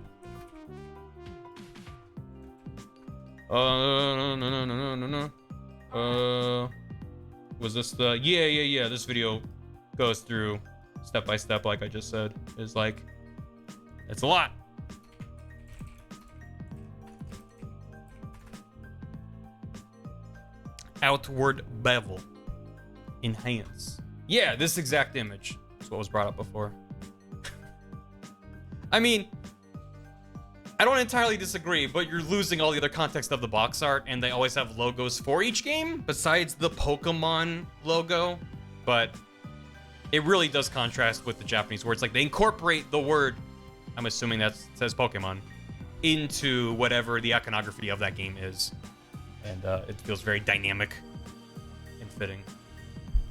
No. Was this the... Yeah. This video goes through step by step, like I just said. It's like... It's a lot. Outward bevel. Enhance. Yeah, this exact image is what was brought up before. I mean... I don't entirely disagree, but you're losing all the other context of the box art, and they always have logos for each game, besides the Pokemon logo. But it really does contrast with the Japanese words. Like, they incorporate the word, I'm assuming that says Pokemon, into whatever the iconography of that game is. And it feels very dynamic and fitting.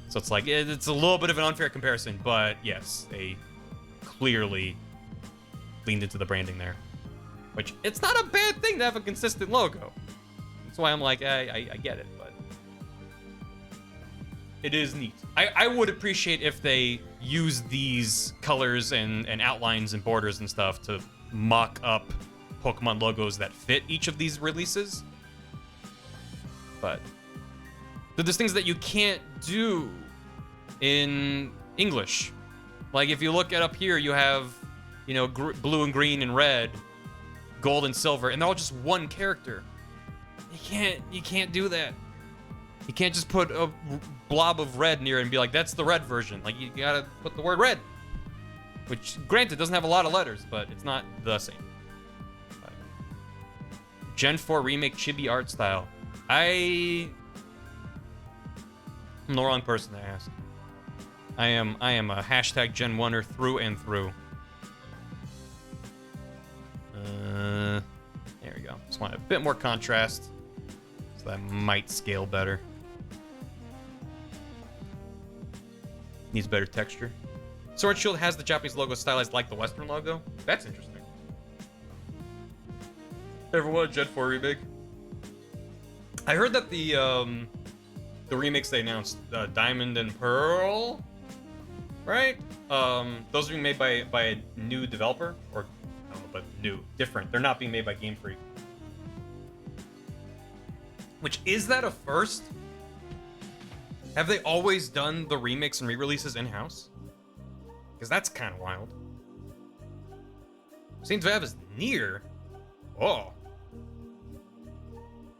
So it's like, it's a little bit of an unfair comparison, but yes, they clearly leaned into the branding there. Which, it's not a bad thing to have a consistent logo. That's why I'm like, I get it, but it is neat. I would appreciate if they use these colors and outlines and borders and stuff to mock up Pokemon logos that fit each of these releases. But there's things that you can't do in English. Like if you look at up here, you have, you know, blue and green and red, gold and silver, and they're all just one character. You can't do that. You can't just put a blob of red near it and be like, that's the red version. Like, you gotta put the word red. Which, granted, doesn't have a lot of letters, but it's not the same. But Gen 4 Remake Chibi art style. I'm the wrong person to ask. I am a hashtag Gen 1er through and through. There we go. Just want a bit more contrast. So that might scale better. Needs better texture. Sword Shield has the Japanese logo stylized like the Western logo. That's interesting. Ever want a Gen 4 remake? I heard that the remakes they announced, Diamond and Pearl, right? Those are being made by a new developer, or I don't know, but new, different. They're not being made by Game Freak. Which, is that a first? Have they always done the remakes and re-releases in-house? Because that's kind of wild. Saint Vav is near. Oh.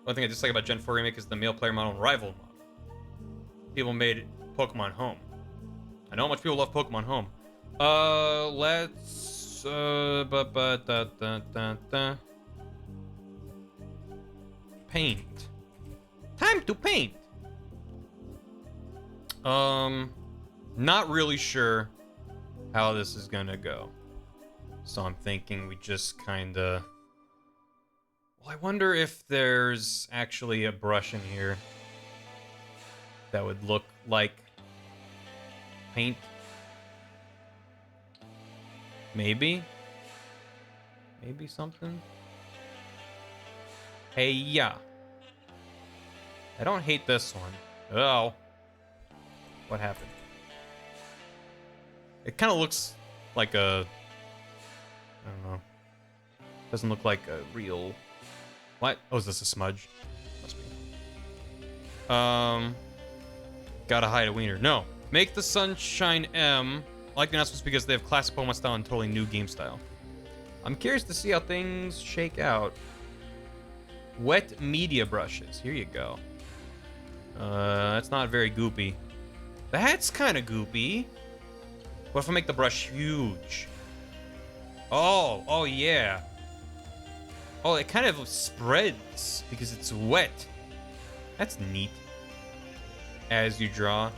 One thing I dislike about Gen 4 Remake is the male player model and rival model. People made Pokemon Home. I know how much people love Pokemon Home. Let's paint. Time to paint. Not really sure how this is gonna go. So I'm thinking we just kinda... Well, I wonder if there's actually a brush in here that would look like paint. Maybe? Maybe something? Hey, yeah. I don't hate this one. Oh. What happened? It kind of looks like a... I don't know. Doesn't look like a real... What? Oh, is this a smudge? Must be. Gotta hide a wiener. No. Make the Sunshine M. I like the announcements because they have classic Pokemon style and totally new game style. I'm curious to see how things shake out. Wet media brushes. Here you go. That's not very goopy. That's kind of goopy. What if I make the brush huge? Oh yeah. Oh, it kind of spreads because it's wet. That's neat. As you draw.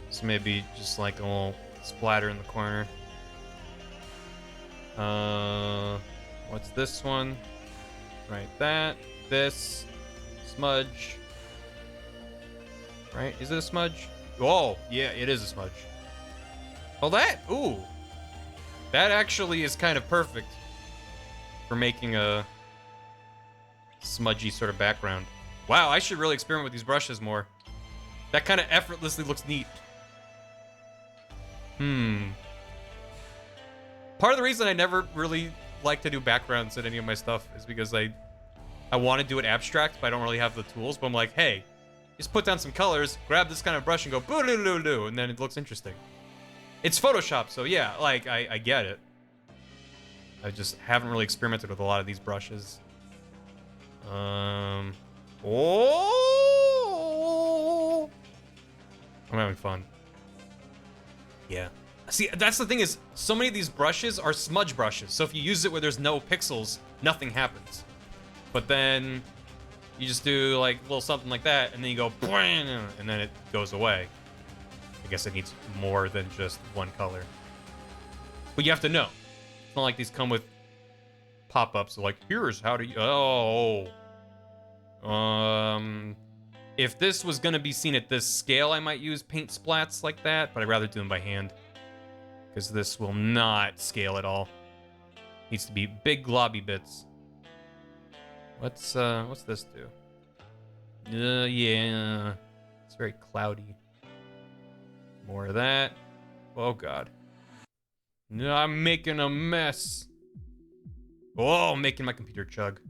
So maybe just like a little splatter in the corner. What's this one? Right, that. This. Smudge. Right? Is it a smudge? Oh, yeah, it is a smudge. Oh, that? Ooh. That actually is kind of perfect for making a smudgy sort of background. Wow, I should really experiment with these brushes more. That kind of effortlessly looks neat. Part of the reason I never really like to do backgrounds in any of my stuff is because I want to do it abstract, but I don't really have the tools. But I'm like, hey, just put down some colors, grab this kind of brush and go boo-doo-doo-doo, and then it looks interesting. It's Photoshop, so yeah, like, I get it. I just haven't really experimented with a lot of these brushes. Oh! I'm having fun. Yeah. See, that's the thing is, so many of these brushes are smudge brushes, so if you use it where there's no pixels, nothing happens. But then you just do like a little something like that, and then you go, and then it goes away. I guess it needs more than just one color. But you have to know. It's not like these come with pop-ups like, here's how to... Oh. If this was gonna be seen at this scale, I might use paint splats like that, but I'd rather do them by hand. Because this will not scale at all. Needs to be big globby bits. What's this do? Yeah. It's very cloudy. More of that. Oh god. No, I'm making a mess. Oh, I'm making my computer chug.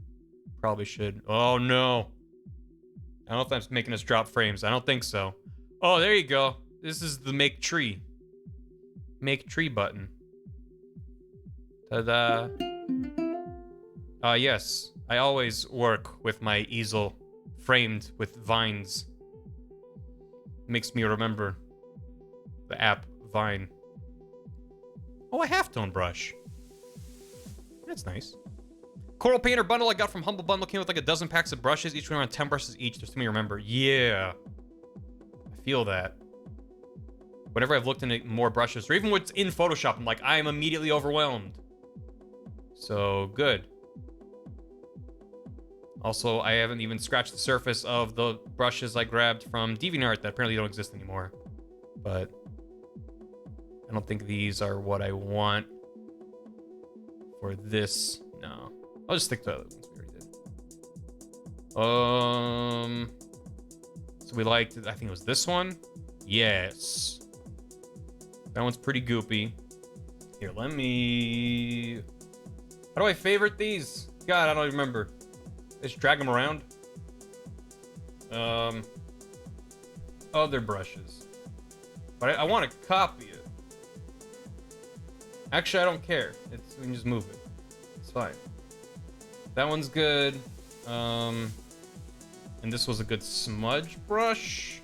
Probably should. Oh no. I don't know if that's making us drop frames. I don't think so. Oh, there you go. This is the make tree. Make tree button. Ta-da. Yes. I always work with my easel framed with vines. Makes me remember the app Vine. Oh, a halftone brush. That's nice. Coral Painter bundle I got from Humble Bundle came with like a dozen packs of brushes, each one around 10 brushes each. There's too many to remember. Yeah. I feel that. Whenever I've looked into more brushes, or even what's in Photoshop, I'm like, I am immediately overwhelmed. So, good. Also, I haven't even scratched the surface of the brushes I grabbed from DeviantArt that apparently don't exist anymore. But I don't think these are what I want for this. No. I'll just stick to the other ones we already did. So we liked, I think it was this one. Yes. That one's pretty goopy. Here, let me... How do I favorite these? God, I don't even remember. Just drag them around. Other brushes. But I want to copy it. Actually, I don't care. We can just move it. It's fine. That one's good. And this was a good smudge brush.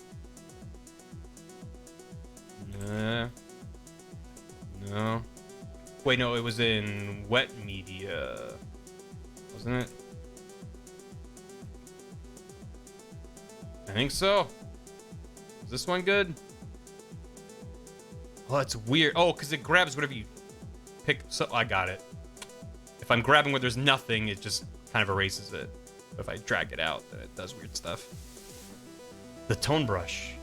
Nah. No. Wait, no, it was in wet media. Wasn't it? I think so. Is this one good? Oh, that's weird. Oh, because it grabs whatever you pick. So I got it. If I'm grabbing where there's nothing, it just kind of erases it. But if I drag it out, then it does weird stuff. The tone brush.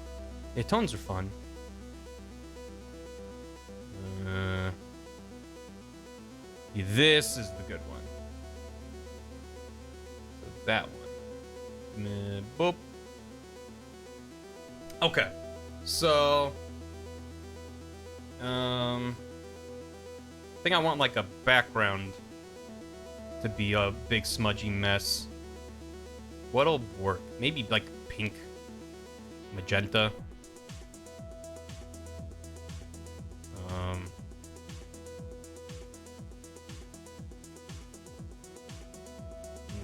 Yeah, tones are fun. This is the good one. So that one. Boop. Okay. So, I think I want like a background to be a big smudgy mess. What'll work? Maybe like pink, magenta.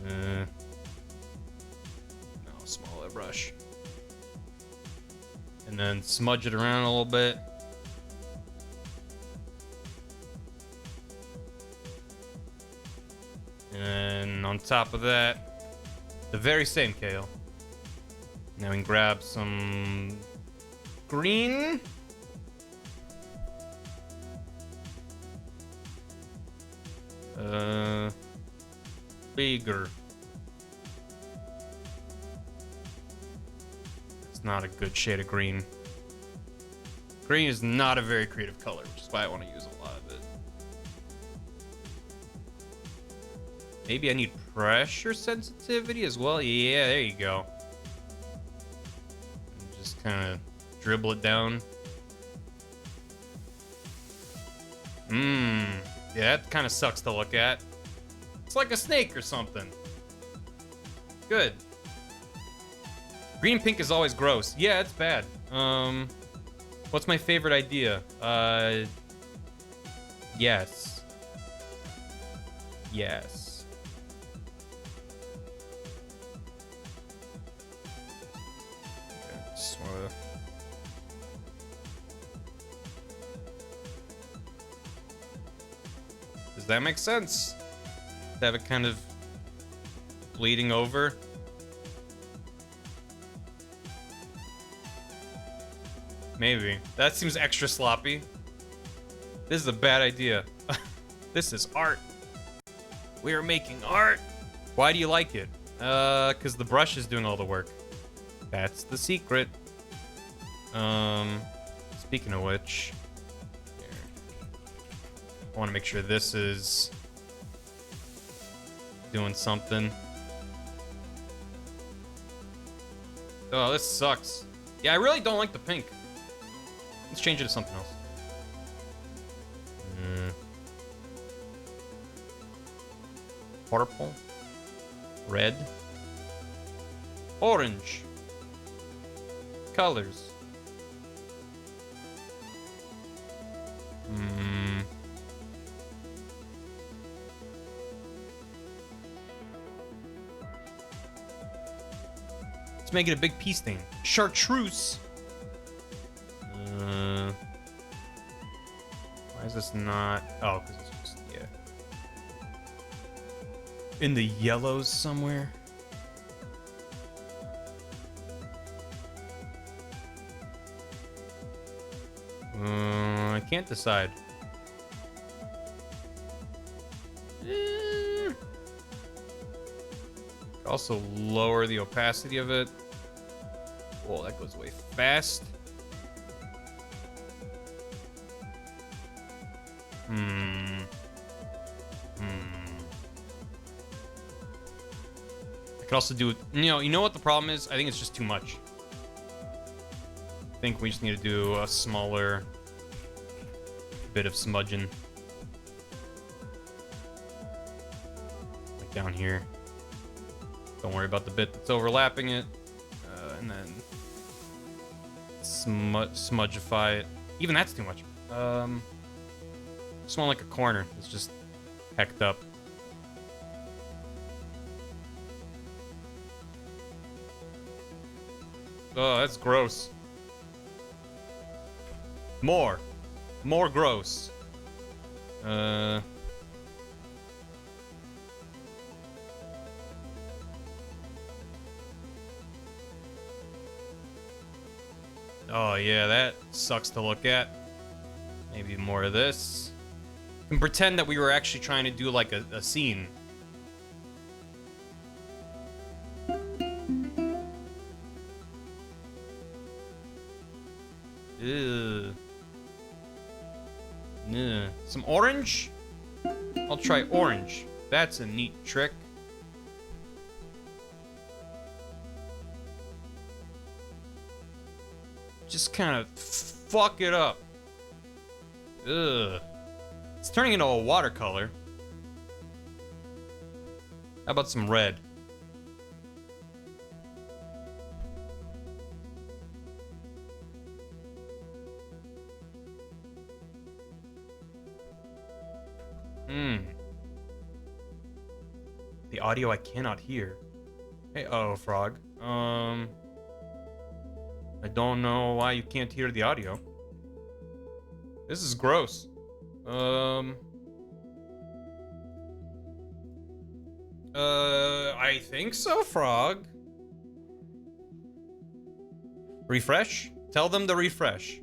No, smaller brush. And then smudge it around a little bit. And on top of that, the very same kale. Now we can grab some green. Bigger. It's not a good shade of green. Green is not a very creative color, which is why I want to use a lot of it. Maybe I need pressure sensitivity as well. Yeah, there you go. And just kind of dribble it down. Yeah, that kind of sucks to look at. It's like a snake or something. Good. Green and pink is always gross. Yeah, it's bad. What's my favorite idea? Yes. Yes. Okay, just wanna... Does that make sense? To have it kind of bleeding over. Maybe. That seems extra sloppy. This is a bad idea. This is art. We are making art. Why do you like it? Because the brush is doing all the work. That's the secret. Speaking of which, here. I want to make sure this is doing something. Oh, this sucks. Yeah, I really don't like the pink. Let's change it to something else. Purple. Red. Orange. Colors. Let's make it a big peace thing. Chartreuse. Why is this not? Oh, because it's just, yeah. In the yellows somewhere. I can't decide. Also lower the opacity of it. Whoa, that goes away fast. I could also do, you know what the problem is? I think it's just too much. I think we just need to do a smaller bit of smudging. Like down here. Don't worry about the bit that's overlapping it. And then smudgify it. Even that's too much. Just want like a corner. It's just hecked up. Oh, that's gross. More gross. Oh yeah, that sucks to look at. Maybe more of this. And pretend that we were actually trying to do like a scene. Ew. Yeah. Some orange? I'll try orange. That's a neat trick. Just kind of fuck it up. Ugh. It's turning into a watercolor. How about some red? The audio I cannot hear. Hey, frog. I don't know why you can't hear the audio. This is gross. I think so, frog. Refresh? Tell them to refresh.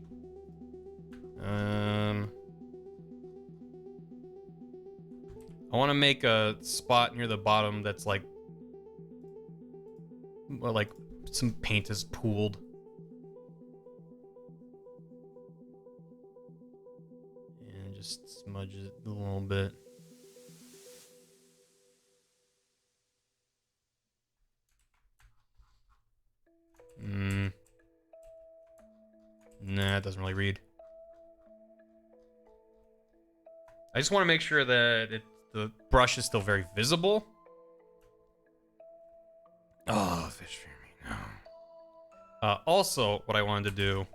I want to make a spot near the bottom that's like, well, like some paint is pooled. And just smudge it a little bit. Nah, it doesn't really read. I just want to make sure that the brush is still very visible. Oh, fish streaming, no. Also, what I wanted to do,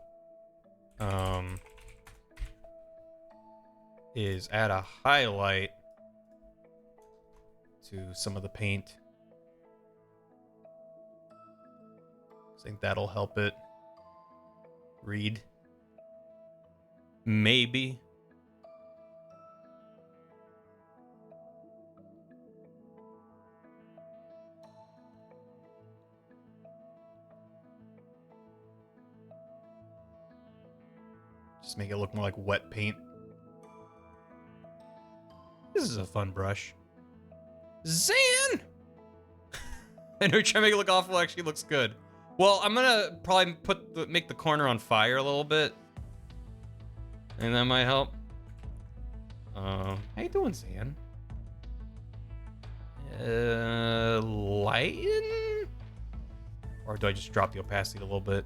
is add a highlight to some of the paint. I think that'll help it read. Maybe. Just make it look more like wet paint. This is a fun brush. Zan! I know you're trying to make it look awful, actually looks good. Well, I'm gonna probably make the corner on fire a little bit. And that might help. How you doing, Zan? Lighten? Or do I just drop the opacity a little bit?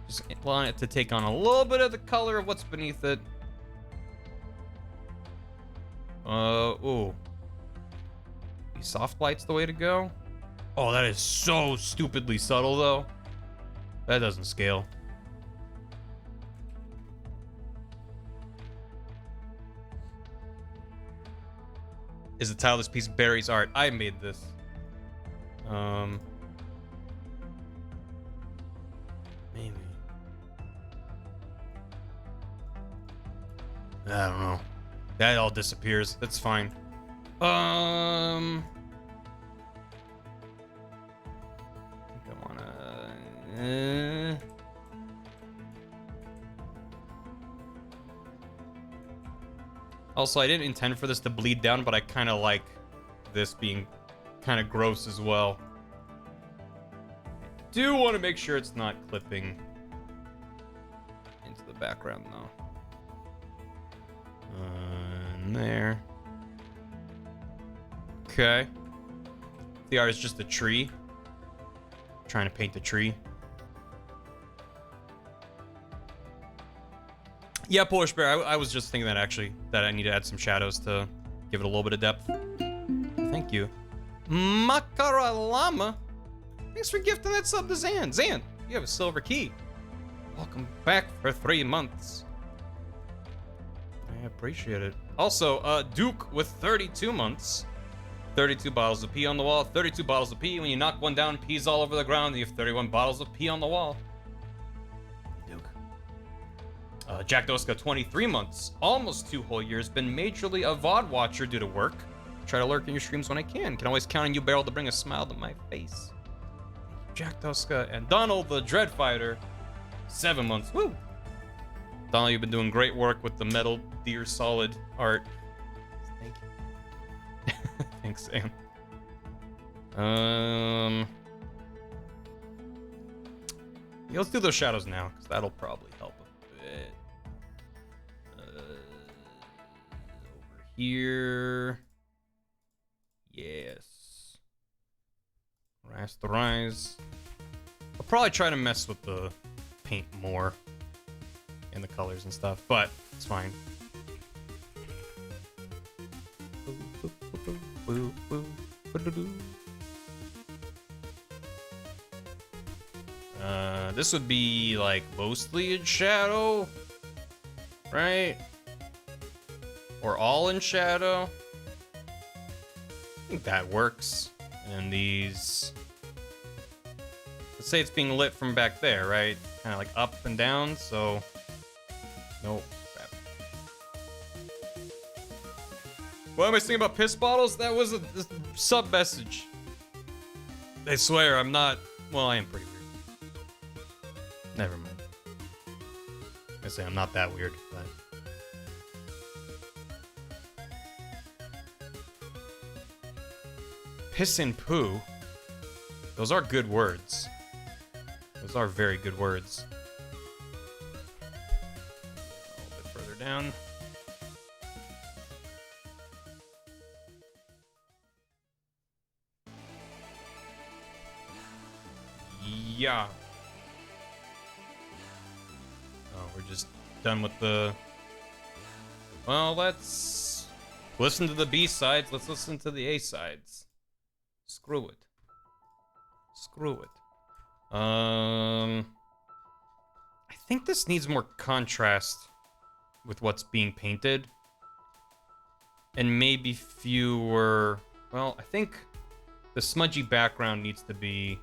Just want it to take on a little bit of the color of what's beneath it. Ooh. Soft light's the way to go. Oh, that is so stupidly subtle, though. That doesn't scale. Is the title of this piece Barry's art? I made this. Maybe. I don't know. That all disappears. That's fine. I think I wanna. Also, I didn't intend for this to bleed down, but I kind of like this being kind of gross as well. I do want to make sure it's not clipping into the background, though. And there. Okay. The art is just a tree. I'm trying to paint the tree. Yeah, Polish Bear, I was just thinking that actually, that I need to add some shadows to give it a little bit of depth. Thank you. Makara Llama. Thanks for gifting that sub to Zan. Zan, you have a silver key. Welcome back for 3 months. I appreciate it. Also, Duke with 32 months. 32 bottles of pee on the wall. 32 bottles of pee. When you knock one down, pee's all over the ground. You have 31 bottles of pee on the wall. Jack Doska, 23 months, almost 2 whole years, been majorly a VOD watcher due to work. Try to lurk in your streams when I can. Can always count on you, Barrel, to bring a smile to my face. Jack Doska and Donald the Dread Fighter, 7 months. Woo! Donald, you've been doing great work with the Metal Deer Solid art. Thank you. Thanks, Sam. Yeah, let's do those shadows now, because that'll probably help a bit. Over here. Yes. Rasterize. I'll probably try to mess with the paint more and the colors and stuff, but it's fine. This would be like mostly in shadow, right? Or all in shadow. I think that works. And these, let's say it's being lit from back there, right? Kind of like up and down, so nope. Crap. What am I saying about piss bottles? That was a sub message. I swear I'm not, well, I am pretty weird. Never mind. I say I'm not that weird, but piss and poo. Those are good words. Those are very good words. A little bit further down. Yeah. Oh, we're just done with the... Well, let's listen to the B-sides. Let's listen to the A-sides. Screw it. Screw it. I think this needs more contrast with what's being painted. And maybe fewer... Well, I think the smudgy background needs to be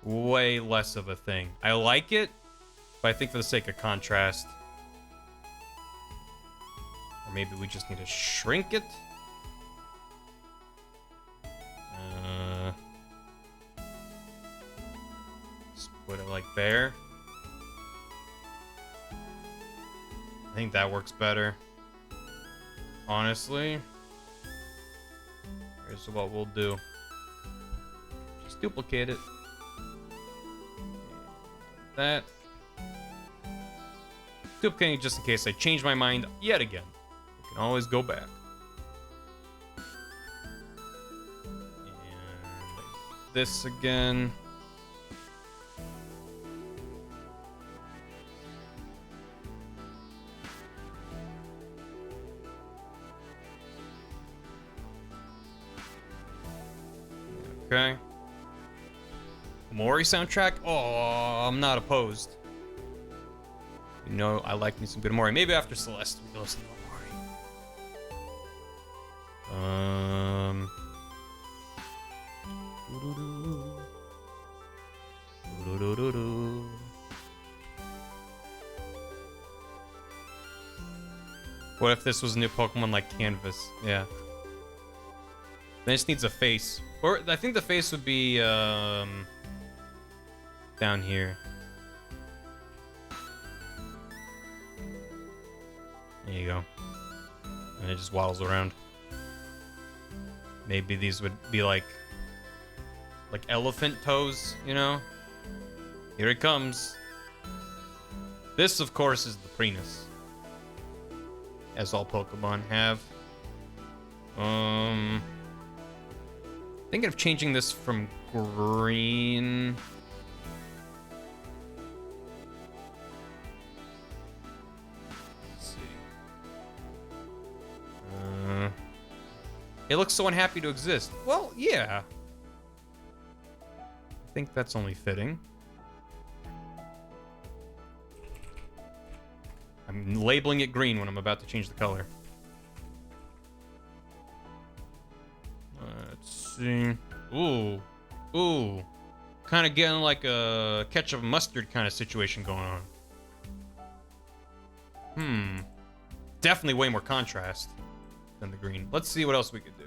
way less of a thing. I like it, but I think for the sake of contrast, or maybe we just need to shrink it. Just put it like there. I think that works better. Honestly, here's what we'll do. Just duplicate it. That. Duplicating just in case I change my mind yet again. We can always go back. this again. Okay. Mori soundtrack? Oh, I'm not opposed. You know, I like me some good Mori. Maybe after Celeste, we can listen to Mori. What if this was a new Pokemon like Canvas? Yeah. Then it just needs a face. Or I think the face would be down here. There you go. And it just waddles around. Maybe these would be like elephant toes, you know? Here it comes. This, of course, is the Prenus. As all Pokemon have. Thinking of changing this from green. Let's see. It looks so unhappy to exist. Well, yeah. I think that's only fitting. I'm labeling it green when I'm about to change the color. Let's see. Ooh. Ooh. Kind of getting like a ketchup mustard kind of situation going on. Definitely way more contrast than the green. Let's see what else we could do.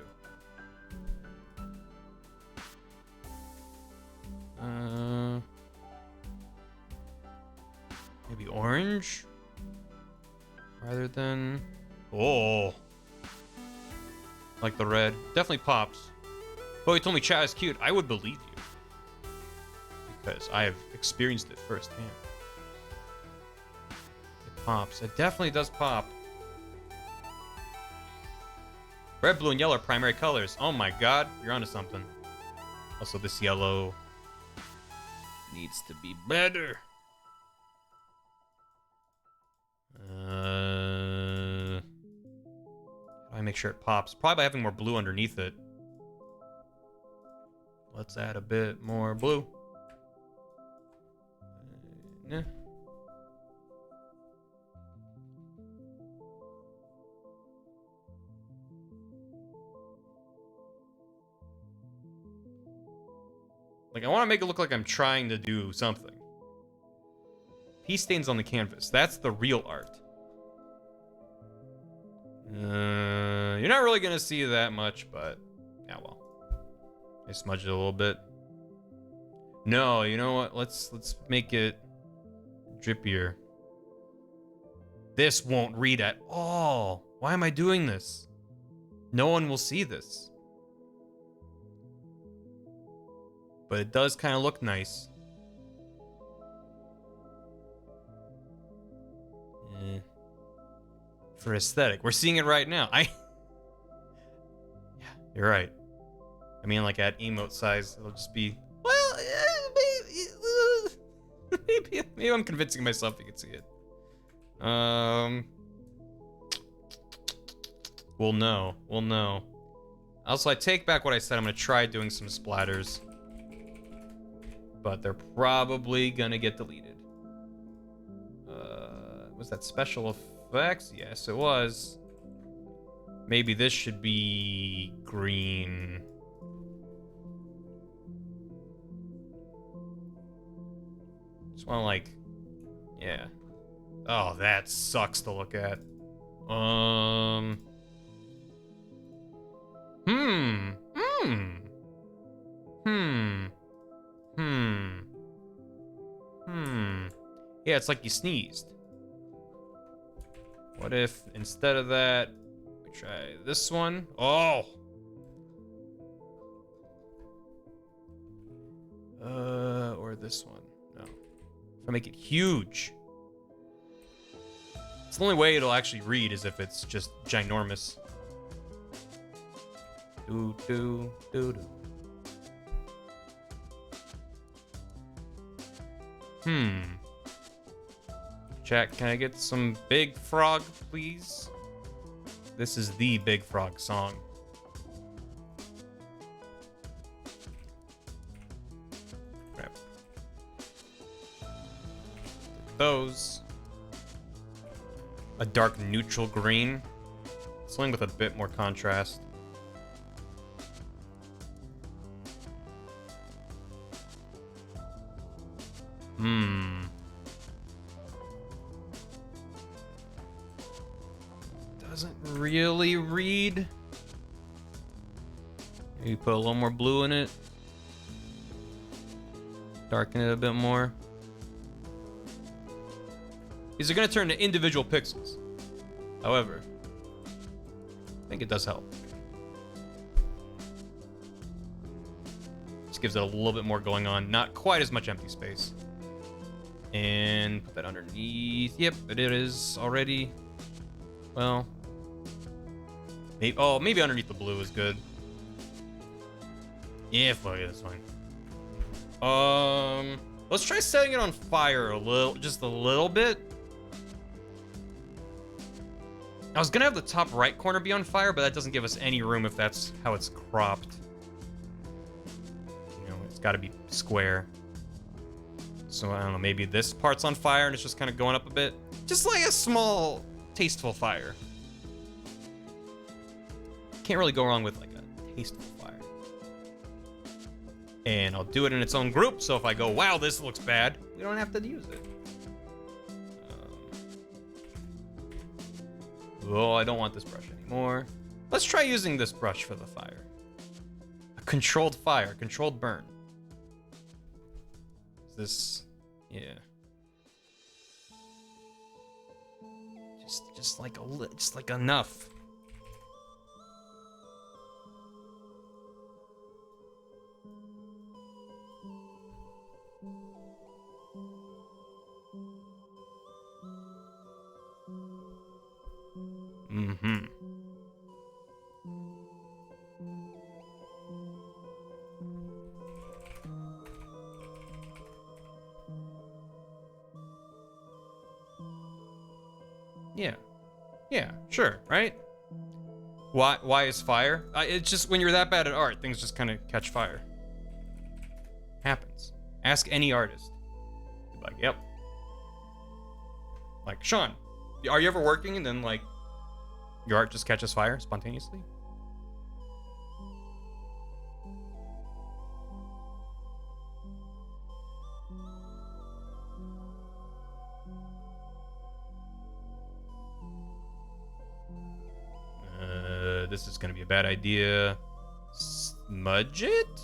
Maybe orange? Rather than... Oh. Like the red. Definitely pops. Oh, you told me chat is cute. I would believe you. Because I have experienced it firsthand. It pops. It definitely does pop. Red, blue, and yellow are primary colors. Oh my god. You're onto something. Also, this yellow needs to be better. I make sure it pops. Probably by having more blue underneath it. Let's add a bit more blue. Yeah. Like, I want to make it look like I'm trying to do something. Pea stains on the canvas. That's the real art. You're not really gonna see that much, but yeah, well. I smudged it a little bit. No, you know what? Let's make it drippier. This won't read at all. Why am I doing this? No one will see this. But it does kind of look nice. For aesthetic. We're seeing it right now. Yeah, you're right. I mean, like at emote size, it'll just be... Well, maybe I'm convincing myself you can see it. We'll know. We'll know. Also, I take back what I said. I'm going to try doing some splatters. But they're probably going to get deleted. Was that special effects? Yes, it was. Maybe this should be green. Just want to like... Yeah. Oh, that sucks to look at. Yeah, it's like you sneezed. What if instead of that, we try this one? Oh! Or this one. No. If I make it huge. It's the only way it'll actually read is if it's just ginormous. Do, do, do, do. Chat, can I get some Big Frog, please? This is the Big Frog song. Crap. Those. A dark neutral green. Something with a bit more contrast. Doesn't really read. Maybe put a little more blue in it. Darken it a bit more. These are going to turn into individual pixels. However, I think it does help. Just gives it a little bit more going on. Not quite as much empty space. And put that underneath. Yep, it is already. Well, maybe underneath the blue is good. Yeah, fuck it, that's fine. Let's try setting it on fire just a little bit. I was gonna have the top right corner be on fire, but that doesn't give us any room if that's how it's cropped. You know, it's got to be square. So I don't know, maybe this part's on fire and it's just kind of going up a bit. Just like a small, tasteful fire. Can't really go wrong with like a tasteful fire. And I'll do it in its own group, so if I go, wow, this looks bad, we don't have to use it. Oh, I don't want this brush anymore. Let's try using this brush for the fire. A controlled fire, controlled burn. Is this, yeah. Just like just like enough. Mm-hmm. Yeah. Yeah, sure, right? Why is fire? It's just when you're that bad at art, things just kind of catch fire. Happens. Ask any artist. Like, yep. Like, Sean, are you ever working and then like your art just catches fire spontaneously? This is gonna be a bad idea. Smudge it?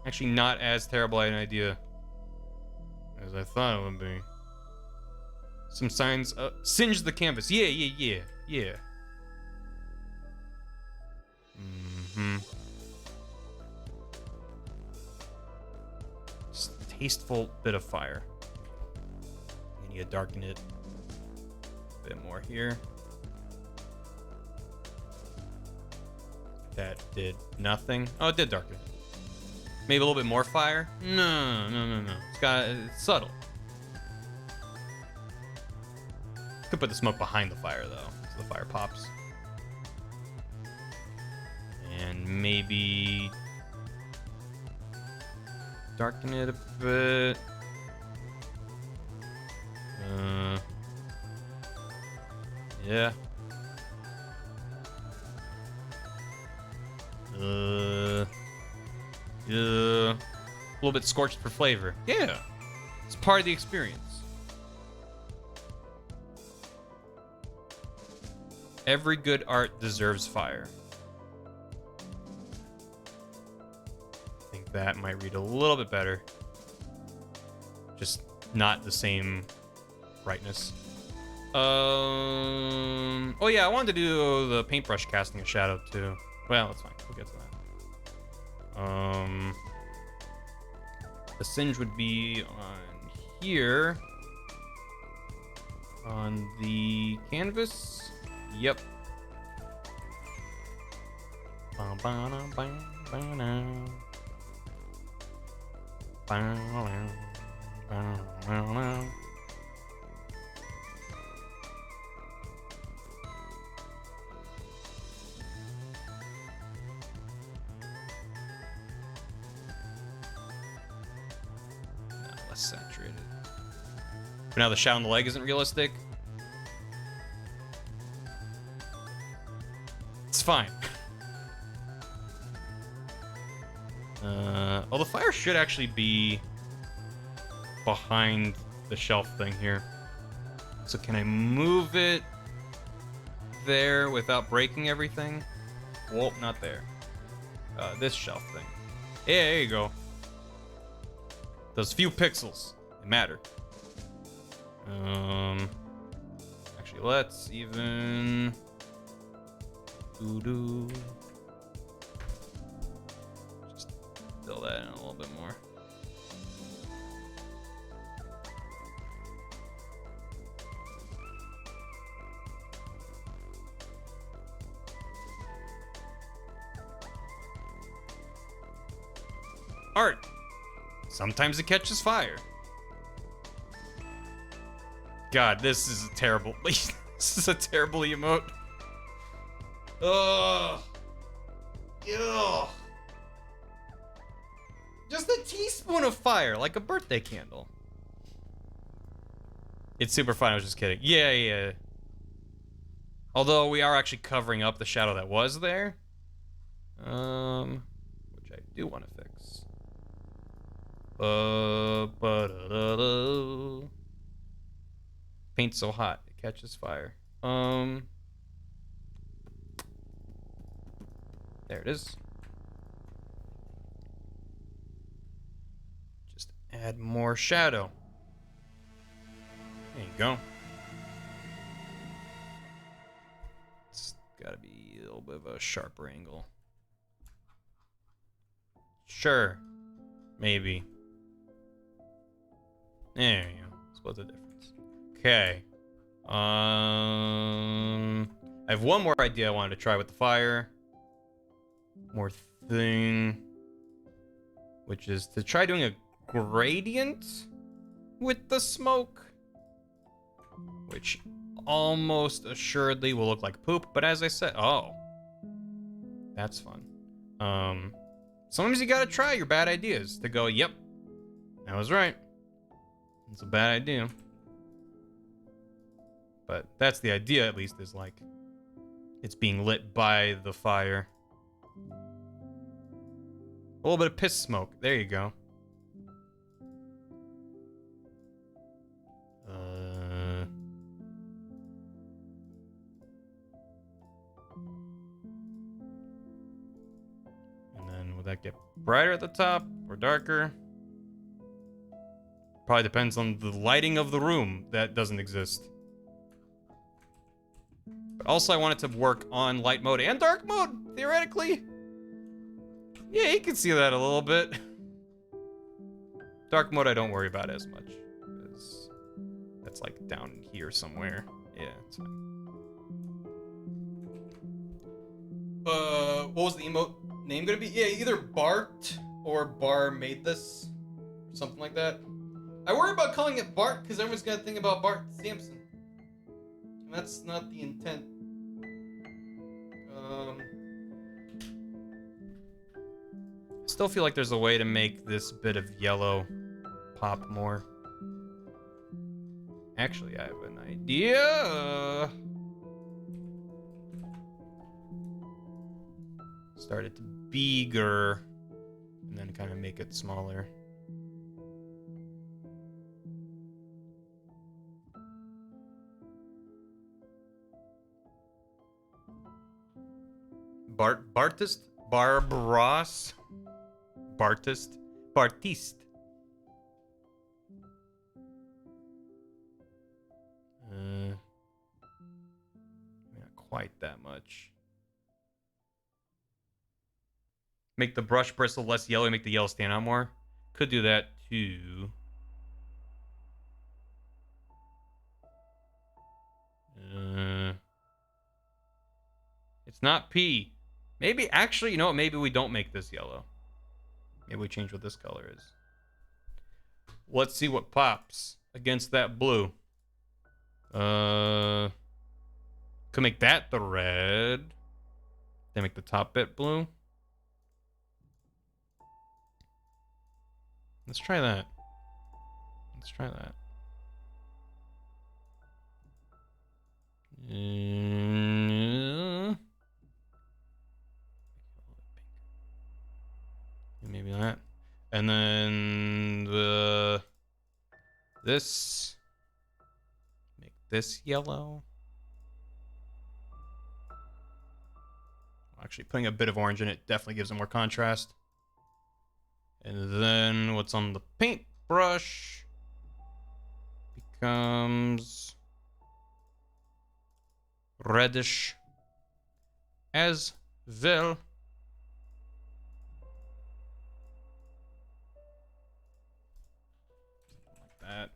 Actually not as terrible an idea as I thought it would be. Some signs, singe the canvas. Yeah. Just a tasteful bit of fire. I need to darken it a bit more here. That did nothing. Oh, it did darken. Maybe a little bit more fire? No. It's subtle. Could put the smoke behind the fire though, so the fire pops. And maybe darken it a bit. Yeah. A little bit scorched for flavor. Yeah. It's part of the experience. Every good art deserves fire. I think that might read a little bit better. Just not the same brightness. Oh yeah, I wanted to do the paintbrush casting a shadow too. Well, that's fine. We'll get to that. The singe would be on here. On the canvas. Yep. Less saturated. But now the shot on the leg isn't realistic. It's fine. Oh, the fire should actually be behind the shelf thing here. So can I move it there without breaking everything? Well, not there. This shelf thing. Yeah, there you go. Those few pixels, they matter. Actually, let's even just fill that in a little bit more. Art. Sometimes it catches fire. God, this is a terrible. This is a terrible emote. Ugh. Ugh. Just a teaspoon of fire, like a birthday candle. It's super fun. I was just kidding. Yeah, yeah. Although we are actually covering up the shadow that was there. Which I do want to fix. Paint's so hot, it catches fire. There it is. Just add more shadow. There you go. It's gotta be a little bit of a sharper angle. Sure. Maybe. There you go. Split the difference. Okay. I have one more idea I wanted to try with the fire. More thing. Which is to try doing a gradient with the smoke. Which almost assuredly will look like poop, but as I said, oh. That's fun. Sometimes you gotta try your bad ideas to go, yep, I was right. It's a bad idea. But that's the idea, at least, is like it's being lit by the fire. A little bit of piss smoke. There you go. And then will that get brighter at the top or darker? Probably depends on the lighting of the room that doesn't exist. But also I want it to work on light mode and dark mode, theoretically. Yeah, you can see that a little bit. Dark mode I don't worry about as much, because that's like down here somewhere. Yeah, it's fine. What was the emote name gonna be? Yeah, either Bart or Bar made this, or something like that. I worry about calling it Bart because everyone's gonna think about Bart Simpson, and that's not the intent. I still feel like there's a way to make this bit of yellow pop more. Actually, I have an idea. Start it to bigger, and then kind of make it smaller. Bartist? Barbaros? Bartist? Bartiste. Not quite that much. Make the brush bristle less yellow, make the yellow stand out more. Could do that too. It's not P. Maybe, actually, you know what? Maybe we don't make this yellow. Maybe we change what this color is. Let's see what pops against that blue. Could make that the red. Then make the top bit blue. Let's try that. Let's try that. Maybe that. And then this. Make this yellow. Actually, putting a bit of orange in it definitely gives it more contrast. And then what's on the paintbrush becomes reddish as well. Like that.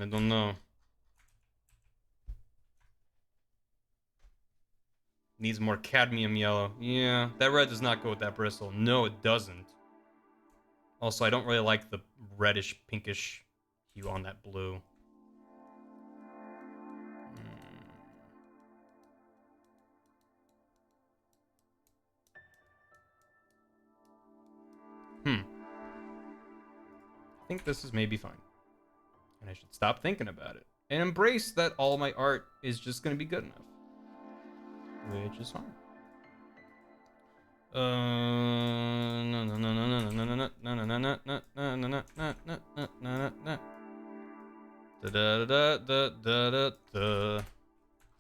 I don't know. Needs more cadmium yellow. Yeah, that red does not go with that bristle. No, it doesn't. Also, I don't really like the reddish, pinkish hue on that blue. I think this is maybe fine. And I should stop thinking about it. And embrace that all my art is just going to be good enough. Which is fine.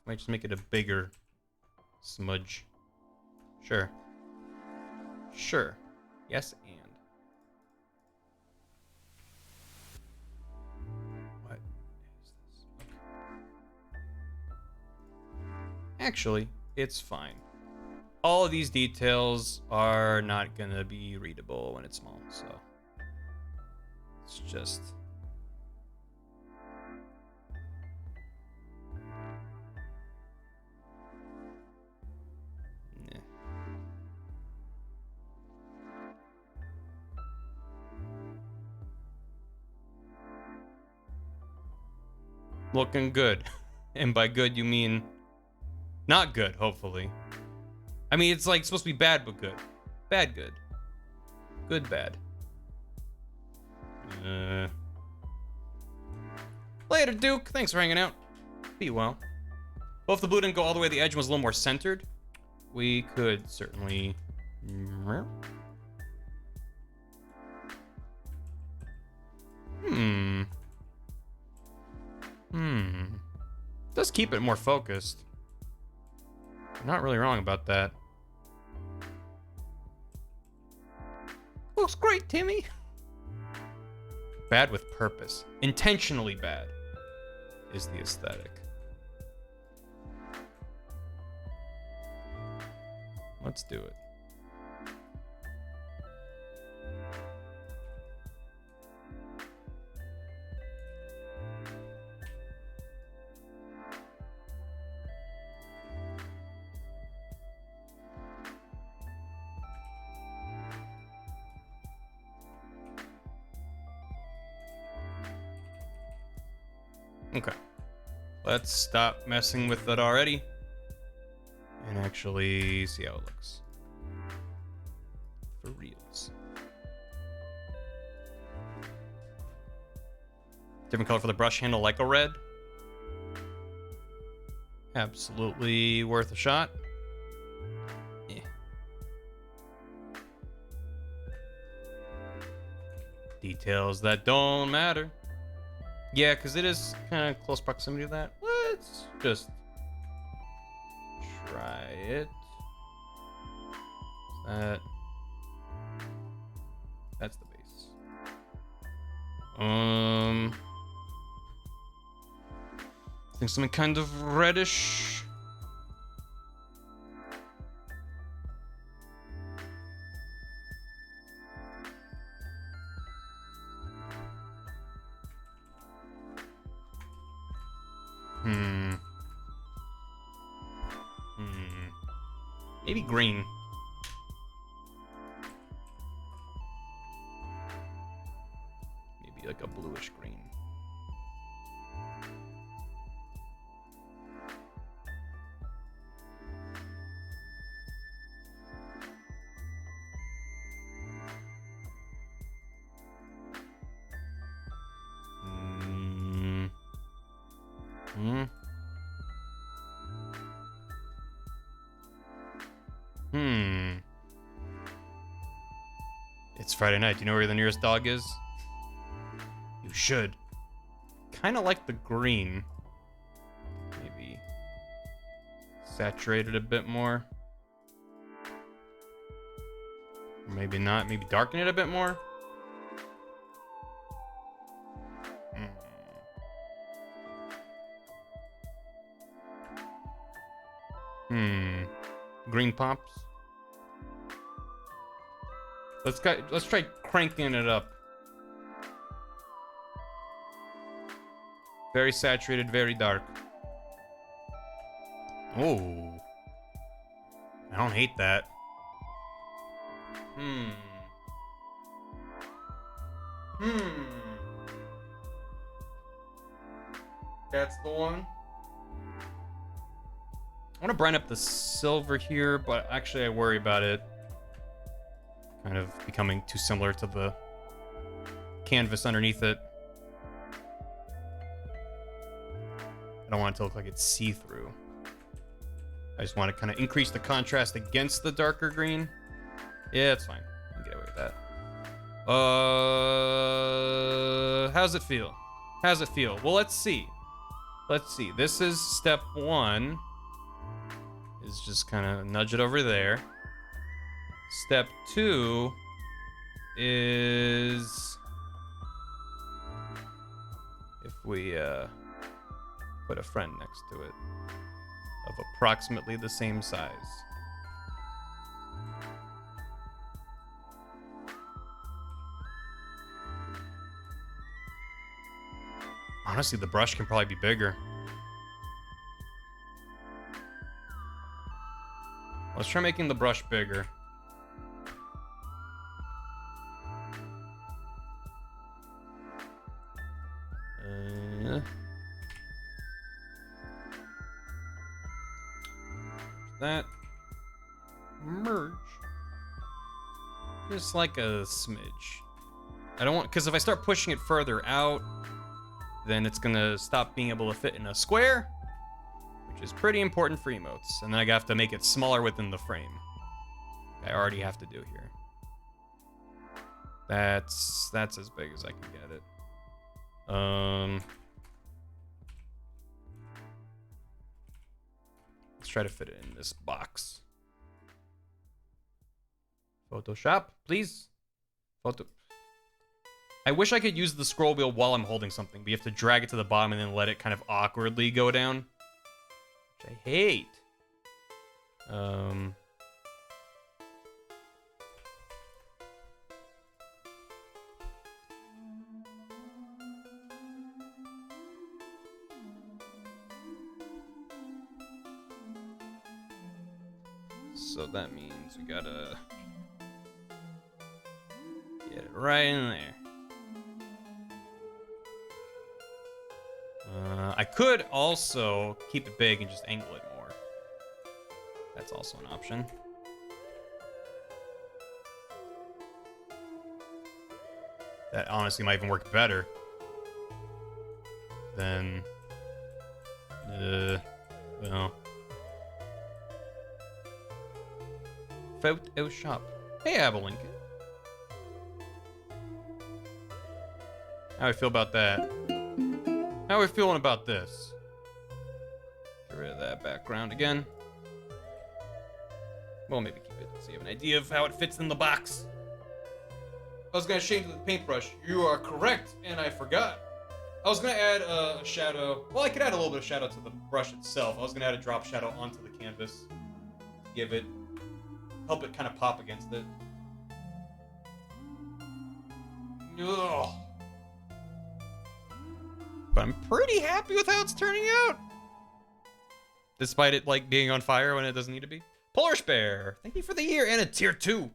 Might just make it a bigger smudge. Sure. Sure. Yes, and. What is this? Okay. Actually, it's fine. All of these details are not gonna be readable when it's small, so it's just looking good. And by good you mean not good, hopefully. I mean, it's like supposed to be bad, but good. Bad, good. Good, bad. Later, Duke. Thanks for hanging out. Be well. Well, if the blue didn't go all the way to the edge and was a little more centered, we could certainly... Does keep it more focused. You're not really wrong about that. Looks great, Timmy. Bad with purpose. Intentionally bad is the aesthetic. Let's do it. Okay. Let's stop messing with it already and actually see how it looks. For reals. Different color for the brush handle, like a red. Absolutely worth a shot. Yeah. Details that don't matter. Yeah, because it is kind of close proximity to that. Let's just try it. That's the base. I think something kind of reddish. Maybe green. Maybe like a bluish green. It's Friday night. Do you know where the nearest dog is? You should. Kind of like the green. Maybe saturate it a bit more. Or maybe not. Maybe darken it a bit more. Green pops. Let's try cranking it up. Very saturated, very dark. Oh. I don't hate that. That's the one. I want to brighten up the silver here, but actually I worry about it kind of becoming too similar to the canvas underneath it. I don't want it to look like it's see-through. I just want to kind of increase the contrast against the darker green. Yeah, it's fine. I can get away with that. How's it feel? How's it feel? Well, let's see. Let's see. This is step one. Is just kind of nudge it over there. Step two is if we put a friend next to it of approximately the same size. Honestly, the brush can probably be bigger. Let's try making the brush bigger. That merge just like a smidge. I don't want, because if I start pushing it further out, then it's gonna stop being able to fit in a square, which is pretty important for emotes. And then I have to make it smaller within the frame. I already have to do here. That's as big as I can get it. Let's try to fit it in this box. Photoshop, please. I wish I could use the scroll wheel while I'm holding something, but you have to drag it to the bottom and then let it kind of awkwardly go down, which I hate. So that means we gotta get it right in there. I could also keep it big and just angle it more. That's also an option. That honestly might even work better than well. Photoshop. Hey, Abelinka. How do I feel about that? How are we feeling about this? Get rid of that background again. Well, maybe keep it so you have an idea of how it fits in the box. I was gonna change the paintbrush. You are correct, and I forgot. I was gonna add a shadow. Well, I could add a little bit of shadow to the brush itself. I was gonna add a drop shadow onto the canvas. Help it kind of pop against it. Ugh. But I'm pretty happy with how it's turning out. Despite it like being on fire when it doesn't need to be. Polar Bear, thank you for the year and a tier 2.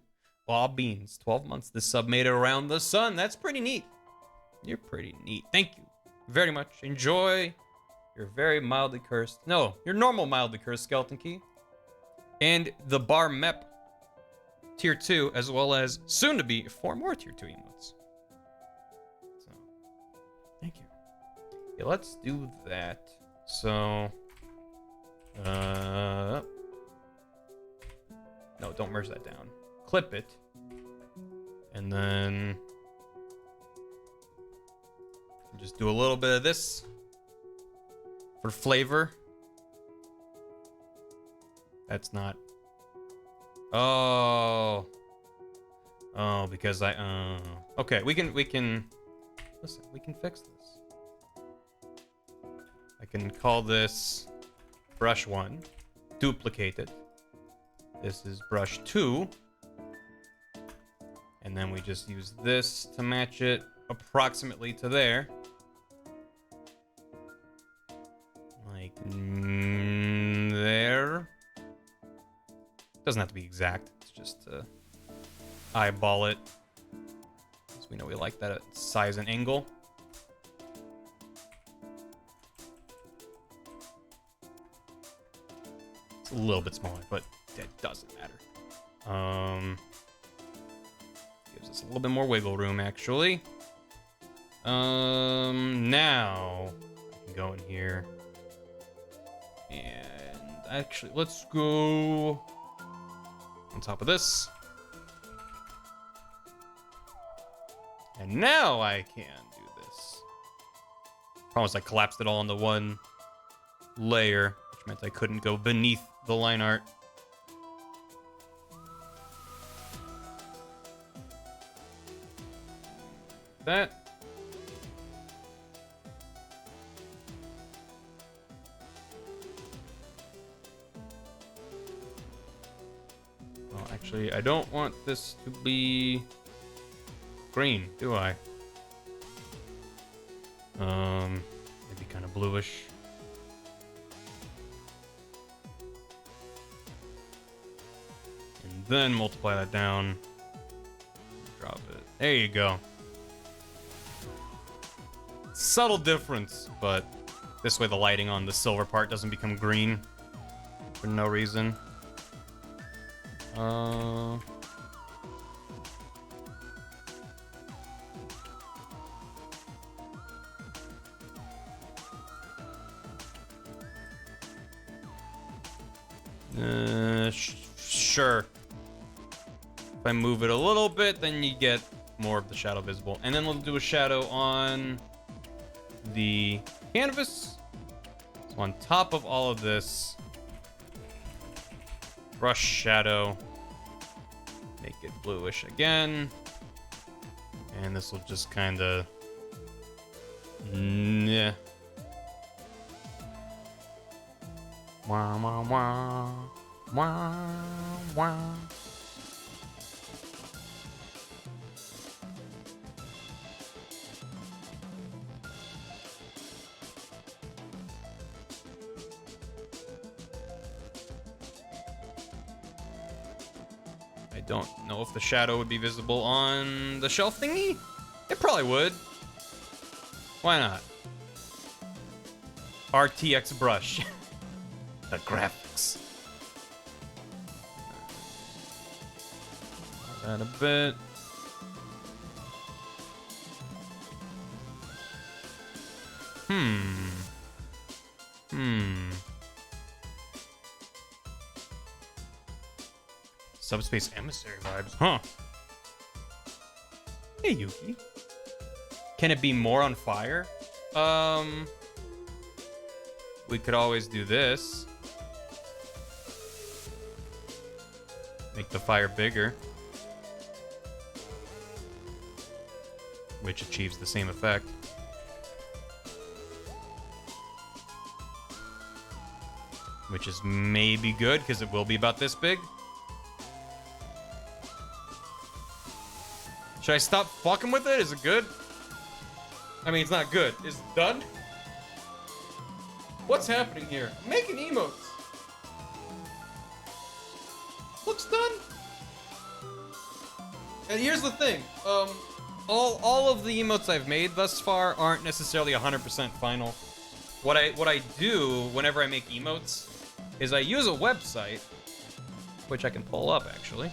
Aw, beans, 12 months. This sub made it around the sun. That's pretty neat. You're pretty neat. Thank you very much. Enjoy your very mildly cursed. No, your normal mildly cursed skeleton key. And the bar mep tier 2, as well as soon to be 4 more tier 2 emotes. So, thank you. Yeah, let's do that. So, no, don't merge that down. Clip it. And then just do a little bit of this for flavor. That's not. Oh, because okay, we can listen, we can fix this. I can call this brush 1, duplicate it. This is brush 2, and then we just use this to match it approximately to there. Like there. Doesn't have to be exact. It's just to eyeball it, because we know we like that size and angle. It's a little bit smaller, but it doesn't matter. Gives us a little bit more wiggle room, actually. Now I can go in here, and actually, let's go on top of this. And now I can do this. Promise I collapsed it all into one layer, which meant I couldn't go beneath the line art. That. Well, actually, I don't want this to be green, do I? Maybe kind of bluish. And then multiply that down. Drop it. There you go. Subtle difference, but this way the lighting on the silver part doesn't become green for no reason. Sure. If I move it a little bit, then you get more of the shadow visible. And then we'll do a shadow on the canvas. So on top of all of this, brush shadow, make it bluish again. And this will just kind of, yeah. Wah, wah, wah. Wah, wah. I don't know if the shadow would be visible on the shelf thingy. It probably would. Why not? RTX brush. The graphics. That a bit. Subspace emissary vibes, huh? Hey, Yuki. Can it be more on fire? We could always do this. Make the fire bigger. Which achieves the same effect. Which is maybe good, because it will be about this big. Should I stop fucking with it? Is it good? I mean, it's not good. Is it done? What's happening here? I'm making emotes. looks done. And here's the thing. All of the emotes I've made thus far aren't necessarily 100% final. What I do whenever I make emotes is I use a website, which I can pull up actually.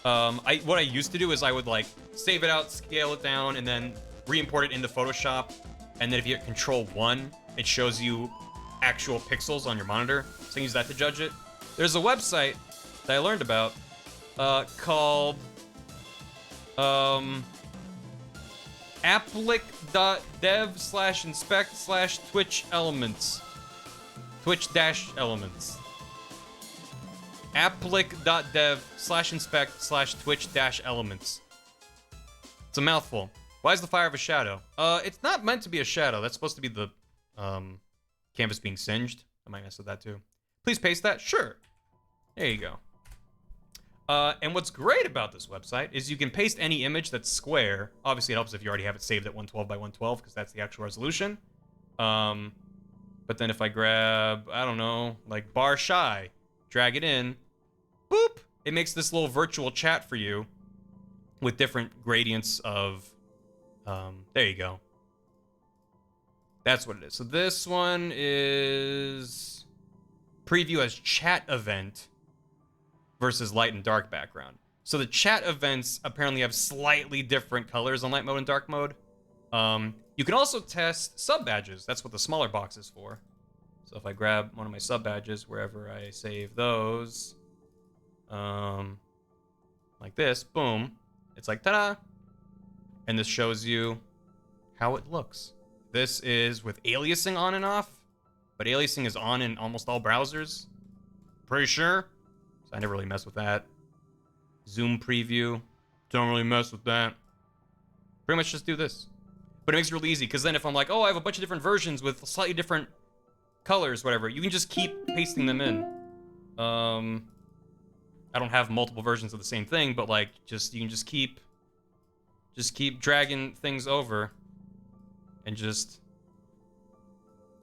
What I used to do is I would like save it out, scale it down, and then re-import it into Photoshop. And then if you hit Control-1, it shows you actual pixels on your monitor. So you can use that to judge it. There's a website that I learned about called applic.dev/inspect/Twitch elements. Twitch-elements. applic.dev/inspect/Twitch-elements. It's a mouthful. Why is the fire of a shadow? It's not meant to be a shadow. That's supposed to be the canvas being singed. I might mess with that too. Please paste that. Sure. There you go. And what's great about this website is you can paste any image that's square. Obviously, it helps if you already have it saved at 112 by 112 because that's the actual resolution. But then if I grab, I don't know, like bar shy, drag it in, boop, it makes this little virtual chat for you with different gradients of, there you go. That's what it is. So this one is preview as chat event versus light and dark background. So the chat events apparently have slightly different colors on light mode and dark mode. You can also test sub badges. That's what the smaller box is for. So if I grab one of my sub badges, wherever I save those, like this, boom, it's like ta-da, and this shows you how it looks. This is with aliasing on and off, but aliasing is on in almost all browsers. Pretty sure. So I never really mess with that. Zoom preview. Don't really mess with that. Pretty much just do this. But it makes it really easy, because then if I'm like, oh, I have a bunch of different versions with slightly different colors, whatever, you can just keep pasting them in. I don't have multiple versions of the same thing, but like, you can just keep dragging things over, and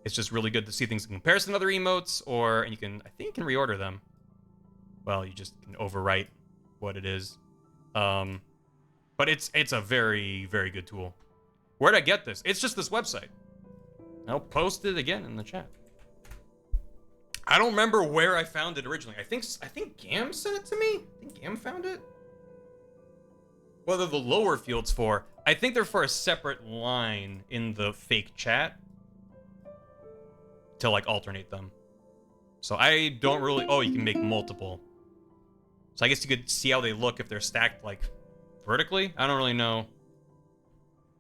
it's just really good to see things in comparison to other emotes, and I think you can reorder them. Well, you just can overwrite what it is. But it's a very, very good tool. Where'd I get this? It's just this website. I'll post it again in the chat. I don't remember where I found it originally. I think Gam sent it to me. I think Gam found it. Whether the lower fields for, I think they're for a separate line in the fake chat to like alternate them. So I don't really, oh, you can make multiple. So I guess you could see how they look if they're stacked like vertically. I don't really know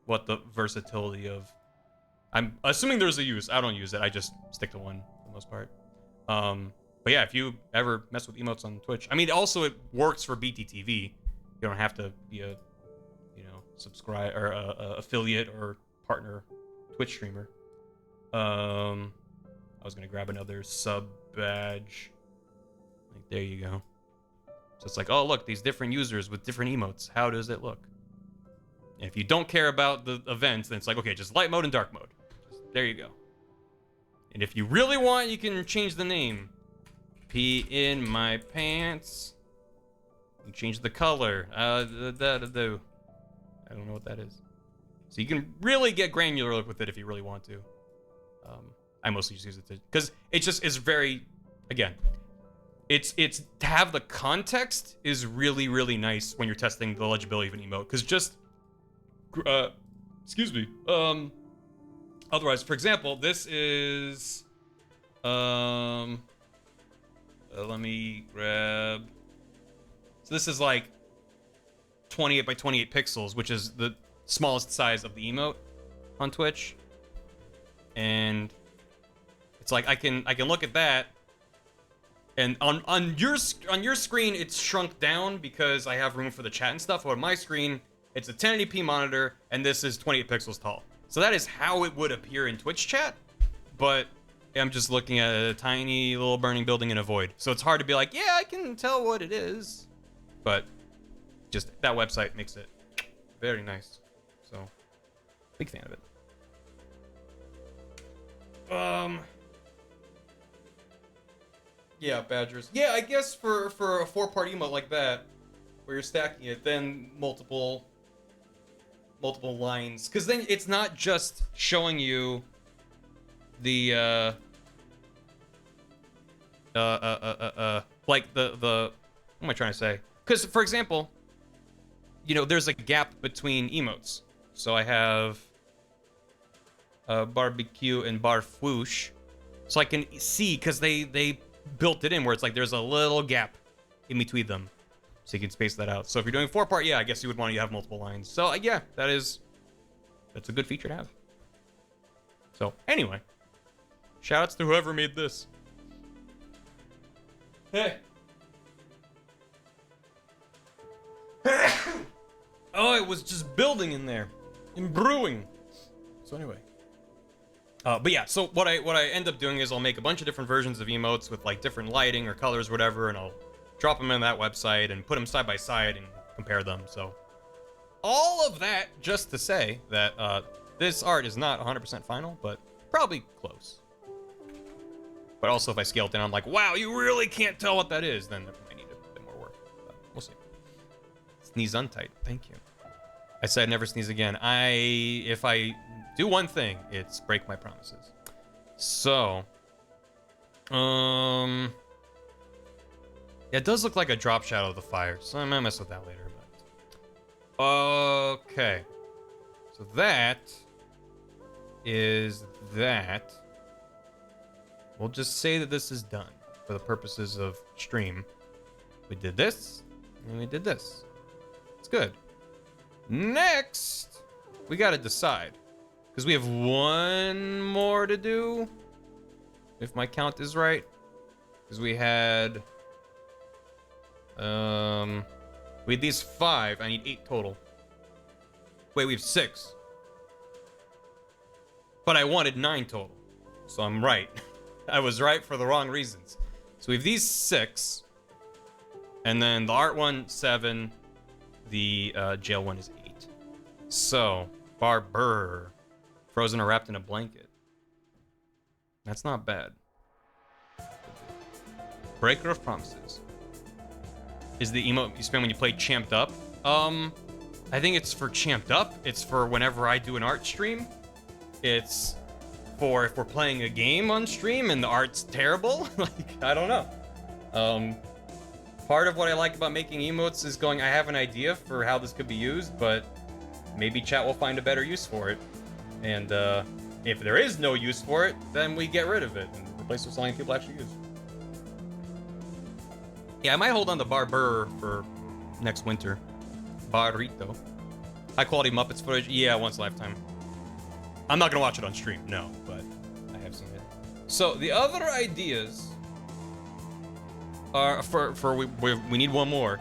what the versatility of, I'm assuming there's a use. I don't use it. I just stick to one for the most part. But yeah, if you ever mess with emotes on Twitch, I mean, also it works for BTTV. You don't have to be a, subscribe or a affiliate or partner Twitch streamer. I was gonna grab another sub badge. Like, there you go. So it's like, oh look, these different users with different emotes. How does it look? And if you don't care about the events, then it's like, okay, just light mode and dark mode. There you go. And if you really want, you can change the name. Pee in my pants. You change the color. I don't know what that is. So you can really get granular with it if you really want to. I mostly just use it because it just is very, again, it's to have the context is really, really nice when you're testing the legibility of an emote. Because just, excuse me. Otherwise, for example, this is, let me grab. So this is like 28 by 28 pixels, which is the smallest size of the emote on Twitch. And it's like I can look at that, and on your screen it's shrunk down because I have room for the chat and stuff. On my screen, it's a 1080p monitor, and this is 28 pixels tall. So that is how it would appear in Twitch chat, but I'm just looking at a tiny little burning building in a void. So it's hard to be like, yeah, I can tell what it is. But just that website makes it very nice. So, big fan of it. Yeah, badgers. Yeah, I guess for a 4-part emote like that, where you're stacking it, then multiple lines, because then it's not just showing you the like the what am I trying to say? Because for example, you know, there's a gap between emotes. So I have barbecue and barfwoosh, so I can see because they built it in where it's like there's a little gap in between them, so you can space that out. So if you're doing 4-part, yeah, I guess you would want to have multiple lines. So yeah, that's a good feature to have. So anyway, shoutouts to whoever made this. Hey. Oh, it was just building in there, and brewing. So anyway. But yeah, so what I end up doing is I'll make a bunch of different versions of emotes with like different lighting or colors or whatever, and I'll drop them in that website and put them side by side and compare them. So all of that just to say that this art is not 100% final, but probably close. But also if I scale it down, I'm like, wow, you really can't tell what that is, then I need a bit more work. But we'll see. Sneeze untight. Thank you. I said never sneeze again. If I do one thing, it's break my promises. So, yeah, it does look like a drop shadow of the fire, so I might mess with that later. But okay, so that is that. We'll just say that this is done for the purposes of stream. We did this, and we did this. It's good. Next, we gotta decide. Because we have one more to do, if my count is right. Because we had these 5. I need 8 total. Wait, we have 6. But I wanted 9 total. So I'm right. I was right for the wrong reasons. So we have these 6. And then the art one, 7. The jail one is 8. So, Barber. Frozen or wrapped in a blanket. That's not bad. Breaker of Promises. Is the emote you spend when you play Champed Up? I think it's for Champed Up. It's for whenever I do an art stream. It's for if we're playing a game on stream and the art's terrible. Like, I don't know. Part of what I like about making emotes is going, I have an idea for how this could be used, but maybe chat will find a better use for it. And if there is no use for it, then we get rid of it and replace it with something people actually use. Yeah, I might hold on to Barber for next winter. Barrito. High quality Muppets footage? Yeah, once a lifetime. I'm not gonna watch it on stream, no, but I have seen it. So the other ideas are we need one more.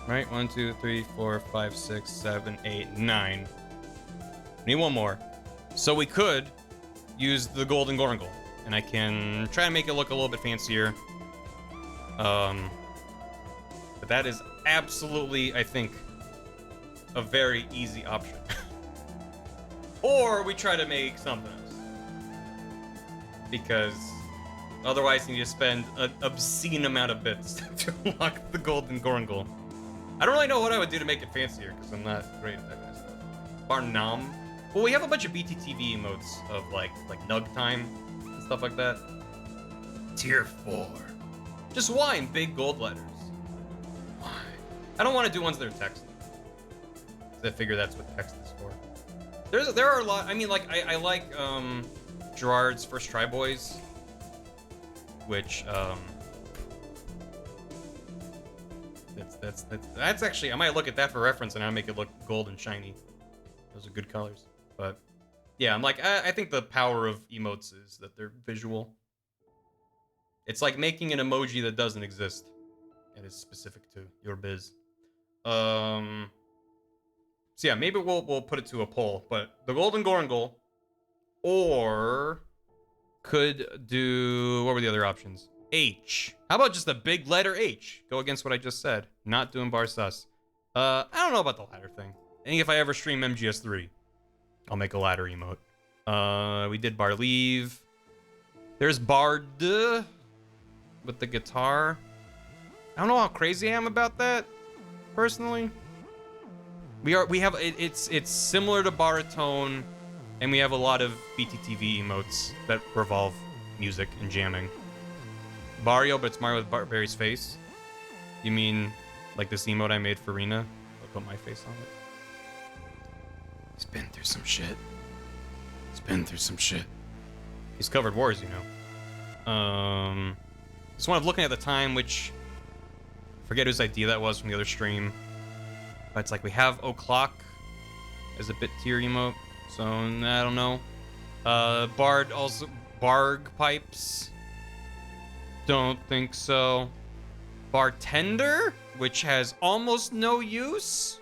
Right, 1, 2, 3, 4, 5, 6, 7, 8, 9. We need one more. So we could use the golden gorgle, and I can try to make it look a little bit fancier. But that is absolutely, I think, a very easy option. Or we try to make something else. Because otherwise you need to spend an obscene amount of bits to unlock the golden gorgle. I don't really know what I would do to make it fancier, because I'm not great at that kind of stuff. Barnum. Well, we have a bunch of BTTV emotes of like Nug Time and stuff like that. Tier 4. Just why in big gold letters? Why? I don't want to do ones that are text. I figure that's what text is for. There are a lot. I mean, like I like Gerard's First Try Boys, which that's actually, I might look at that for reference and I'll make it look gold and shiny. Those are good colors. But yeah, I'm like, I think the power of emotes is that they're visual. It's like making an emoji that doesn't exist and is specific to your biz. So yeah, maybe we'll put it to a poll, but the golden gorgle, or could do, what were the other options? H. How about just a big letter H? Go against what I just said. Not doing bar sus. I don't know about the ladder thing. I think if I ever stream MGS3, I'll make a ladder emote. We did bar leave. There's Bard with the guitar. I don't know how crazy I am about that, personally. It's similar to baritone, and we have a lot of BTTV emotes that revolve music and jamming. Mario, but it's Mario with Barry's face. You mean like this emote I made for Rena? I'll put my face on it. He's been through some shit. He's been through some shit. He's covered wars, you know. Just wanted looking at the time, which I forget whose idea that was from the other stream. But it's like we have o'clock as a bit tier emote, so I don't know. Bard also Barg pipes. Don't think so. Bartender, which has almost no use,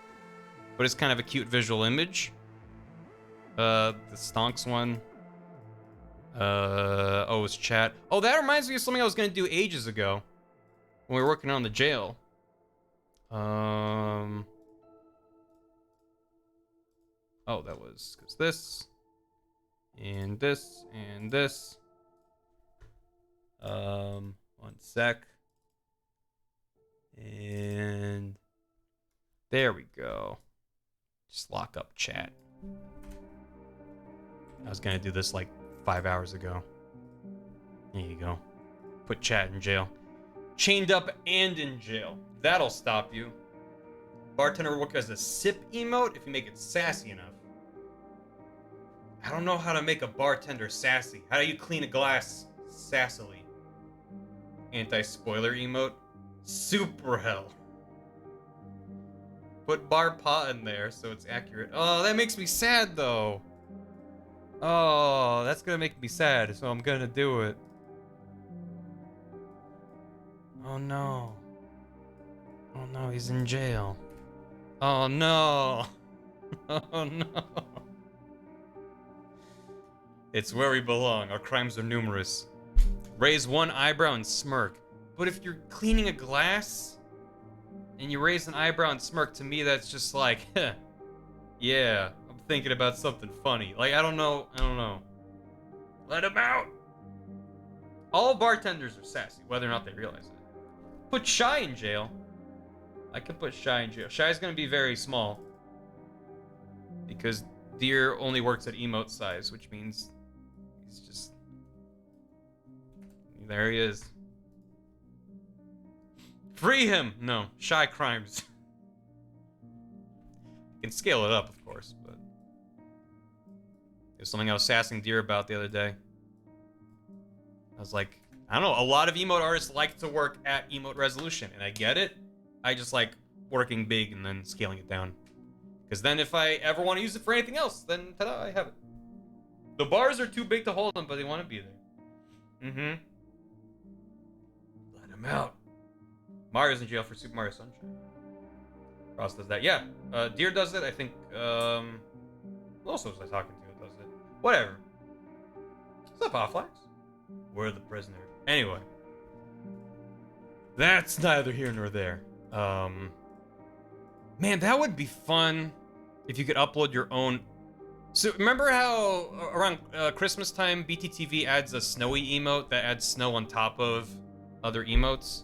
but it's kind of a cute visual image. The Stonks one. Oh, it's chat. Oh, that reminds me of something I was gonna do ages ago when we were working on the jail. Oh, that was because this and this and this. One sec. And there we go. Just lock up chat. I was gonna do this like 5 hours ago. There you go. Put chat in jail. Chained up and in jail. That'll stop you. Bartender will work as a sip emote if you make it sassy enough. I don't know how to make a bartender sassy. How do you clean a glass sassily? Anti-spoiler emote. Super hell. Put bar pa in there so it's accurate. Oh, that makes me sad though. Oh, that's gonna make me sad, so I'm gonna do it. Oh no. Oh no, he's in jail. Oh no. Oh no. It's where we belong. Our crimes are numerous. Raise one eyebrow and smirk. But if you're cleaning a glass and you raise an eyebrow and smirk, to me that's just like, yeah, I'm thinking about something funny. Like, I don't know. Let him out. All bartenders are sassy, whether or not they realize it. Put Shy in jail. I can put Shy in jail. Shy's gonna be very small. Because Deer only works at emote size, which means he's just... There he is. Free him! No, Shy crimes. You can scale it up, of course, but... There's something I was sassing Deer about the other day. I was like, I don't know, a lot of emote artists like to work at emote resolution, and I get it. I just like working big and then scaling it down. Because then if I ever want to use it for anything else, then ta-da, I have it. The bars are too big to hold them, but they want to be there. Mm-hmm. Let him out. Mario's in jail for Super Mario Sunshine. Ross does that. Yeah, Deer does it. I think, who else was I talking to that does it? Whatever. What's up, Offlax? We're the prisoner. Anyway. That's neither here nor there. Man, that would be fun if you could upload your own. So remember how around Christmas time, BTTV adds a snowy emote that adds snow on top of other emotes?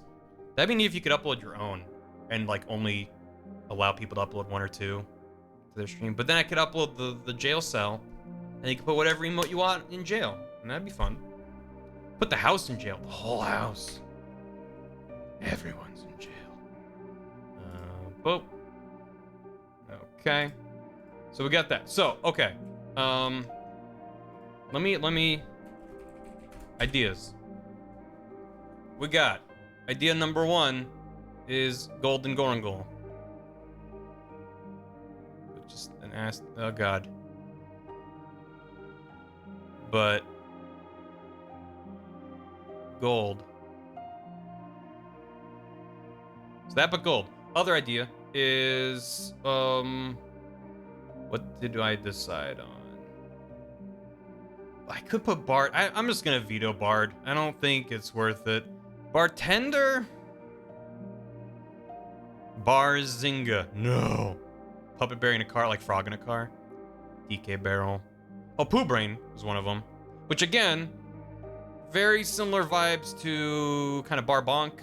That'd be neat if you could upload your own and like only allow people to upload one or two to their stream. But then I could upload the jail cell and you can put whatever emote you want in jail. And that'd be fun. Put the house in jail. The whole house. Everyone's in jail. Boop. Okay. So we got that. So, okay. Let me ideas. We got idea number 1 is Golden Gorangol. Just an ass. Oh god. But gold. So that, but gold. Other idea is what did I decide on? I could put Bard. I'm just gonna veto Bard. I don't think it's worth it. Bartender? Barzinga. No. Puppet Berry in a car, like Frog in a car. DK Barrel. Oh, Pooh Brain was one of them. Which again, Very similar vibes to kind of Bar Bonk.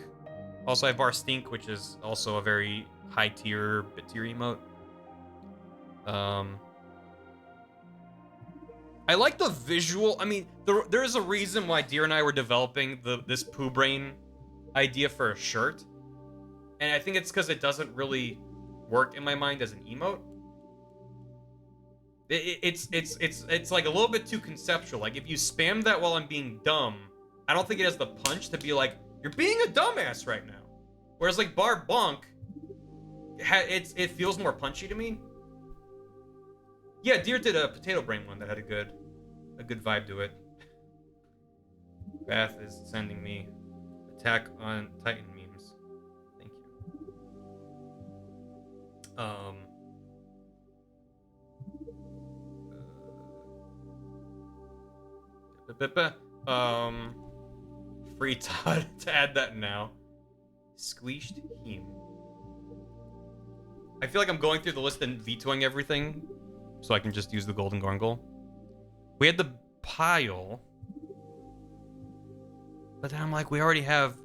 Also, I have Bar Stink, which is also a very high tier, bit tier emote. I like the visual. I mean, there is a reason why Deer and I were developing this Poo Brain idea for a shirt. And I think it's because it doesn't really work in my mind as an emote. It's like a little bit too conceptual. Like if you spam that while I'm being dumb, I don't think it has the punch to be like, you're being a dumbass right now. Whereas like Bar Bonk, it feels more punchy to me. Yeah, Deer did a potato brain one that had a good vibe to it. Bath is sending me Attack on Titan memes. Thank you. Free Todd to add that now. Squeezed him. I feel like I'm going through the list and vetoing everything, so I can just use the golden gargoyle. We had the pile, but then I'm like, we already have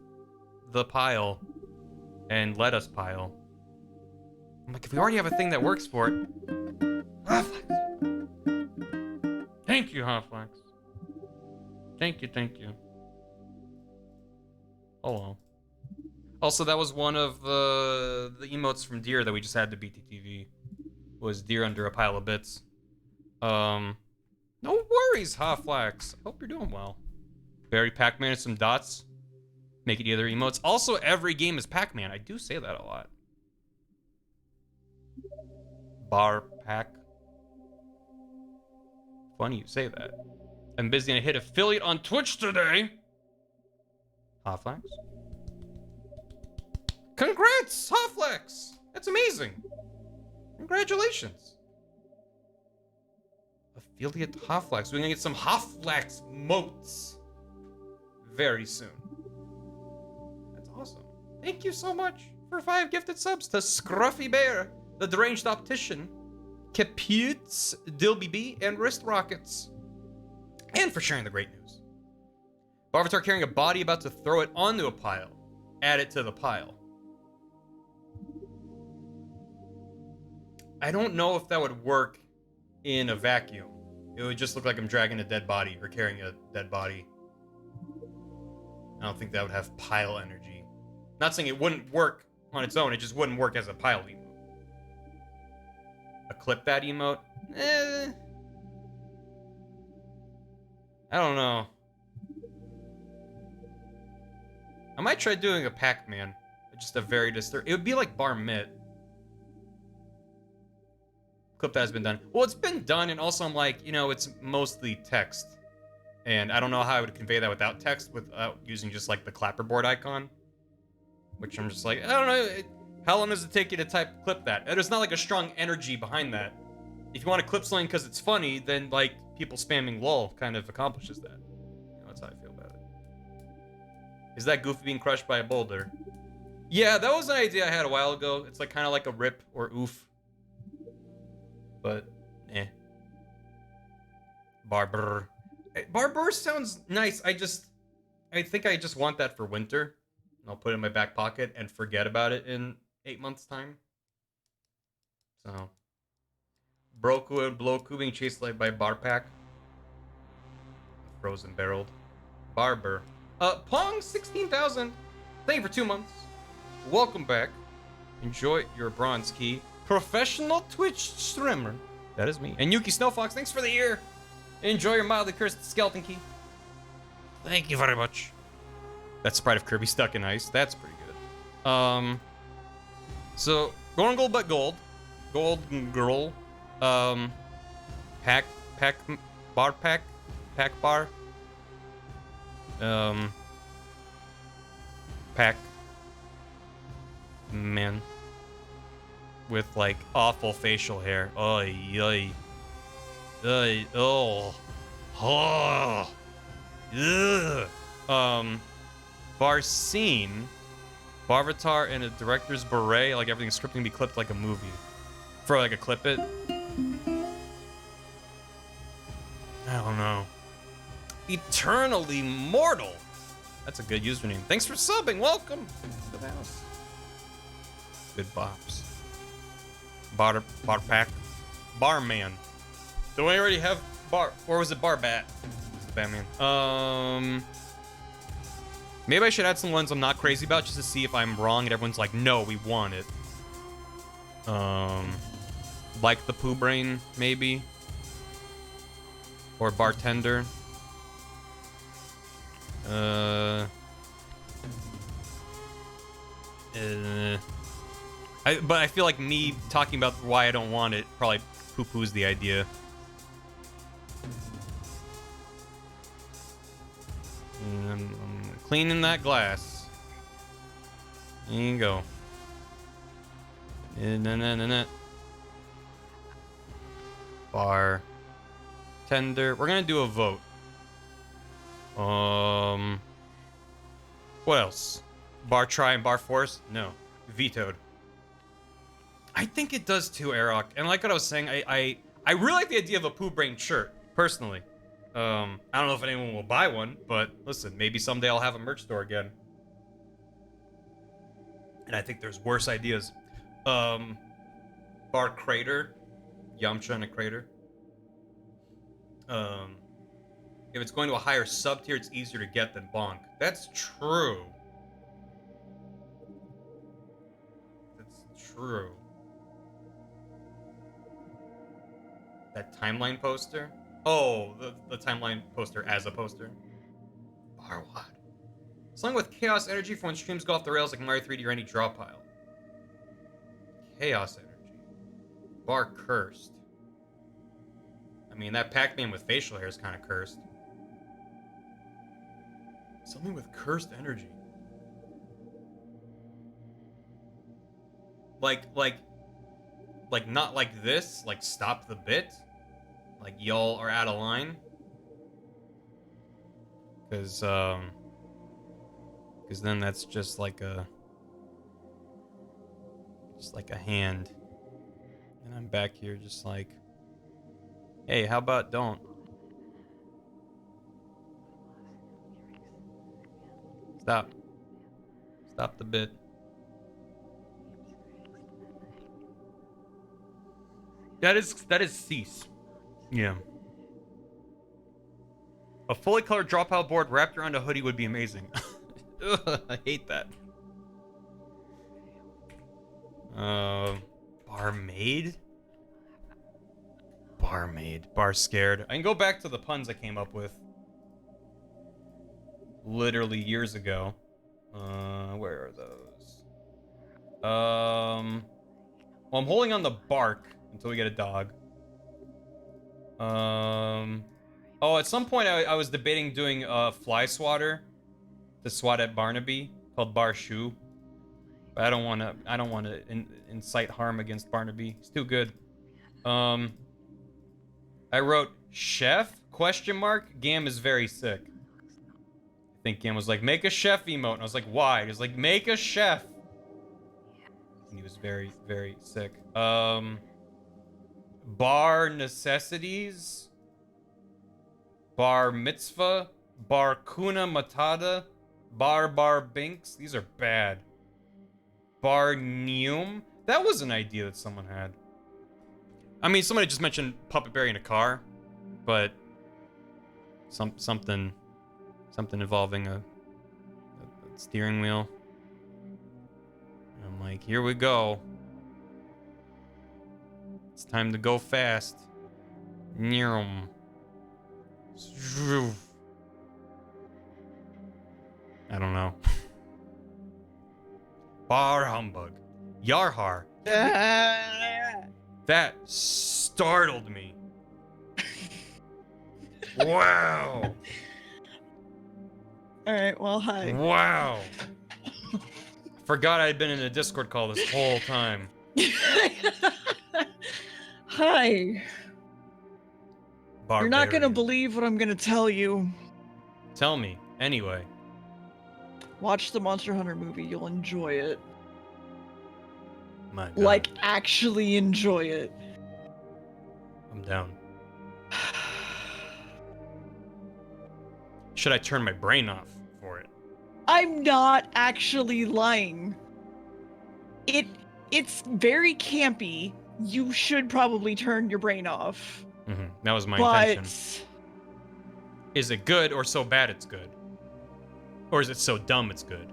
the pile and lettuce pile. I'm like, if we already have a thing that works for it. Hotflex. Thank you, Hotflex. Thank you. Oh well. Also, that was one of the emotes from Deer that we just had to BTTV. Was Deer under a pile of bits. No worries, Hotflex. Hope you're doing well. Barry Pac-Man and some dots. Make it the other emotes. Also, every game is Pac-Man. I do say that a lot. Bar Pac. Funny you say that. I'm busy and I hit affiliate on Twitch today. Hotflex. Congrats, Hotflex. That's amazing. Congratulations. Affiliate Hotflex. We're gonna get some Hotflex motes very soon. That's awesome. Thank you so much for 5 gifted subs to Scruffy Bear, the Deranged Optician, Caputes, Dilby B, and Wrist Rockets. And for sharing the great news. Barvatar carrying a body about to throw it onto a pile. Add it to the pile. I don't know if that would work in a vacuum. It would just look like I'm dragging a dead body or carrying a dead body. I don't think that would have pile energy. Not saying it wouldn't work on its own, it just wouldn't work as a pile emote. A clip that emote? I don't know. I might try doing a Pac-Man. Just a very disturbing. It would be like Bar Mitt. Clip that has been done. Well, it's been done, and also I'm like, you know, it's mostly text. And I don't know how I would convey that without text, without using just like the clapperboard icon. Which I'm just like, I don't know. How long does it take you to clip that? There's not like a strong energy behind that. If you want to clip something because it's funny, then like people spamming lol kind of accomplishes that. You know, that's how I feel about it. Is that Goofy being crushed by a boulder? Yeah, that was an idea I had a while ago. It's like kind of like a rip or oof. But, Barber. Barber sounds nice. I think I just want that for winter. And I'll put it in my back pocket and forget about it in 8 months' time. So, Broku and Bloku being chased by Barpack. Frozen barreled. Barber. Pong 16,000. Thank you for 2 months. Welcome back. Enjoy your bronze key. Professional Twitch streamer. That is me. And Yuki Snowfox, thanks for the year. Enjoy your mildly cursed skeleton key. Thank you very much. That sprite of Kirby stuck in ice. That's pretty good. So, gold and gold but gold. Gold girl. Pack bar. Pack man. With like awful facial hair. Oy, oy. Oy, oh. Oh. Ugh. Barsine. Barvatar and a director's beret. Like everything's scripting to be clipped like a movie. For like a clip it. I don't know. Eternally mortal. That's a good username. Thanks for subbing. Welcome to the house. Good bops. Bar pack. Barman. Do I already have bar, or was it bar bat? It's Batman. Maybe I should add some ones I'm not crazy about just to see if I'm wrong and everyone's like, no, we want it. Like the poo brain, maybe. Or bartender. But I feel like me talking about why I don't want it probably poo-poos the idea. And I'm cleaning that glass. There you go. Bar tender. We're gonna do a vote. What else? Bar try and bar force? No. Vetoed. I think it does too, Arok. And like what I was saying, I really like the idea of a poo brain shirt, personally. I don't know if anyone will buy one, but listen, maybe someday I'll have a merch store again. And I think there's worse ideas. Bar crater. Yamcha in a crater. If it's going to a higher sub tier, it's easier to get than bonk. That's true. That's true. That timeline poster? Oh, the timeline poster as a poster. Bar what? Something with chaos energy for when streams go off the rails like Mario 3D or any draw pile. Chaos energy. Bar cursed. I mean, that Pac-Man with facial hair is kind of cursed. Something with cursed energy. Like not like this, like stop the bit. Like y'all are out of line. Cause then that's just like a hand. And I'm back here just like, hey, how about don't? Stop. Stop the bit. That is cease. Yeah. A fully colored dropout board wrapped around a hoodie would be amazing. Ugh, I hate that. Barmaid? Barmaid. Bar scared. I can go back to the puns I came up with. Literally years ago. Where are those? Well, I'm holding on the bark until we get a dog. Oh, at some point I was debating doing a fly swatter to swat at Barnaby called Bar Shoe. But I don't want to incite harm against Barnaby. He's too good. I wrote chef ? Gam is very sick. I think Gam was like, make a chef emote. And I was like, why? He was like, make a chef. And he was very, very sick. Bar necessities. Bar mitzvah. Bar kuna matata. Bar binks. These are bad. Bar neum. That was an idea that someone had. I mean, somebody just mentioned Puppet Berry in a car, but something involving a steering wheel. And I'm like, here we go. It's time to go fast. Neum. I don't know. Bar humbug. Yarhar. That startled me. Wow. All right, well, hi. Wow. Forgot I'd been in a Discord call this whole time. Hi. Barbarian. You're not gonna believe what I'm gonna tell you. Tell me, anyway. Watch the Monster Hunter movie. You'll enjoy it. My God. Like, actually enjoy it. I'm down. should I turn my brain off for it? I'm not actually lying. It's very campy. You should probably turn your brain off. That was my But intention. Is it good or so bad it's good? Or is it so dumb it's good?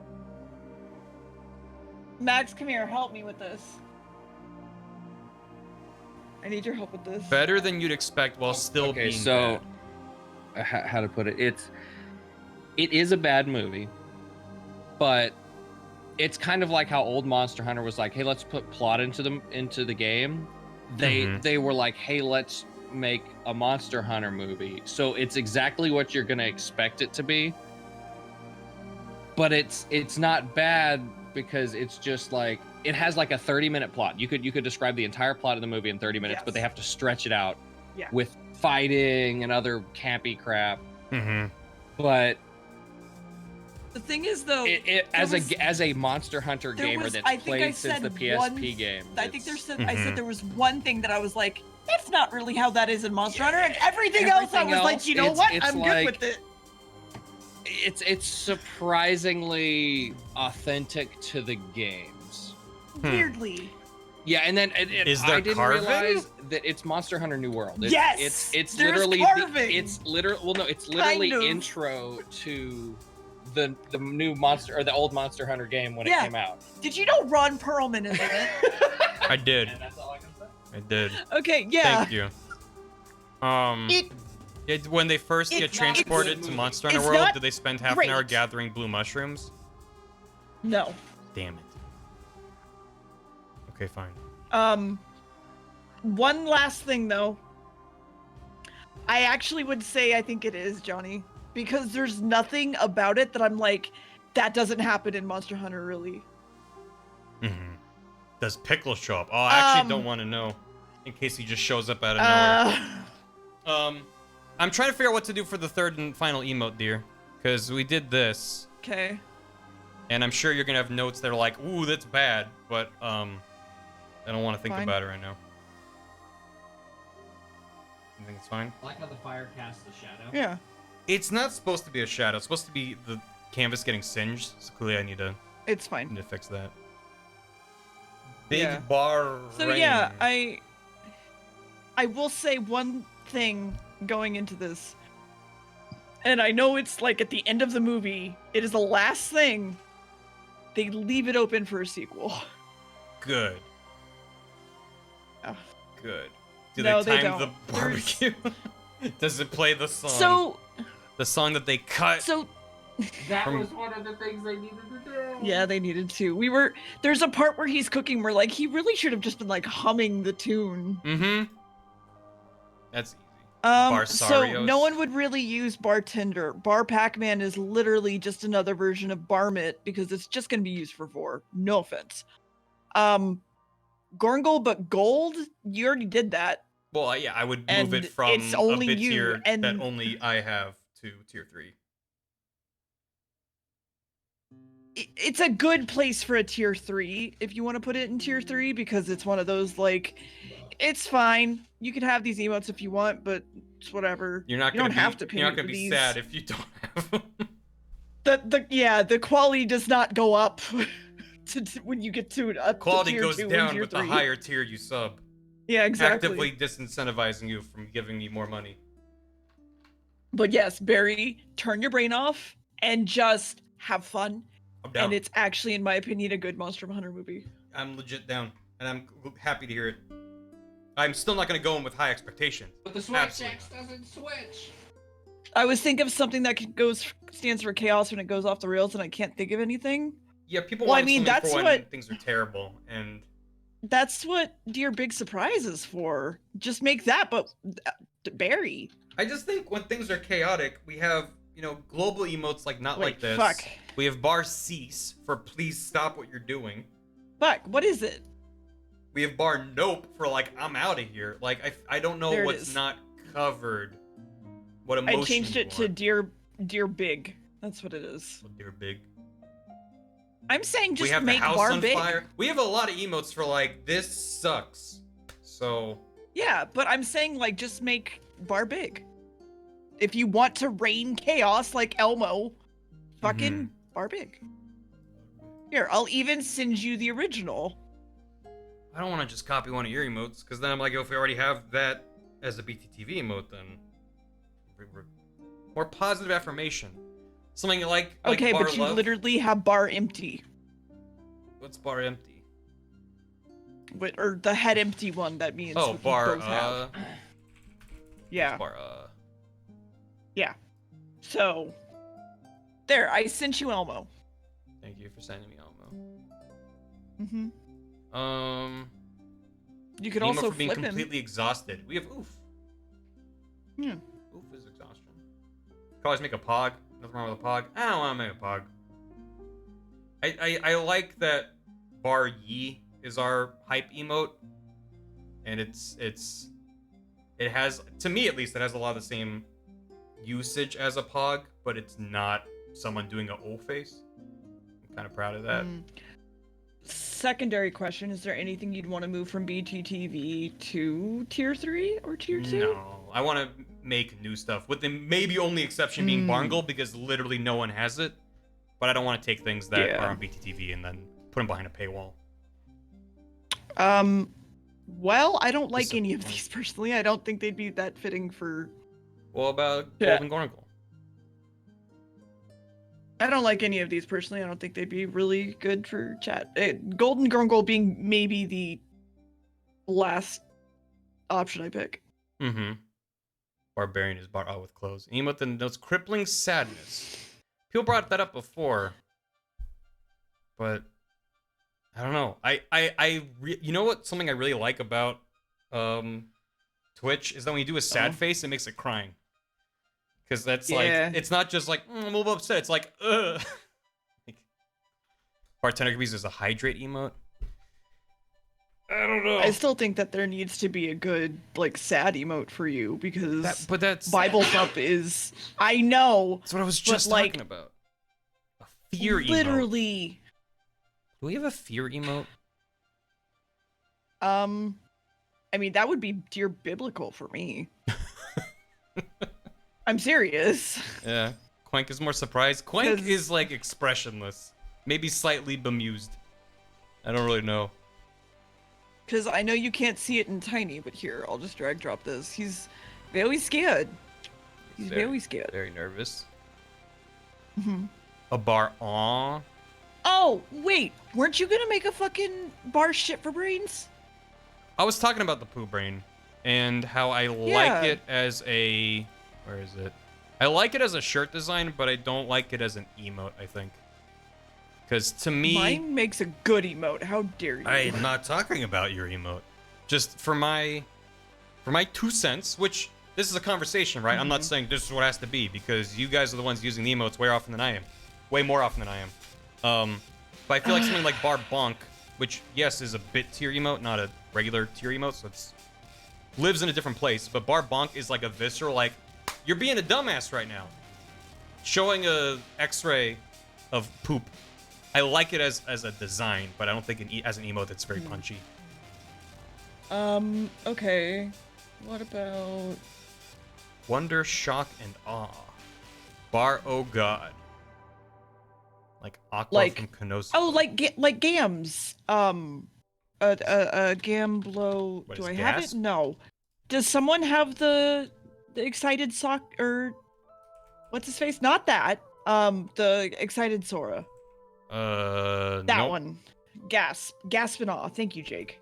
Max, come here. Help me with this. I need your help with this. Better than you'd expect while still Okay, being so bad. how to put it? It is a bad movie, but it's kind of like how old Monster Hunter was like, hey, let's put plot into the game. They were like, hey, let's make a Monster Hunter movie. So it's exactly what you're gonna expect it to be. But it's not bad because it's just like it has like a 30-minute plot. You could describe the entire plot of the movie in 30 minutes, but they have to stretch it out with fighting and other campy crap. But the thing is, though, as a Monster Hunter gamer that's played since the PSP game, I said there was one thing that I was like, that's not really how that is in Monster Hunter, and everything else I was like, you know what, I'm good with it. It's surprisingly authentic to the games. Weirdly. Yeah, and then Is there I didn't carving? realize that it's Monster Hunter New World. Yes! It's There's literally carving! it's literally Kind of. intro to the new Monster or the old Monster Hunter game when it came out. Did you know Ron Perlman is in it? I did. And that's all I can say. I did. Okay, yeah. Thank you. When they first get It's not- transported it's- to Monster it's Hunter World, not do they spend half great. an hour gathering blue mushrooms? No. Damn it. Okay, fine. One last thing though. I actually would say I think it is, Johnny, because there's nothing about it that I'm like, that doesn't happen in Monster Hunter, really. Does Pickle show up? Oh, I actually don't want to know, in case he just shows up out of nowhere. I'm trying to figure out what to do for the third and final emote, dear, because we did this, Okay. and I'm sure you're gonna have notes that are like, "Ooh, that's bad," but I don't want to think Fine. about it right now. You think it's fine? I like how the fire casts the shadow. Yeah. It's not supposed to be a shadow. It's supposed to be the canvas getting singed. So clearly, I need to It's fine. fix that. Big Yeah. bar. So rain. yeah, I will say one thing going into this. And I know it's like at the end of the movie, it is the last thing. They leave it open for a sequel. Good. Oh. Good. Do No, they they time the don't. barbecue? Does it play the song? So The song that they cut. That From- was one of the things they needed to do. yeah, they needed to. There's a part where he's cooking where like he really should have just been like humming the tune. That's easy. So Barsarios. no one would really use bartender. Bar Pac-Man is literally just another version of Barmit because it's just gonna be used for 4. No offense. Gorngle, but gold, you already did that. Well, yeah, I would move And it from it's only a bit you, tier and- that only I have to tier 3. It's a good place for a tier 3 if you want to put it in tier 3 because it's one of those like, it's fine. You can have these emotes if you want, but it's whatever. You're not You gonna don't be, have to pay You're not for gonna be these. sad if you don't have them. The quality does not go up when you get to up Quality to tier goes 2 and down tier with 3. the higher tier you sub. Yeah, exactly. Actively disincentivizing you from giving me more money. But yes, Barry, turn your brain off and just have fun. I'm down. And it's actually, in my opinion, a good Monster Hunter movie. I'm legit down, and I'm happy to hear it. I'm still not gonna go in with high expectations. But the Switch Absolutely X doesn't switch. I was thinking of something that stands for chaos when it goes off the rails, and I can't think of anything. Yeah, people Well, I want mean, something that's for when what- things are terrible, and That's what Dear Big Surprise is for. Just make that, but Barry. I just think when things are chaotic, we have, global emotes like not like Wait, this. fuck. We have bar cease for please stop what you're doing. Fuck, what is it? We have bar nope for like I'm out of here. Like I don't know There it what's is. not covered. What emotion I changed it to Dear Big. That's what it is. Dear Big. I'm saying We just have the make house Bar on big. fire. We have a lot of emotes for like this sucks. So Yeah, but I'm saying like just make Bar big. if you want to rain chaos like Elmo, fucking Mm-hmm. bar big. Here, I'll even send you the original. I don't want to just copy one of your emotes, because then I'm like, if we already have that as a BTTV emote, then we're more positive affirmation. Something like Okay, bar but you love. literally have bar empty. What's bar empty? Or the head empty one, that means Oh, we bar both have. what's Yeah. bar Yeah. So, there, I sent you Elmo. Thank you for sending me Elmo. Mm-hmm. You could Emote also for being flip him. completely exhausted. We have oof. Yeah. Oof is exhaustion. Could always make a pog. Nothing wrong with a pog. I don't want to make a pog. I like that bar Yi is our hype emote, and it has, to me at least, it has a lot of the same usage as a pog, but it's not someone doing a O face. I'm kind of proud of that. Secondary question, is there anything you'd want to move from BTTV to tier 3 or tier 2? No, I want to make new stuff, with the maybe only exception being Barngle, because literally no one has it. But I don't want to take things that are on BTTV and then put them behind a paywall. Well, I don't like any of these personally. I don't think they'd be that fitting for... What about Golden Gorgle? I don't like any of these personally. I don't think they'd be really good for chat. Golden Gurgle being maybe the last option I pick. Mm-hmm. Barbarian is bar with clothes. Emote that notes crippling sadness. People brought that up before, but I don't know. You know what? Something I really like about Twitch is that when you do a sad face, it makes it crying. Because that's like, it's not just like, I'm a little upset. It's like, ugh. Like, bartender could be used as a hydrate emote. I don't know. I still think that there needs to be a good, like, sad emote for you, because but that's Bible Thump is... I know. That's what I was just talking about. A fear emote. Literally. Do we have a fear emote? I mean, that would be dear biblical for me. I'm serious. Yeah. Quank is more surprised. Quank is like expressionless. Maybe slightly bemused. I don't really know. Because I know you can't see it in tiny, but here, I'll just drag drop this. He's very scared. He's very scared. Very nervous. Mm-hmm. A bar aw. Oh, wait. Weren't you gonna make a fucking bar shit for brains? I was talking about the poo brain and how I like it as a... Where is it? I like it as a shirt design, but I don't like it as an emote, I think. Because to me... Mine makes a good emote. How dare you? I'm not talking about your emote. Just for my 2 cents, which this is a conversation, right? I'm not saying this is what it has to be, because you guys are the ones using the emotes way often than I am. Way more often than I am. But I feel like something like Bar Bonk, which, yes, is a bit tier emote, not a regular tier emote, so it's lives in a different place. But Bar Bonk is like a visceral, like, you're being a dumbass right now. Showing a X-ray of poop. I like it as a design, but I don't think as an emote that's very punchy. Okay. What about... Wonder, shock, and awe. Bar, oh god. Like Aqua from Konosuba. Oh, like Gams. Gamblo. What Do is I gas? have it? No. Does someone have the excited sock or what's his face? Not that. The excited Sora. That nope. one. Gasp and awe. Thank you, Jake.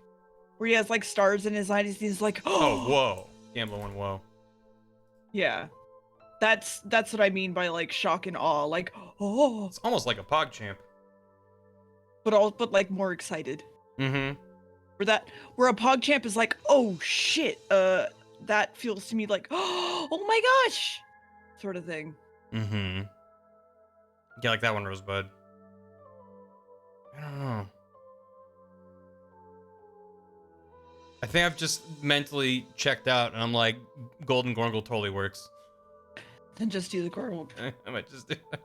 Where he has like stars in his eyes. He's like, oh, whoa. Gambler one, whoa. Yeah. That's what I mean by like shock and awe. Like, oh. It's almost like a PogChamp. But like more excited. Mm-hmm. Where a PogChamp is like, oh shit. That feels to me like, oh my gosh, sort of thing. Mm-hmm. Yeah, like that one, Rosebud. I don't know. I think I've just mentally checked out, and I'm like, Golden Gorgle totally works. Then just do the Gorgle. I might just do that.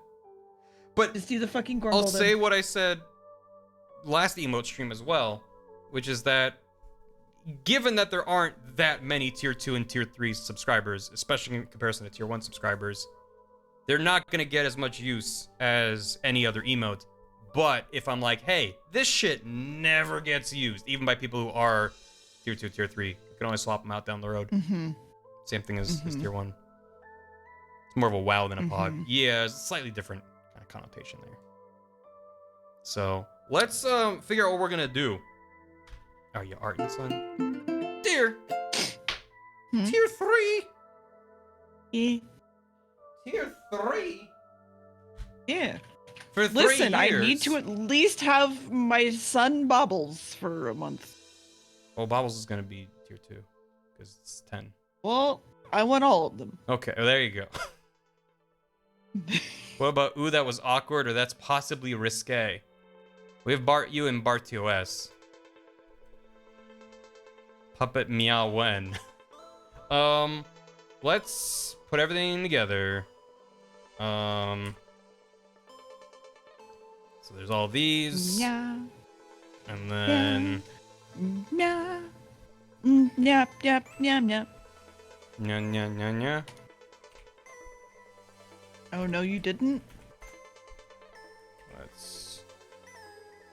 But just do the fucking Gorgle. I'll say what I said last emote stream as well, which is that given that there aren't that many tier 2 and tier 3 subscribers, especially in comparison to tier 1 subscribers. They're not going to get as much use as any other emote. But if I'm like, hey, this shit never gets used, even by people who are tier 2, tier 3, you can always swap them out down the road. Mm-hmm. Same thing as tier 1. It's more of a WoW than a pod. Yeah, it's a slightly different kind of connotation there. So let's figure out what we're gonna do. Are you Artin, son? Dear. Tier 3. Yeah. Tier 3. Yeah. For 3 Listen, I years. need to at least have my son Bobbles for a month. Well, Bobbles is gonna be tier 2 because it's 10. Well, I want all of them. Okay, well, there you go. What about ooh, that was awkward, or that's possibly risque? We have Bart U and Bart TOS. Puppet Meow Wen. Let's put everything together. So there's all these. Yeah. And then Yeah. Yep, yep, yep, yep. nya nya nya nya. Oh, no, you didn't? Let's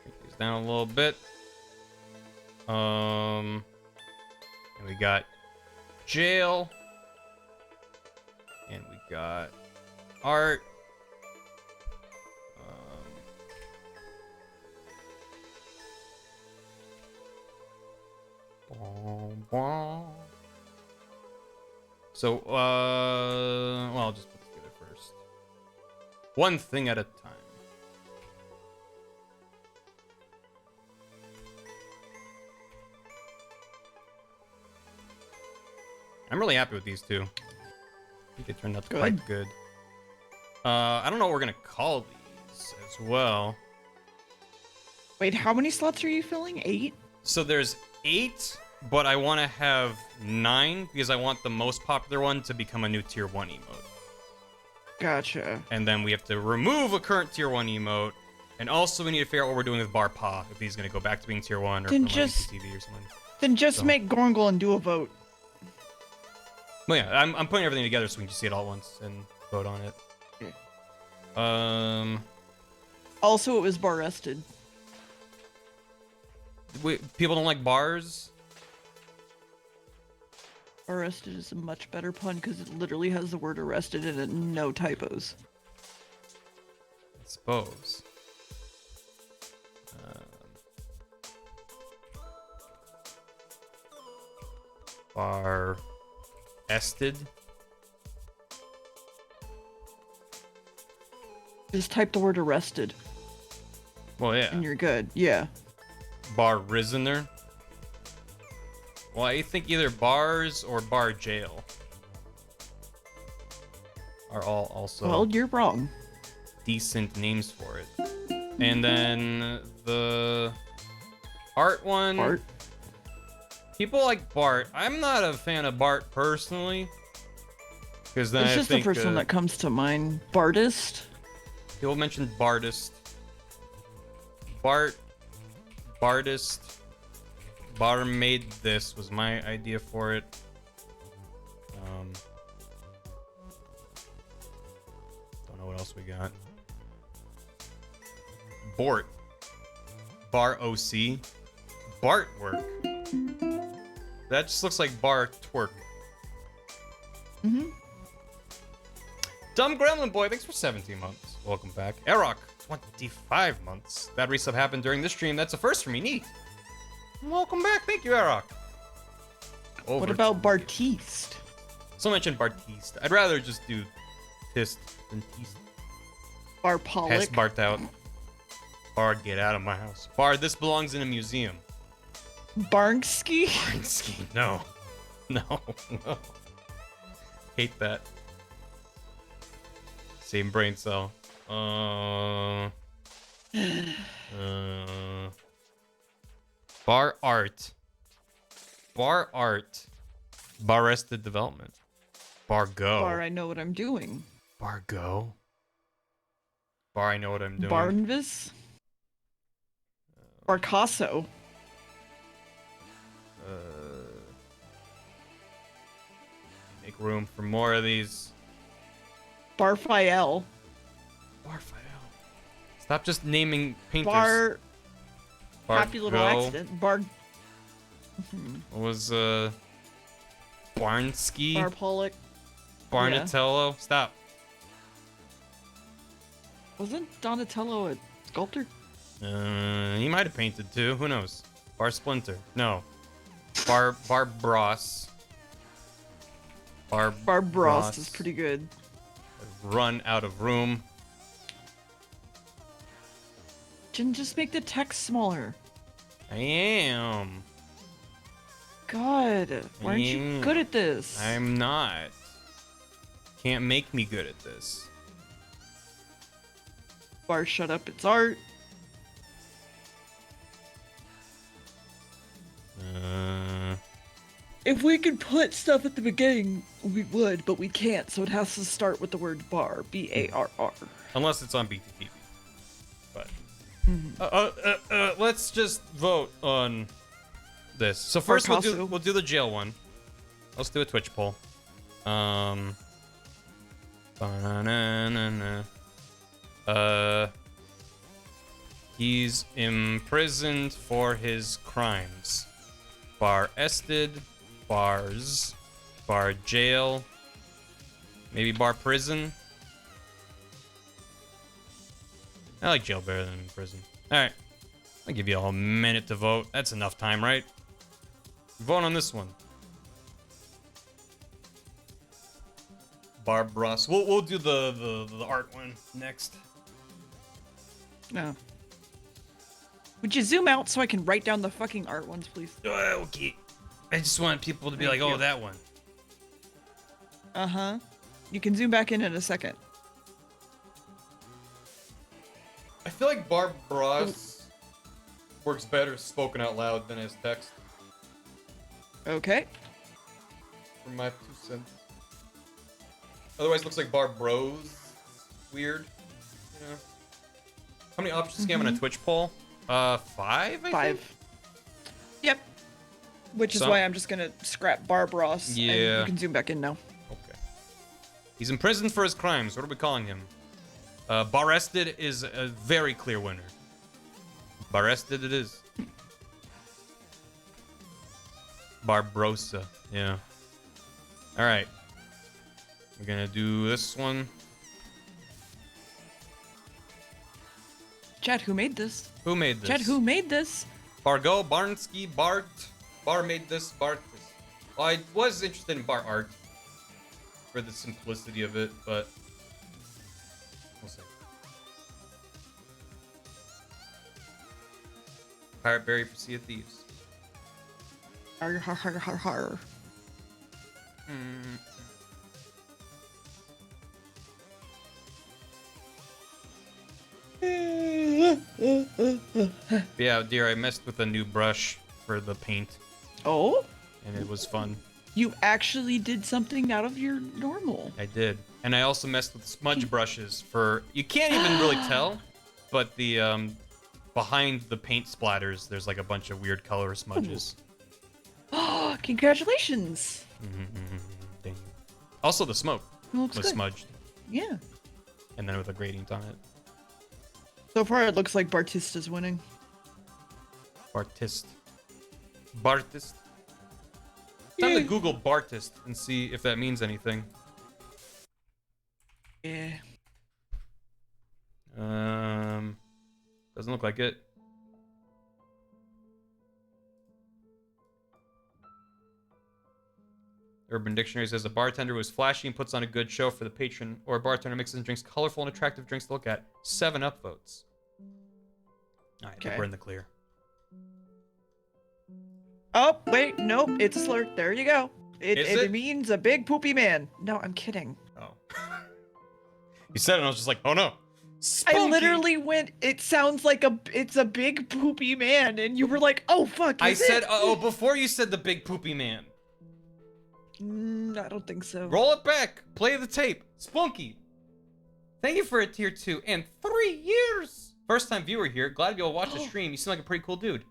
take these down a little bit. And we got jail. And we got art. So, well, I'll just put this together first. One thing at a time. I'm really happy with these two. I think they turned out quite good. I don't know what we're gonna call these as well. Wait, how many slots are you filling? 8? So there's 8, but I want to have 9 because I want the most popular one to become a new tier 1 emote. Gotcha. And then we have to remove a current tier 1 emote. And also we need to figure out what we're doing with Bar Pa, if he's going to go back to being tier 1 or Then from just- TV or something. Then just So- make Gorngle and do a vote. Well, yeah, I'm putting everything together so we can just see it all at once and vote on it. Also, it was bar rested. People don't like bars? Arrested is a much better pun because it literally has the word arrested in it, no typos. I suppose. Bar ested. Just type the word arrested Well, yeah. and you're good. Yeah. Bar Risoner. Well, I think either bars or bar jail are all also Well, you're wrong. decent names for it. And then the art one. Bart. People like Bart. I'm not a fan of Bart personally. Because then It's I just think the first one that comes to mind. Bartist. people mentioned Bartist. Bartist. Bar made this was my idea for it. Don't know what else we got. Bort. Bar OC. Bart work. That just looks like bar twerk. Mm-hmm. Dumb Gremlin Boy, thanks for 17 months. Welcome back. Erok, 25 months. That resub happened during this stream. That's a first for me. Neat. Welcome back. Thank you, Erok. What about Bartiste? Someone mentioned Bartiste. I'd rather just do Tist than Teast. Barpolic. Test Bart out. Bard, get out of my house. Bard, this belongs in a museum. Barnski? No. No. No. Hate that. Same brain cell. Bar art. Bar art. Bar rested development. Bar go. Bar, I know what I'm doing. Bar go. Bar, I know what I'm doing. Barnvis? Barcasso. room for more of these. Barfael. Barfael. Stop just naming painters. Bar. Bar Happy little Go. accident. Bar. What was Barnski? Bar Pollock. Barnatello. Stop. Wasn't Donatello a sculptor? He might have painted too. Who knows? Bar Splinter. No. Bros. Bros is pretty good. Run out of room. Didn't just make the text smaller. I am. God, why aren't you good at this? I'm not. Can't make me good at this. Bar, shut up, it's art. If we could put stuff at the beginning, we would, but we can't, so it has to start with the word bar. B-A-R-R. Unless it's on BTTV. But let's just vote on this. So first we'll do the jail one. Let's do a Twitch poll. He's imprisoned for his crimes. Bar ested, bars, bar jail, maybe bar prison. I like jail better than prison. Alright. I'll give you all a minute to vote. That's enough time, right? Vote on this one. Bar Bros. We'll do the art one next. No. Would you zoom out so I can write down the fucking art ones, please? Okay. I just want people to be like, oh, that one. Uh-huh. You can zoom back in a second. I feel like Bar Bros works better spoken out loud than as text. Okay. For my 2 cents. Otherwise, it looks like Bar Bros. Weird. Yeah. How many options do you have on a Twitch poll? 5, I think? 5. Yep. Which is why I'm just gonna scrap Bar Bros. Yeah. And you can zoom back in now. Okay. He's in prison for his crimes. What are we calling him? Barrested is a very clear winner. Barrested it is. Barbrosa. Yeah. All right. We're gonna do this one. Chat, who made this? Who made this? Chat, who made this? Bargo, Barnsky, Bart. Bar made this. Bart. Well, I was interested in bar art for the simplicity of it, but we'll see. Pirate Berry for Sea of Thieves. Har har har har har. Yeah, dear, I messed with a new brush for the paint, Oh? and it was fun. You actually did something out of your normal. I did. And I also messed with smudge brushes for... You can't even really tell, but the, behind the paint splatters, there's like a bunch of weird color smudges. Oh, congratulations. Thank you. Also, the smoke It looks was good. smudged, Yeah. and then with a gradient on it. So far, it looks like Bartista's winning. Bartist. Bartist. Time to Google Bartist and see if that means anything. Yeah. Doesn't look like it. Urban Dictionary says a bartender who is flashy and puts on a good show for the patron, or a bartender mixes and drinks colorful and attractive drinks to look at. 7 upvotes. All right, Okay. we're in the clear. Oh, wait, nope, it's a slur. There you go. Is It it? means a big poopy man. No, I'm kidding. Oh. You said it, and I was just like, oh no. I Spunky. literally went, it sounds like it's a big poopy man, and you were like, oh fuck, I is it? said, oh, before you said the big poopy man. I don't think so. Roll it back. Play the tape. Spunky. Thank you for a tier 2 and 3 years. First time viewer here. Glad to be able to watch the stream. You seem like a pretty cool dude.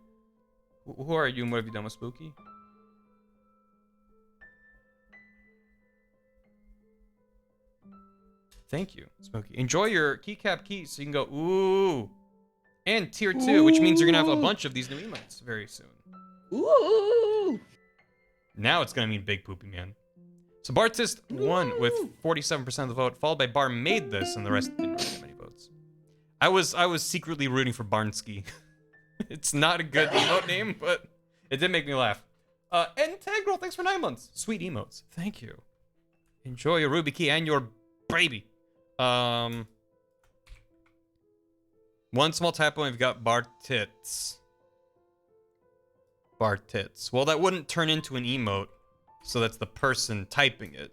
Who are you and what have you done with Spooky? Thank you, Smokey. Enjoy your keycap keys so you can go, ooh. And tier 2, which means you're going to have a bunch of these new emotes very soon. Ooh. Now it's going to mean Big Poopy Man. So Bartist won with 47% of the vote, followed by Bar Made This, and the rest didn't really get many votes. I was secretly rooting for Barnsky. It's not a good emote name, but it did make me laugh. Integral, thanks for 9 months. Sweet emotes. Thank you. Enjoy your Ruby Key and your baby. One small typo, and we've got Bar Tits. Bar Tits. Well, that wouldn't turn into an emote, so that's the person typing it.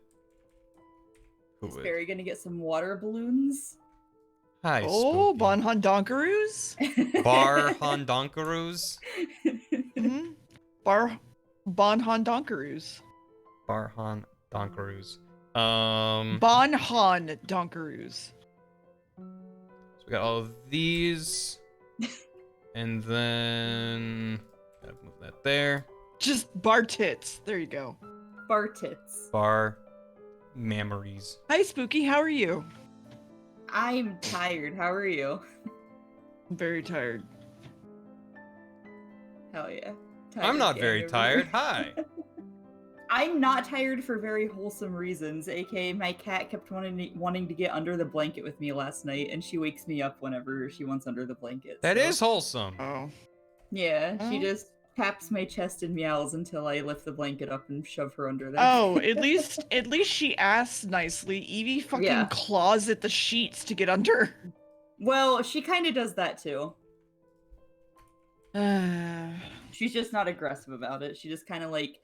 Who Is would? Barry gonna get some water balloons? Hi, Oh, Spooky. Bonhon Donkaroos. Bar Hondonkaroos. Mhm. Bonhon Donkaroos. Bar Hondonkaroos. Bonhon Donkaroos. So we got all of these. And then gotta move that there. Just bar tits. There you go. Bar tits. Bar memories. Hi, Spooky. How are you? I'm tired. How are you? I'm very tired. Hell yeah. I'm not Tired very again. tired. Hi. I'm not tired for very wholesome reasons. AKA, my cat kept wanting to get under the blanket with me last night, and she wakes me up whenever she wants under the blanket. That so- is wholesome. Oh. Yeah, she Oh. just taps my chest and meows until I lift the blanket up and shove her under there. Oh, at least she asks nicely. Evie fucking Yeah. claws at the sheets to get under. Well, she kind of does that too. Uh, She's just not aggressive about it. She just kind of like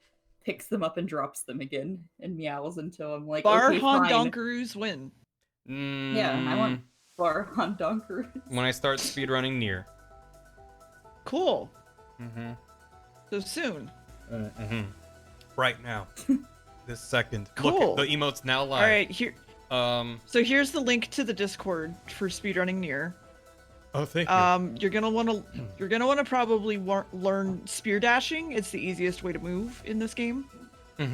picks them up and drops them again and meows until I'm like, okay, Barhon fine. Donkaroos win. Yeah, I want Barhon Donkaroos. When I start speedrunning near. Cool. Mm-hmm. So soon. Mm-hmm. Right now. This second. Cool. Look, the emote's now live. All right, here. Um. So here's the link to the Discord for speedrunning near. Oh, thank you. You're gonna wanna probably learn spear dashing. It's the easiest way to move in this game. So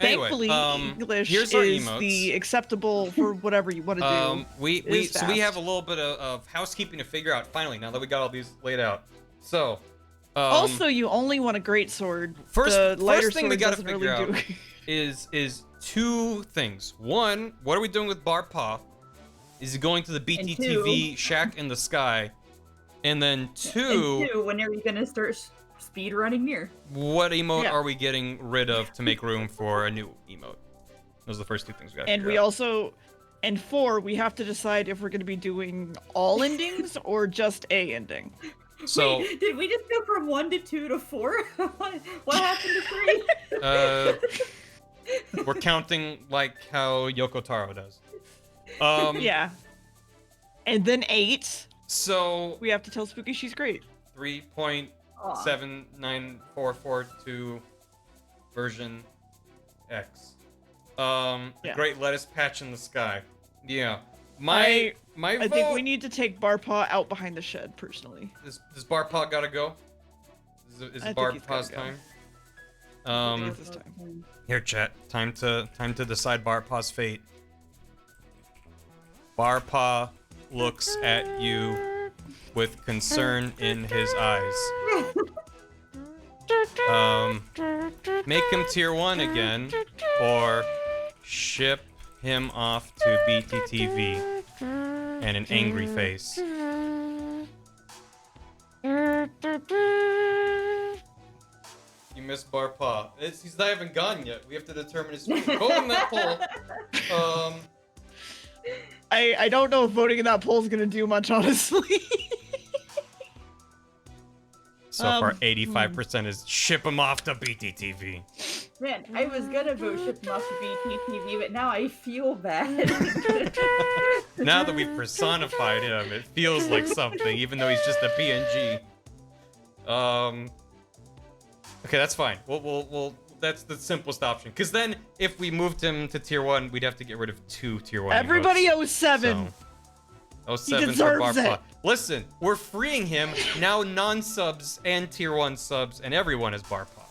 anyway, Thankfully, English here's is our emotes. the acceptable for whatever you want to do. We is so we have fast. a little bit of housekeeping to figure out finally now that we got all these laid out. So Also, you only want a great sword. First- the lighter first thing we sword gotta doesn't figure really out do. is two things. One, what are we doing with Bar Paw? Is he going to the BTTV shack in the sky? And then two, And two, when are you gonna start speed running near? what emote Yeah. are we getting rid of to make room for a new emote? Those are the first two things we got. And we also, and 4, we have to decide if we're going to be doing all endings or just a ending. So Wait, did we just go from 1 to 2 to 4? What happened to 3? we're counting like how Yoko Taro does. Yeah. And then 8, So we have to tell Spooky she's great. 3.79442 version X. Yeah. Great lettuce patch in the sky. Yeah. My I vote. think we need to take Barpaw out behind the shed, personally. Does Barpaw gotta go? Is I think he's Barpaw's gotta go. time? It's this time. Here, chat. Time to decide Barpaw's fate. Barpaw looks at you with concern in his eyes. Make him tier 1 again, or ship him off to BTTV and an angry face. You missed Barpaw. He's not even gone yet. We have to determine his fate. Vote in that poll. I don't know if voting in that poll is going to do much, honestly. So far, 85% is ship him off to BTTV. Man, I was gonna vote ship him off to BTTV, but now I feel bad. Now that we've personified him, it feels like something, even though he's just a PNG. Okay, that's fine. We'll that's the simplest option. Because then, if we moved him to tier 1, we'd have to get rid of 2 tier 1 Everybody emotes. owes 7. So, 07 for deserves Barpaw. it. Listen, we're freeing him. Now non-subs and tier 1 subs and everyone is Barpaw.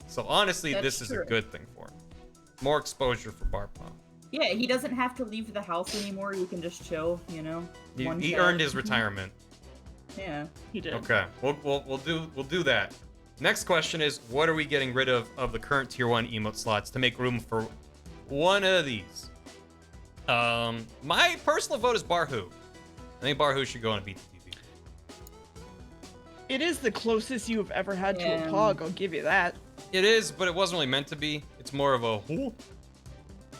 So honestly, That's this is a true. good thing for him. More exposure for Barpaw. Yeah, he doesn't have to leave the house anymore. You can just chill, you know. One He cat. earned his retirement. Yeah. He did. Okay, we'll do that. Next question is, what are we getting rid of the current tier 1 emote slots to make room for one of these? My personal vote is Barhu. I think Barhu should go on a BTTV. It is the closest you have ever had to Yeah. a pog. I'll give you that. It is, but it wasn't really meant to be. It's more of a whoo.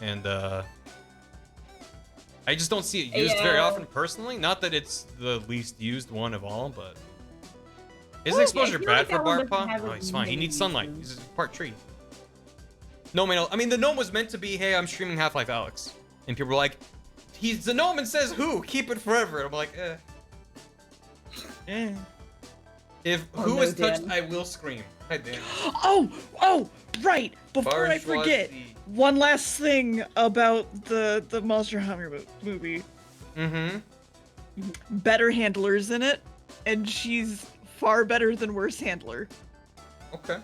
And I just don't see it used very often personally. Not that it's the least used one of all, but is Well, exposure I feel bad like for that one doesn't Barpa? have Oh, as he's fine. He many needs sunlight. uses. He's a part tree. No, man. I mean, the gnome was meant to be, hey, I'm streaming Half-Life Alex, and people were like, he's the gnome and says who? Keep it forever. And I'm like, eh. Eh. If Oh, who no, is touched, Dan. I will scream. Hi, Dan. Oh, right. Before I forget, Bourgeoisie. one last thing about the Monster Hunter movie. Mm-hmm. Better handlers in it, and she's far better than worse handler. Okay.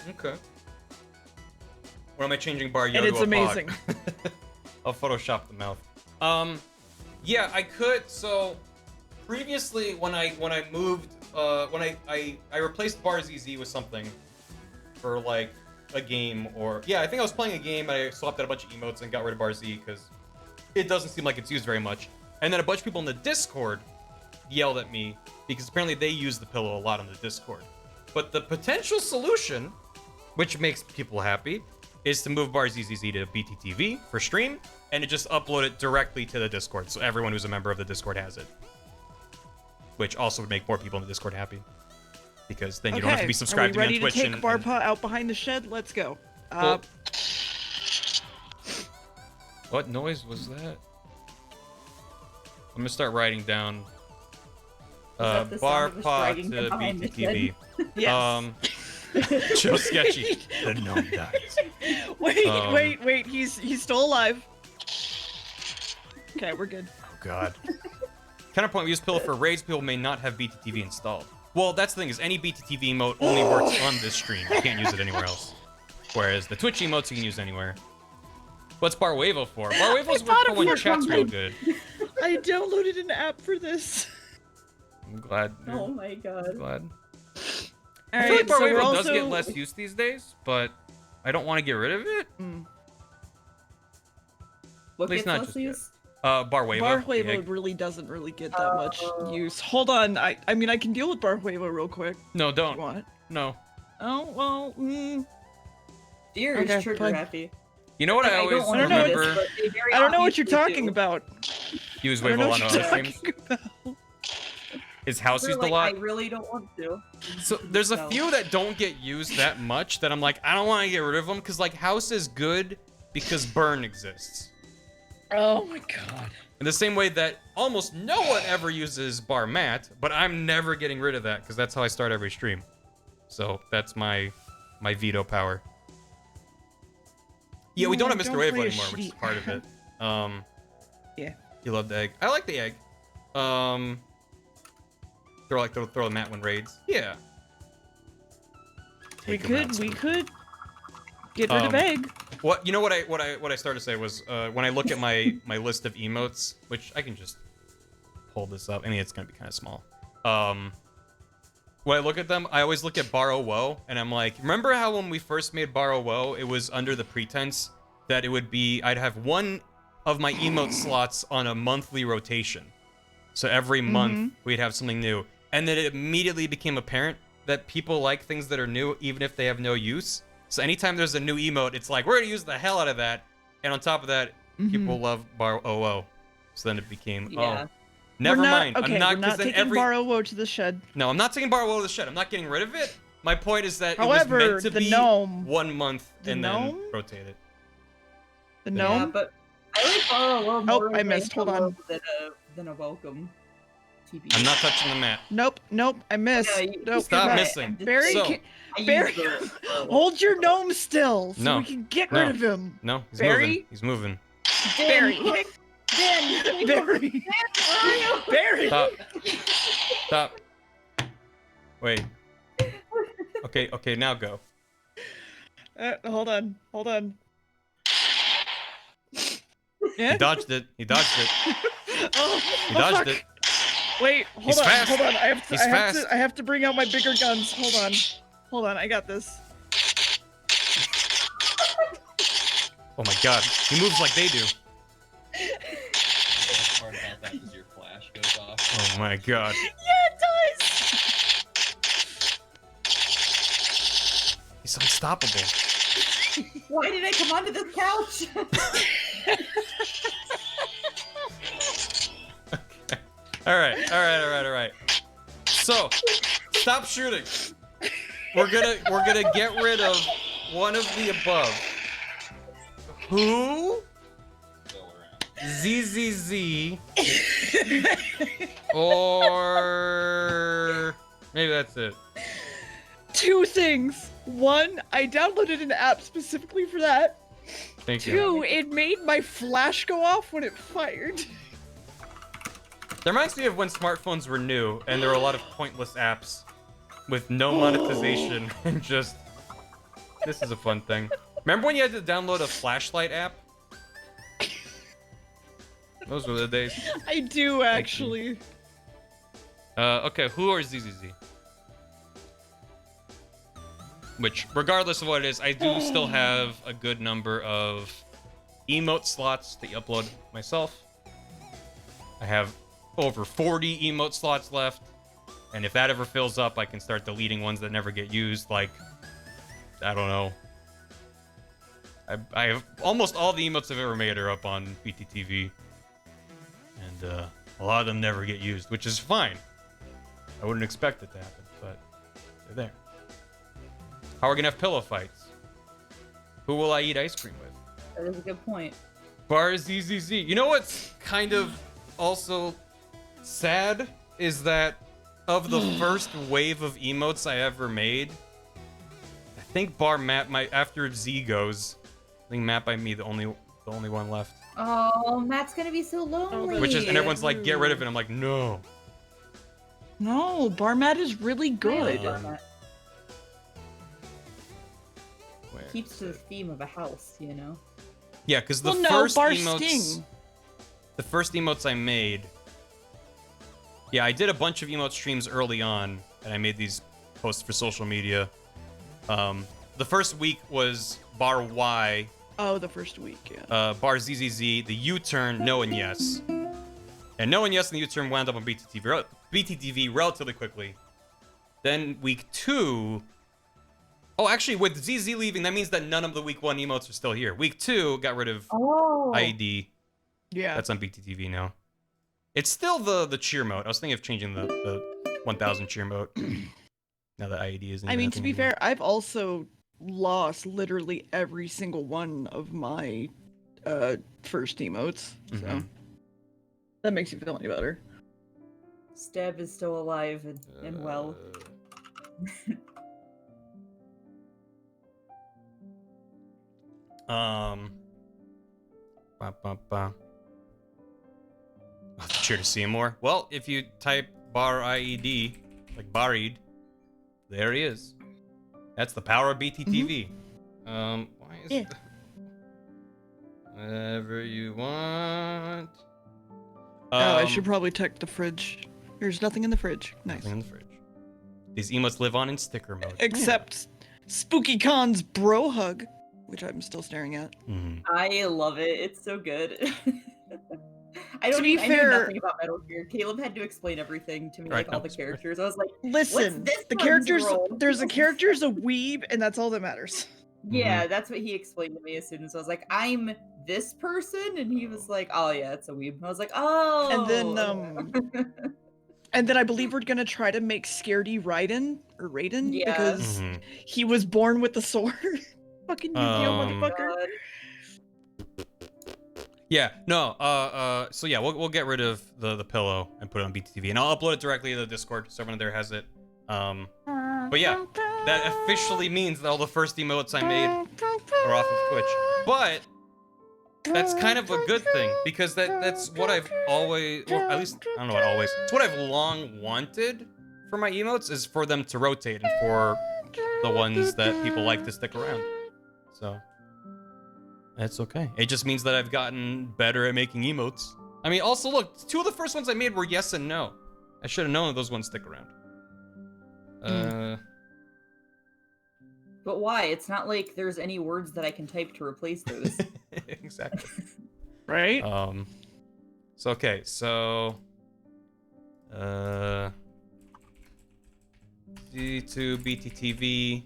Okay. What am I changing Bar Yo And to it's a pog? amazing. I'll Photoshop the mouth. Yeah, I could. So previously, when I moved, when I replaced Bar ZZ with something for like a game, or yeah, I think I was playing a game. And I swapped out a bunch of emotes and got rid of Bar Z because it doesn't seem like it's used very much. And then a bunch of people in the Discord yelled at me because apparently they use the pillow a lot on the Discord. But the potential solution, which makes people happy, is to move Bar ZZZ to BTTV for stream and to just upload it directly to the Discord, so everyone who's a member of the Discord has it. Which also would make more people in the Discord happy, because then you don't have to be subscribed to Are me we on ready Twitch. to take Barpa out behind the shed? Let's go. Well, what noise was that? I'm gonna start writing down that the sound of us Barpa dragging to him behind the BTTV. Yes. Joe Sketchy. The gnome dies. Wait. He's still alive. Okay, we're good. Oh god. Counterpoint, we use pillow for raids. People may not have BTTV installed. Well, that's the thing, is any BTTV emote only works on this stream. You can't use it anywhere else. Whereas the Twitch emotes you can use anywhere. What's Barwavo for? Barwavo's for when chat's real good. I downloaded an app for this. I'm glad. Oh my god. Glad. All I feel like right, so we're Barwavo also... does get less use these days, but I don't want to get rid of it. What At least gets not less just yet. use? Barwavo. Barhuevo really doesn't really get that much use. Hold on, I mean I can deal with Barhuevo real quick. No, If don't. you want? No. Oh well. Deer Okay, is trigger fine. happy. You know what Like, I always don't wanna do remember? this, but they very I don't know what you're obviously talking do. about. Use I don't know Wavo what on you're other streams. talking about. Is house They're used like, a lot? I really don't want to. So there's a No. few that don't get used that much that I'm like, I don't want to get rid of them because like house is good because burn exists. Oh my god. In the same way that almost no one ever uses bar mat, but I'm never getting rid of that because that's how I start every stream. So that's my veto power. Yeah, we No, don't have Mr. don't Wavo play a anymore, which is shitty- part of it. Yeah. You love the egg. I like the egg. Throw the mat when raids. Yeah. We Take 'em out, could Steve. get rid of egg. What you know what I started to say was when I look at my list of emotes, which I can just pull this up. I mean, it's gonna be kind of small. When I look at them, I always look at Borrow Woe, and I'm like, remember how when we first made Borrow Woe, it was under the pretense that it would be I'd have one of my emote slots on a monthly rotation, so every month we'd have something new, and then it immediately became apparent that people like things that are new even if they have no use. So anytime there's a new emote, it's like, we're gonna use the hell out of that. And on top of that, people love Bar OO. So then it became, Yeah. never We're not, mind. Okay, I'm not, we're because not then taking every... Barrow to the shed. No, I'm not taking Bar OO to the shed. I'm not getting rid of it. My point is that it However, was meant to the be gnome- 1 month the and gnome? then rotate it. The Yeah, Yeah, gnome? but I like Borrow more I as missed. a Hold on. hello than a welcome. TB. I'm not touching the mat. Nope, I missed. Yeah, you- Nope, Stop you're right. missing. Barry, So- I Barry, use the- hold your gnome still so No. we can get No. rid of him. No, he's Barry? moving. He's moving. Barry. Dan, Barry. Barry. Stop. Wait. Okay, now go. Hold on. Yeah. He dodged it. He dodged it. Oh, He oh, dodged fuck. it. Wait, He's fast. hold on. He's fast. I have to bring out my bigger guns. Hold on. I got this. Oh my god. He moves like they do. The best part about that is your flash goes off. Oh my god. Yeah, it does. He's unstoppable. Why did I come onto this couch? All right. So, stop shooting. We're gonna get rid of one of the above. Who? ZZZ. Or maybe that's it. Two things. One, I downloaded an app specifically for that. Thank you. Two, it made my flash go off when it fired. That reminds me of when smartphones were new and there were a lot of pointless apps with no monetization and just... This is a fun thing. Remember when you had to download a flashlight app? Those were the days. I do, actually. Okay, who are ZZZ? Which, regardless of what it is, I do still have a good number of emote slots to upload myself. I have over 40 emote slots left, and if that ever fills up, I can start deleting ones that never get used, like, I don't know. I have almost all the emotes I've ever made are up on BTTV, and a lot of them never get used, which is fine. I wouldn't expect it to happen, but they're there. How are we gonna have pillow fights? Who will I eat ice cream with? That is a good point. BarryIsStreaming. You know what's kind of also sad is that of the first wave of emotes I ever made, I think Matt might, after Z goes, I think Matt might be the only one left. Oh, Matt's gonna be so lonely. Which is, and everyone's like, get rid of it. I'm like, no. No, Barmat is really good. Where Keeps is to the it? theme of a house, you know. Yeah, because the Well, no, first Bar emotes, Sting. the first emotes I made. Yeah, I did a bunch of emote streams early on, and I made these posts for social media. The first week was Bar Y, Oh, the first week, yeah. Bar ZZZ, the U-turn, No and Yes. And No and Yes and the U-turn wound up on BTTV relatively quickly. Then week 2... Oh, actually, with ZZ leaving, that means that none of the week 1 emotes are still here. Week 2 got rid of IED. Yeah. That's on BTTV now. It's still the cheer mode. I was thinking of changing the 1000 cheer mode. Now that IED isn't. I even mean, a to thing be anymore. fair, I've also lost literally every single one of my first emotes, so Mhm. that makes you feel any better. Steb is still alive and well. Ba, ba, ba. Oh, cheer to see him more. Well, if you type bar IED, like Barried, there he is. That's the power of BTTV. Why is Yeah. whatever you want. Oh, I should probably check the fridge. There's nothing in the fridge. Nice. Nothing in the fridge. These emotes live on in sticker mode. Except Spooky Con's bro hug, which I'm still staring at. Mhm. I love it. It's so good. I don't To be even, I knew fair- nothing about Metal Gear. Caleb had to explain everything to me, Right, like all no, the sorry. characters. I was like, Listen, this the one's character's role? there's a character's a weeb, and that's all that matters. Yeah, that's what he explained to me as soon as I was like, I'm this person, and he was like, oh yeah, it's a weeb. And I was like, oh. And then I believe we're gonna try to make Scaredy Raiden Yeah. because Mhm. he was born with the sword. Fucking Yu-Gi-Oh, motherfucker. God. Yeah, no, so yeah, we'll get rid of the pillow and put it on BTTV, and I'll upload it directly to the Discord, so everyone there has it. But yeah, that officially means that all the first emotes I made are off of Twitch. But that's kind of a good thing, because that's what I've always, well, at least, I don't know what always, it's what I've long wanted for my emotes, is for them to rotate, and for the ones that people like to stick around. So, That's okay. It just means that I've gotten better at making emotes. I mean, also look, 2 of the first ones I made were yes and no. I should have known that those ones stick around. But why? It's not like there's any words that I can type to replace those. Exactly. Right? So okay, so D2 BTTV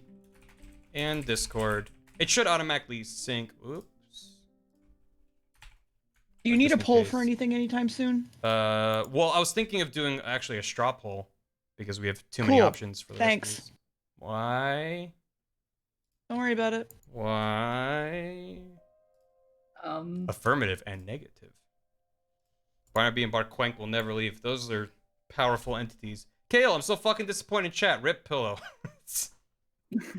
and Discord. It should automatically sync. Oops. Do you But need just a in poll case. for anything anytime soon? Well, I was thinking of doing actually a straw poll because we have too many Cool. options for the Thanks. rest of these. Why? Don't worry about it. Why? Affirmative and negative. Barnaby and Barquenk will never leave. Those are powerful entities. Kale, I'm so fucking disappointed in chat. Rip pillow.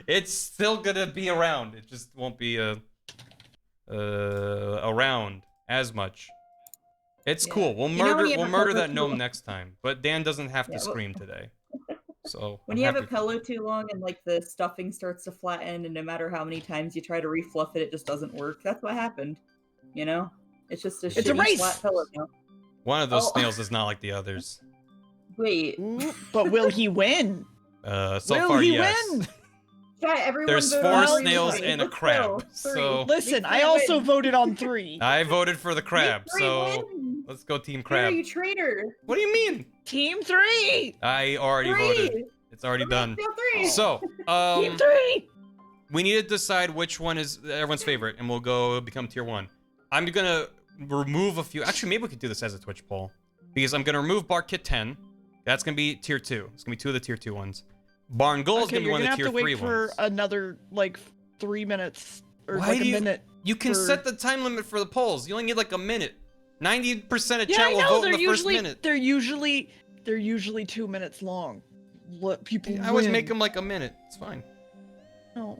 It's still gonna be around. It just won't be around as much. It's Yeah. cool. We'll You know when murder you have we'll a murder pillow that gnome too- next time. But Dan doesn't have to Yeah, well- scream today. So When I'm you have a happy for pillow that. too long and like the stuffing starts to flatten, and no matter how many times you try to refluff it, it just doesn't work. That's what happened. You know, it's just a It's a shitty race! flat pillow now. One of those Oh. snails is not like the others. Wait, Ooh, but will he win? So Will far, he yes. win? chat, everyone There's vote 4 on snails three. and a Let's crab. go. So Listen, I Big also win. voted on 3. I voted for the crab. Big three So win. let's go Team Barry, Crab. you traitor. What do you mean? Team 3! I already 3. voted. It's already done. Still 3. So, Team 3! we need to decide which one is everyone's favorite, and we'll go become tier 1. I'm gonna remove a few. Actually, maybe we could do this as a Twitch poll, because I'm gonna remove Bar Kit 10. That's gonna be tier 2. It's gonna be 2 of the tier 2 ones. Barn Goal is Okay, gonna be you're one gonna of the have tier to 3 wait for ones. another, like, 3 minutes. Or Why like do a you- minute. You can for- set the time limit for the polls. You only need like a minute. 90% of Yeah, chat I will know, vote they're in the first usually, minute. they're usually 2 minutes long. Let people I always win. make them like a minute. It's fine. No.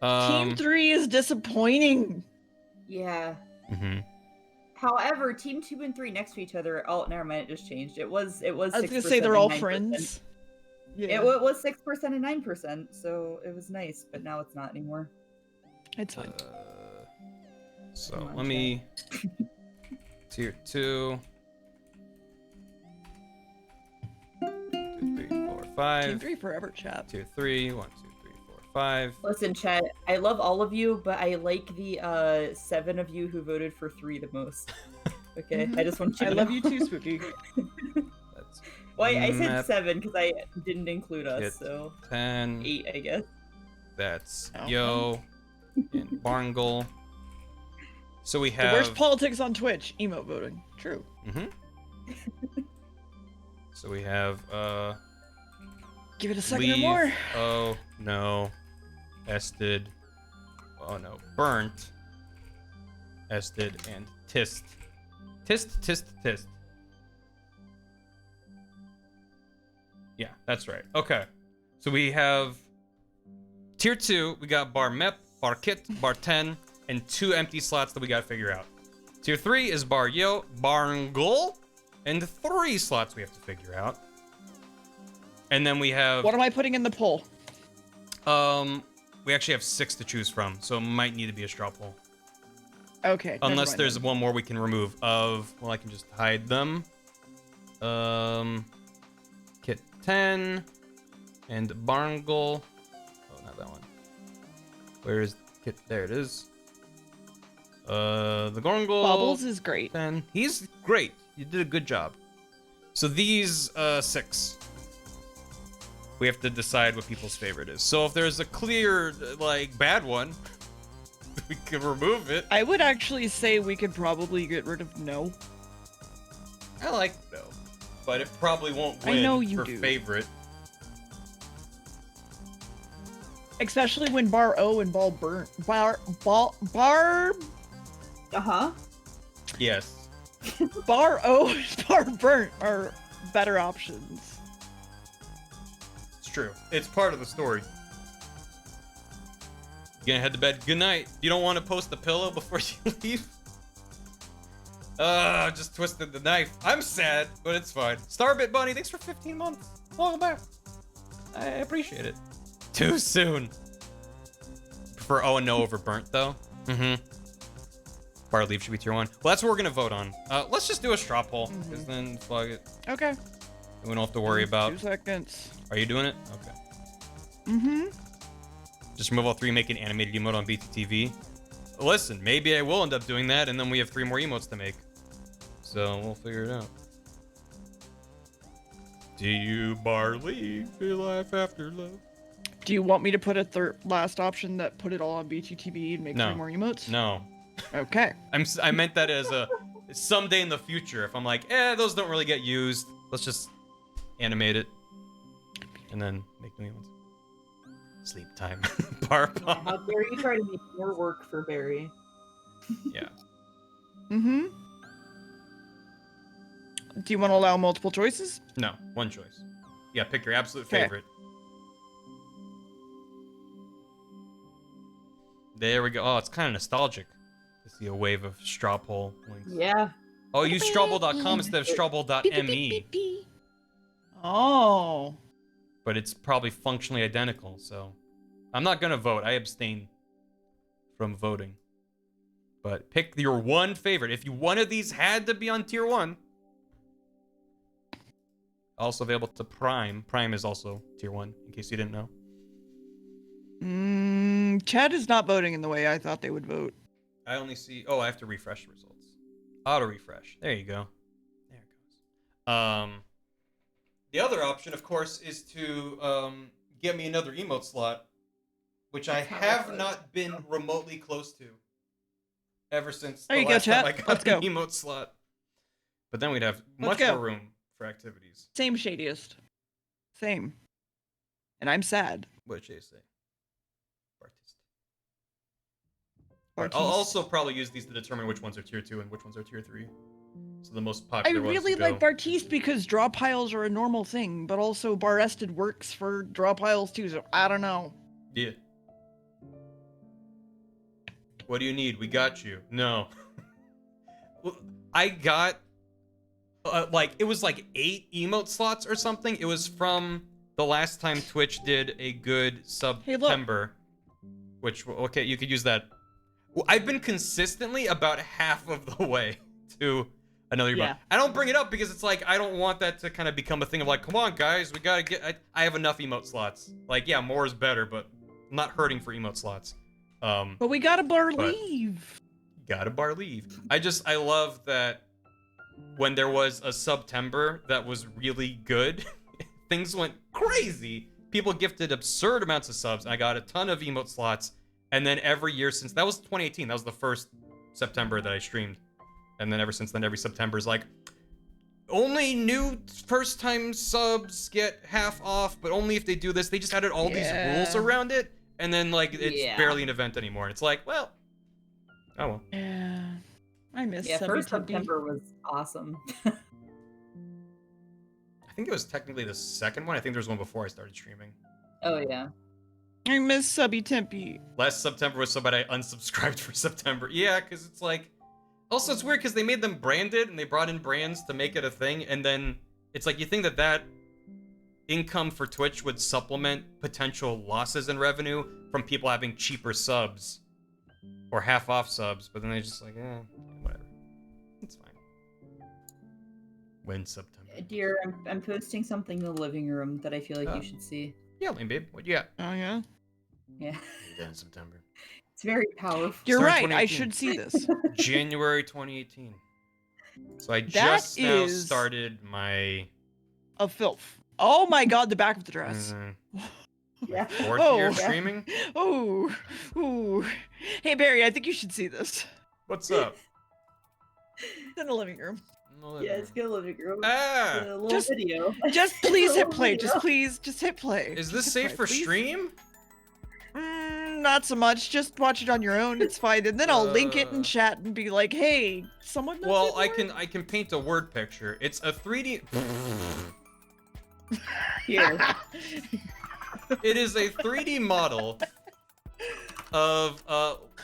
Um, Team 3 is disappointing. Yeah. mhm. However, team 2 and 3 next to each other. Oh, never mind. It just changed. It was. I was 6% gonna say they're all and 9%. friends. Yeah, It was 6% and 9%, so it was nice. But now it's not anymore. it's fine. So Come on, let me tier 2. 2, 3, 4, 5. Team 3 forever, chat. Tier 3. 1, 2, 3, 4, 5. Listen, chat. I love all of you, but I like the 7 of you who voted for 3 the most. Okay, I just want you I to love know. you too, Spooky. That's Well, I said map 7 because I didn't include us, Hit. so 10. 8, I guess. That's Oh. Yo and Barngle. So we The have. worst politics on Twitch, emote voting. True. Mhm. So we have Give it a second or leave. more. Oh no. Ested. Oh no. Burnt. Ested and Tist. Tist. Yeah, that's right. Okay. So we have tier 2, we got Bar Mep, Bar Kit, Bar 10, and 2 empty slots that we gotta figure out. Tier 3 is Bar Yo, Barngle, and 3 slots we have to figure out. And then we have What am I putting in the poll? we actually have 6 to choose from, so it might need to be a straw poll. Okay. never Unless mind there's then. one more we can remove of, well, I can just hide them. Kit 10 and Barngle. Oh, not that one. Where is Kit? There it is. The Gorngle. Bubbles is great. 10. He's great. You did a good job. So these 6. We have to decide what people's favorite is. So if there's a clear, like, bad one, we can remove it. I would actually say we could probably get rid of no. I like no, but it probably won't I win know you for do. favorite. Especially when Bar O and Bar Uh-huh. Yes. Bar O and Bar Burnt are better options. It's true. It's part of the story. You gonna head to bed. Good night. You don't want to post the pillow before you leave? Just twisted the knife. I'm sad, but it's fine. Starbit Bunny, thanks for 15 months. Welcome back. I appreciate it. Too soon. Prefer O and no over burnt, though. Mm-hmm. Bar leave should be tier 1. Well, that's what we're gonna vote on. Let's just do a straw poll, because then fuck it. Okay. We don't have to worry about. 2 seconds. Are you doing it? Okay. Mm-hmm. Just remove all 3, make an animated emote on BTTV. Listen, maybe I will end up doing that, and then we have 3 more emotes to make. So we'll figure it out. Do you bar leave your life after love? Do you want me to put a last option that put it all on BTTV and make No. 3 more emotes? No. Okay. I meant that as a someday in the future. If I'm like, those don't really get used, let's just animate it and then make new ones. Sleep time. Bar bomb. How dare you try to make more work for Barry? Yeah. Mm-hmm. Do you want to allow multiple choices? No, one choice. Yeah, pick your absolute Okay. favorite. There we go. Oh, it's kind of nostalgic to see a wave of straw poll links. Yeah. Oh, use strawball.com instead of strawball.me. Oh. But it's probably functionally identical, so I'm not gonna vote. I abstain from voting. But pick your one favorite. If one of these had to be on tier 1, also available to Prime. Prime is also tier 1, in case you didn't know. Chad is not voting in the way I thought they would vote. I only see. Oh, I have to refresh the results. Auto refresh. There you go. There it goes. The other option, of course, is to get me another emote slot, which I have not been remotely close to ever since There the you go, last time chat. I got Let's an go. emote slot. But then we'd have Let's much go. more room for activities. Same shadiest. Same. And I'm sad. What did Jay say? Artist. But Artiste. I'll also probably use these to determine which ones are tier 2 and which ones are tier 3. So the most I popular ones really to like go. Bartiste because draw piles are a normal thing, but also Barested works for draw piles too, so I don't know. Yeah. What do you need? We got you. No. Well, I got it was like 8 emote slots or something. It was from the last time Twitch did a good September. Which, okay, you could use that. Well, I've been consistently about half of the way to another emote. Yeah. I don't bring it up because it's like I don't want that to kind of become a thing of like, come on guys, we gotta get. I have enough emote slots. Like, yeah, more is better, but I'm not hurting for emote slots. But we got a bar leave. Got a bar leave. I love that when there was a September that was really good, things went crazy. People gifted absurd amounts of subs. And I got a ton of emote slots. And then every year since that was 2018, that was the first September that I streamed. And then ever since then, every September is like, only new first time subs get half off, but only if they do this. They just added all these rules around it. And then like it's barely an event anymore. And it's like, well, oh well. Yeah. I miss Yeah, Subby first Tubby. September was awesome. I think it was technically the second one. I think there was one before I started streaming. Oh yeah. I miss Subby Tempy. Last September was somebody I unsubscribed for September. Yeah, because it's like... Also, it's weird because they made them branded and they brought in brands to make it a thing. And then it's like you think that income for Twitch would supplement potential losses in revenue from people having cheaper subs or half off subs. But then they just like, whatever. It's fine. When September. Dear, I'm posting something in the living room that I feel like Oh. you should see. Yeah, Lane Babe, what you got? Oh yeah. Yeah. Done in September. It's very powerful. You're Started right. I 2018. should see this. January 2018. So I That just now is- started my A filth. Oh my god, the back of the dress. Yeah. fourth Oh. year of streaming. Oh, ooh. Hey Barry, I think you should see this. What's up? It's in the living room. Yeah, it's good living room. Ah, A little Just- video. Just please hit Little play. video. Just please, just hit play. is Just this hit safe play, for please. stream? Not so much. Just watch it on your own. It's fine. And then I'll link it in chat and be like, "Hey, someone." knows Well, it I can paint a word picture. It's a 3D. Here. It is a 3D model of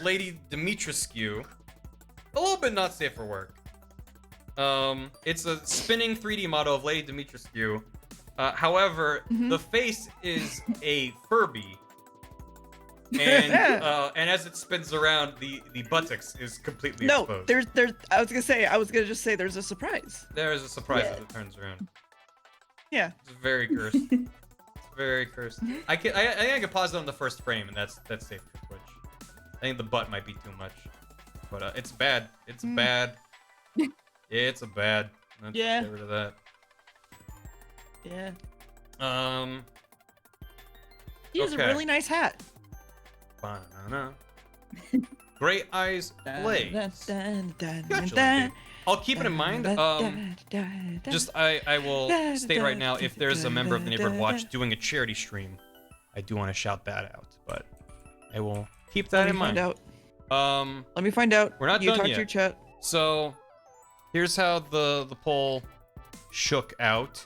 Lady Dimitrescu. A little bit not safe for work. It's a spinning 3D model of Lady Dimitrescu. However, Mhm. the face is a Furby. and as it spins around, the buttocks is completely No, exposed. there's. I was gonna just say there's a surprise. There is a surprise Yeah. as it turns around. Yeah. It's very cursed. It's very cursed. I think I can pause it on the first frame, and that's safe for Twitch. I think the butt might be too much, but it's bad. It's bad. It's a bad. Let's Yeah. get rid of that. Yeah. He has Okay. a really nice hat. Banana. Great eyes Blaze. Dun, Gotcha, Lindsay. I'll keep it in mind. Just I will state right now, if there's a member of the neighborhood watch doing a charity stream, I do want to shout that out, but I will keep that in mind. Let me find out. We're not you done talk yet. to your chat. So here's how the poll shook out.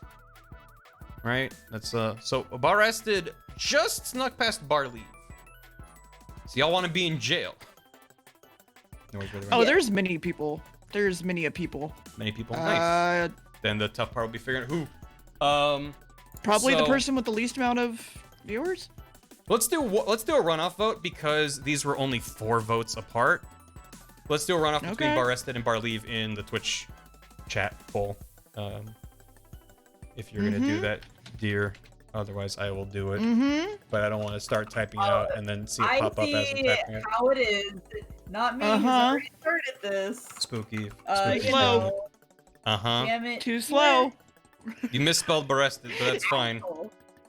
Right? That's so Bar Rested just snuck past Bar Leave. So y'all want to be in jail. No worries, brother. Oh, there's many people. There's many a people. Many people. Nice. Uh, Then the tough part will be figuring out who. Probably the So- person with the least amount of viewers. Let's do a runoff vote because these were only 4 votes apart. Let's do a runoff between Okay. Bar Rested and Bar Leave in the Twitch chat poll. If you're gonna do that, dear. Otherwise, I will do it. Mm-hmm. But I don't want to start typing it out and then see it I pop up as I'm see typing it. how it is. Not me, 'cause Uh-huh. I already started this. Spooky. You Spooky. know, Uh-huh. damn it. Too slow. You misspelled Bar Rested, but that's fine.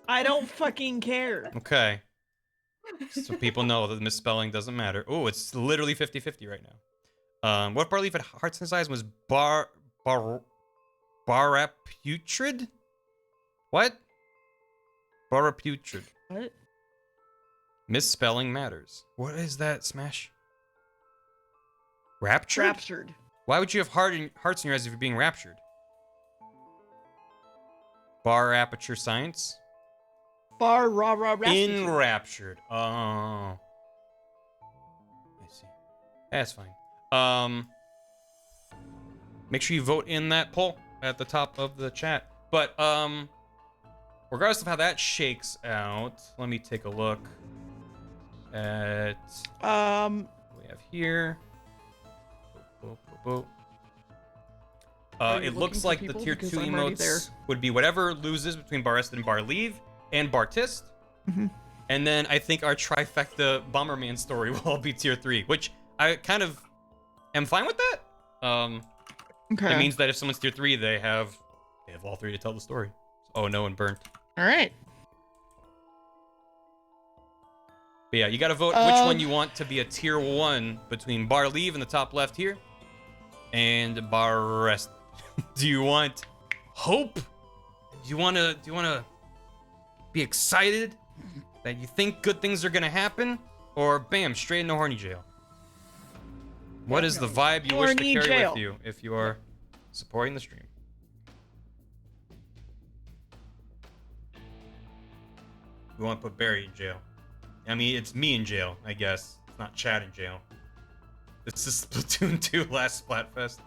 I don't fucking care. Okay. So people know that the misspelling doesn't matter. Oh, it's literally 50-50 right now. What Bar Leaf had hearts in his eyes was Baraputrid? What? Baraputrid. What? Misspelling matters. What is that, Smash? Raptured? Raptured. Why would you have hearts in your eyes if you're being raptured? Bar aperture science? Bar rah rah Rasputin. Enraptured. Oh. I see. That's fine. Make sure you vote in that poll at the top of the chat. But regardless of how that shakes out, let me take a look at what we have here. Boop, boop, boop, boop. Are you It looks looking for like the people? tier Because 2 I'm already there. emotes would be whatever loses between Bar Rested and Bar Leave and Bartist. Mhm. And then I think our trifecta Bomberman story will all be tier 3, which I kind of am fine with that. Okay. It means that if someone's tier 3, they have all 3 to tell the story. Oh no, and burnt. All right. But yeah, you gotta vote which one you want to be a tier 1 between Bar Leave in the top left here and Bar Rest. Do you want hope? Do you wanna be excited that you think good things are gonna happen? Or bam, straight into horny jail? What is the vibe you wish to Horny carry jail. with you if you are supporting the stream? We want to put Barry in jail. I mean, it's me in jail, I guess. It's not Chad in jail. This is Splatoon 2 last Splatfest.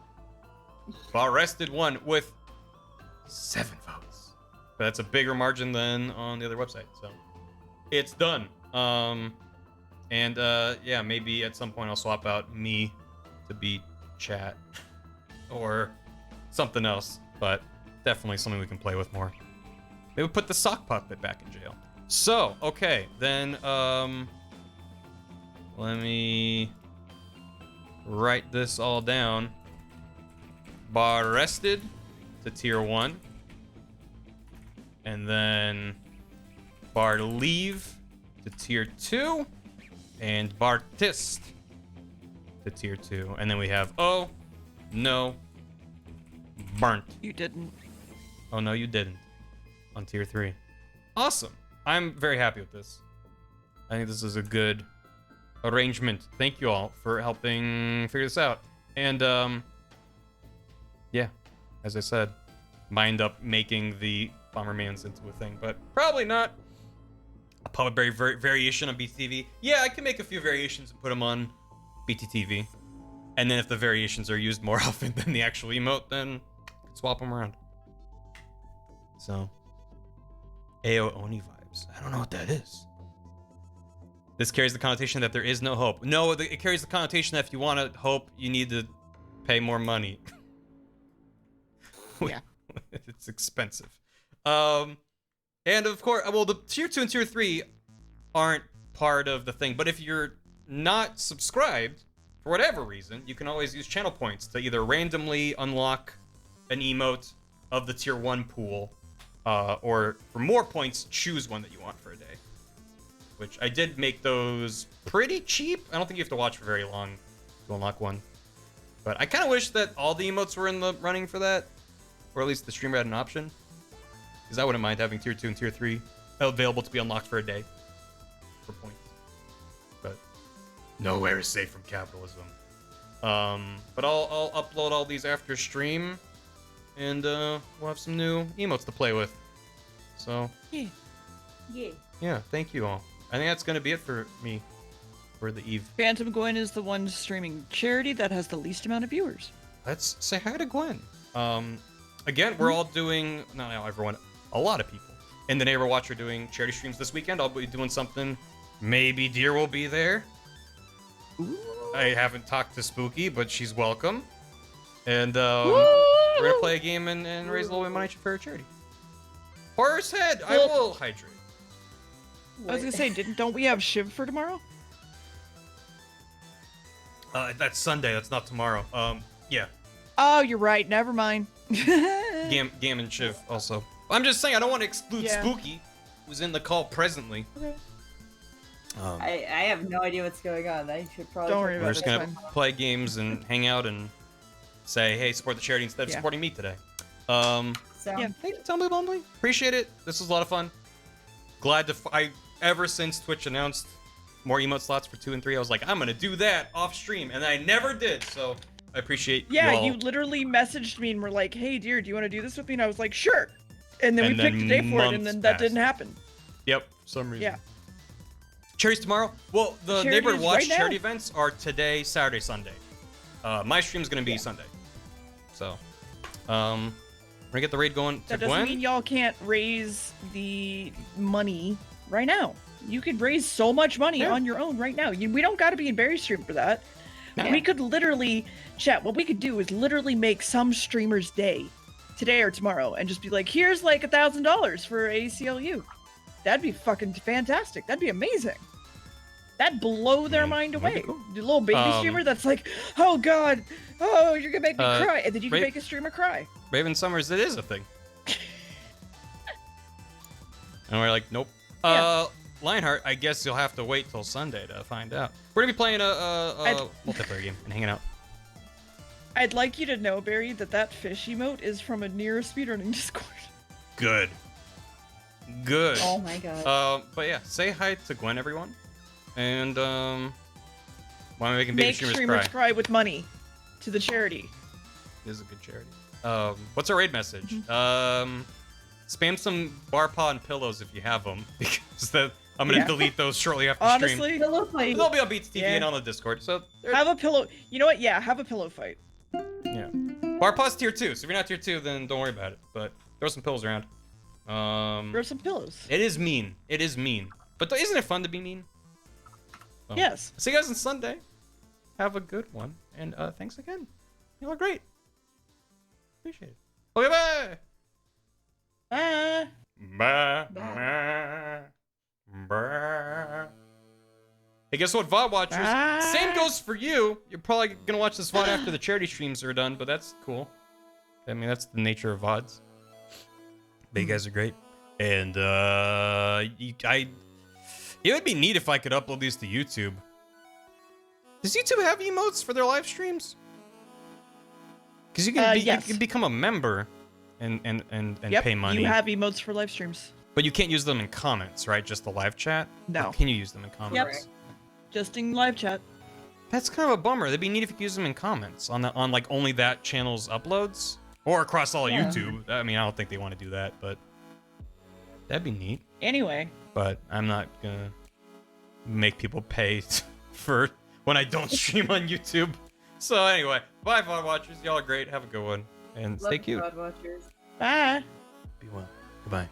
Bar Rested won with 7 votes. But that's a bigger margin than on the other website, so it's done. Yeah, maybe at some point I'll swap out me to be chat or something else, but definitely something we can play with more. Maybe put the sock puppet back in jail. So, okay, then let me write this all down. Bar Rested to tier 1. And then Bar Leave to tier 2. And Bartist to tier 2. And then we have Oh No Burnt. You didn't. Oh no, you didn't. On tier 3. Awesome. I'm very happy with this. I think this is a good arrangement. Thank you all for helping figure this out. And yeah, as I said, mind up making the Bombermans into a thing, but probably not. A public variation on BTTV. Yeah, I can make a few variations and put them on BTTV. And then if the variations are used more often than the actual emote, then swap them around. So, AO Oni vibes. I don't know what that is. This carries the connotation that there is no hope. No, it carries the connotation that if you want to hope, you need to pay more money. Yeah. It's expensive. And of course, well, the tier 2 and tier 3 aren't part of the thing, but if you're not subscribed, for whatever reason, you can always use channel points to either randomly unlock an emote of the tier 1 pool, or for more points, choose one that you want for a day. Which I did make those pretty cheap. I don't think you have to watch for very long to unlock one. But I kind of wish that all the emotes were in the running for that. Or at least the streamer had an option. Because I wouldn't mind having tier 2 and tier 3 available to be unlocked for a day. For points. But nowhere is safe from capitalism. But I'll upload all these after stream. And we'll have some new emotes to play with. So, yeah, thank you all. I think that's going to be it for me for the eve. Phantom Gwen is the one streaming charity that has the least amount of viewers. Let's say hi to Gwen. Again, we're all doing, not everyone, a lot of people in the Neighbor Watch are doing charity streams this weekend. I'll be doing something. Maybe Deer will be there. Ooh. I haven't talked to Spooky, but she's welcome. And we're going to play a game and raise a little bit of money for a charity. Horror's Head, I will hydrate. I was gonna say, don't we have Shiv for tomorrow? That's Sunday. That's not tomorrow. Yeah. Oh, you're right. Never mind. Gam and Shiv also. I'm just saying I don't want to exclude Yeah. Spooky, who's in the call presently. Okay. I have no idea what's going on. I should probably. Don't worry We're about just it, gonna it's fine. play games and hang out and say, hey, support the charity instead of Yeah. supporting me today. So, Yeah. Thank you, Tumbly Bumbly. Appreciate it. This was a lot of fun. Glad to. Ever since Twitch announced more emote slots for 2 and 3, I was like, I'm gonna do that off stream, and I never did. So I appreciate Yeah, you all. you literally messaged me and were like, "Hey, dear, do you want to do this with me?" And I was like, "Sure." And then And we then picked a day for it, and months then that passed. didn't happen. Yep, for some reason. Yeah. Charities tomorrow. Well, the Charity Neighborhood is Watch right now. charity events are today, Saturday, Sunday. My stream's gonna be Sunday. So, we're gonna get the raid going to That doesn't Gwen. mean y'all can't raise the money right now. You could raise so much money Yeah. on your own right now. We don't got to be in BarryStream for that. Yeah. We could literally, chat, what we could do is literally make some streamer's day, today or tomorrow, and just be like, here's like $1,000 for ACLU. That'd be fucking fantastic. That'd be amazing. That'd blow their mind that'd be away. cool. The little baby streamer that's like, oh god, oh, you're gonna make me cry. And then you can Ra- make a streamer cry. Raven Summers, it is a thing. And we're like, nope. Yeah. Lionheart, I guess you'll have to wait till Sunday to find out. We're gonna be playing a multiplayer game and hanging out. I'd like you to know, Barry, that fish emote is from a near speedrunning Discord. Good. Good. oh my god. But yeah, say hi to Gwen, everyone. And why am I making baby Make streamers streamers cry? cry with money to the charity. This is a good charity. What's our raid message? Mm-hmm. Spam some bar paw and pillows if you have them, because I'm gonna Yeah. delete those shortly after stream. Honestly, Pillow fight. They'll be on Beats TV Yeah. and on the Discord. So have a pillow. You know what? Yeah, have a pillow fight. yeah, bar paw's tier 2. So if you're not tier 2, then don't worry about it. But throw some pills around. Throw some pillows. It is mean. It is mean. But isn't it fun to be mean? So, Yes. See you guys on Sunday. Have a good one. And thanks again. You look great. Appreciate it. Okay, bye. Ah. Bye. Bye. Bye. Hey, guess what, VOD watchers? Bye. Same goes for you. You're probably gonna watch this VOD after the charity streams are done, but that's cool. I mean, that's the nature of VODs. But you guys are great. And it would be neat if I could upload these to YouTube. Does YouTube have emotes for their live streams? Because you can yes. you can become a member and Yep, pay money. you have emotes for live streams. But you can't use them in comments, right? Just the live chat? No. Or can you use them in comments? Just in live chat. That's kind of a bummer. That'd be neat if you could use them in comments on like only that channel's uploads or across all Yeah. YouTube. I mean, I don't think they want to do that, but that'd be neat. Anyway, But I'm not gonna make people pay for when I don't stream on YouTube. So anyway, bye, VOD watchers. Y'all are great. Have a good one and Love stay cute. God watchers. bye. Be well. Goodbye.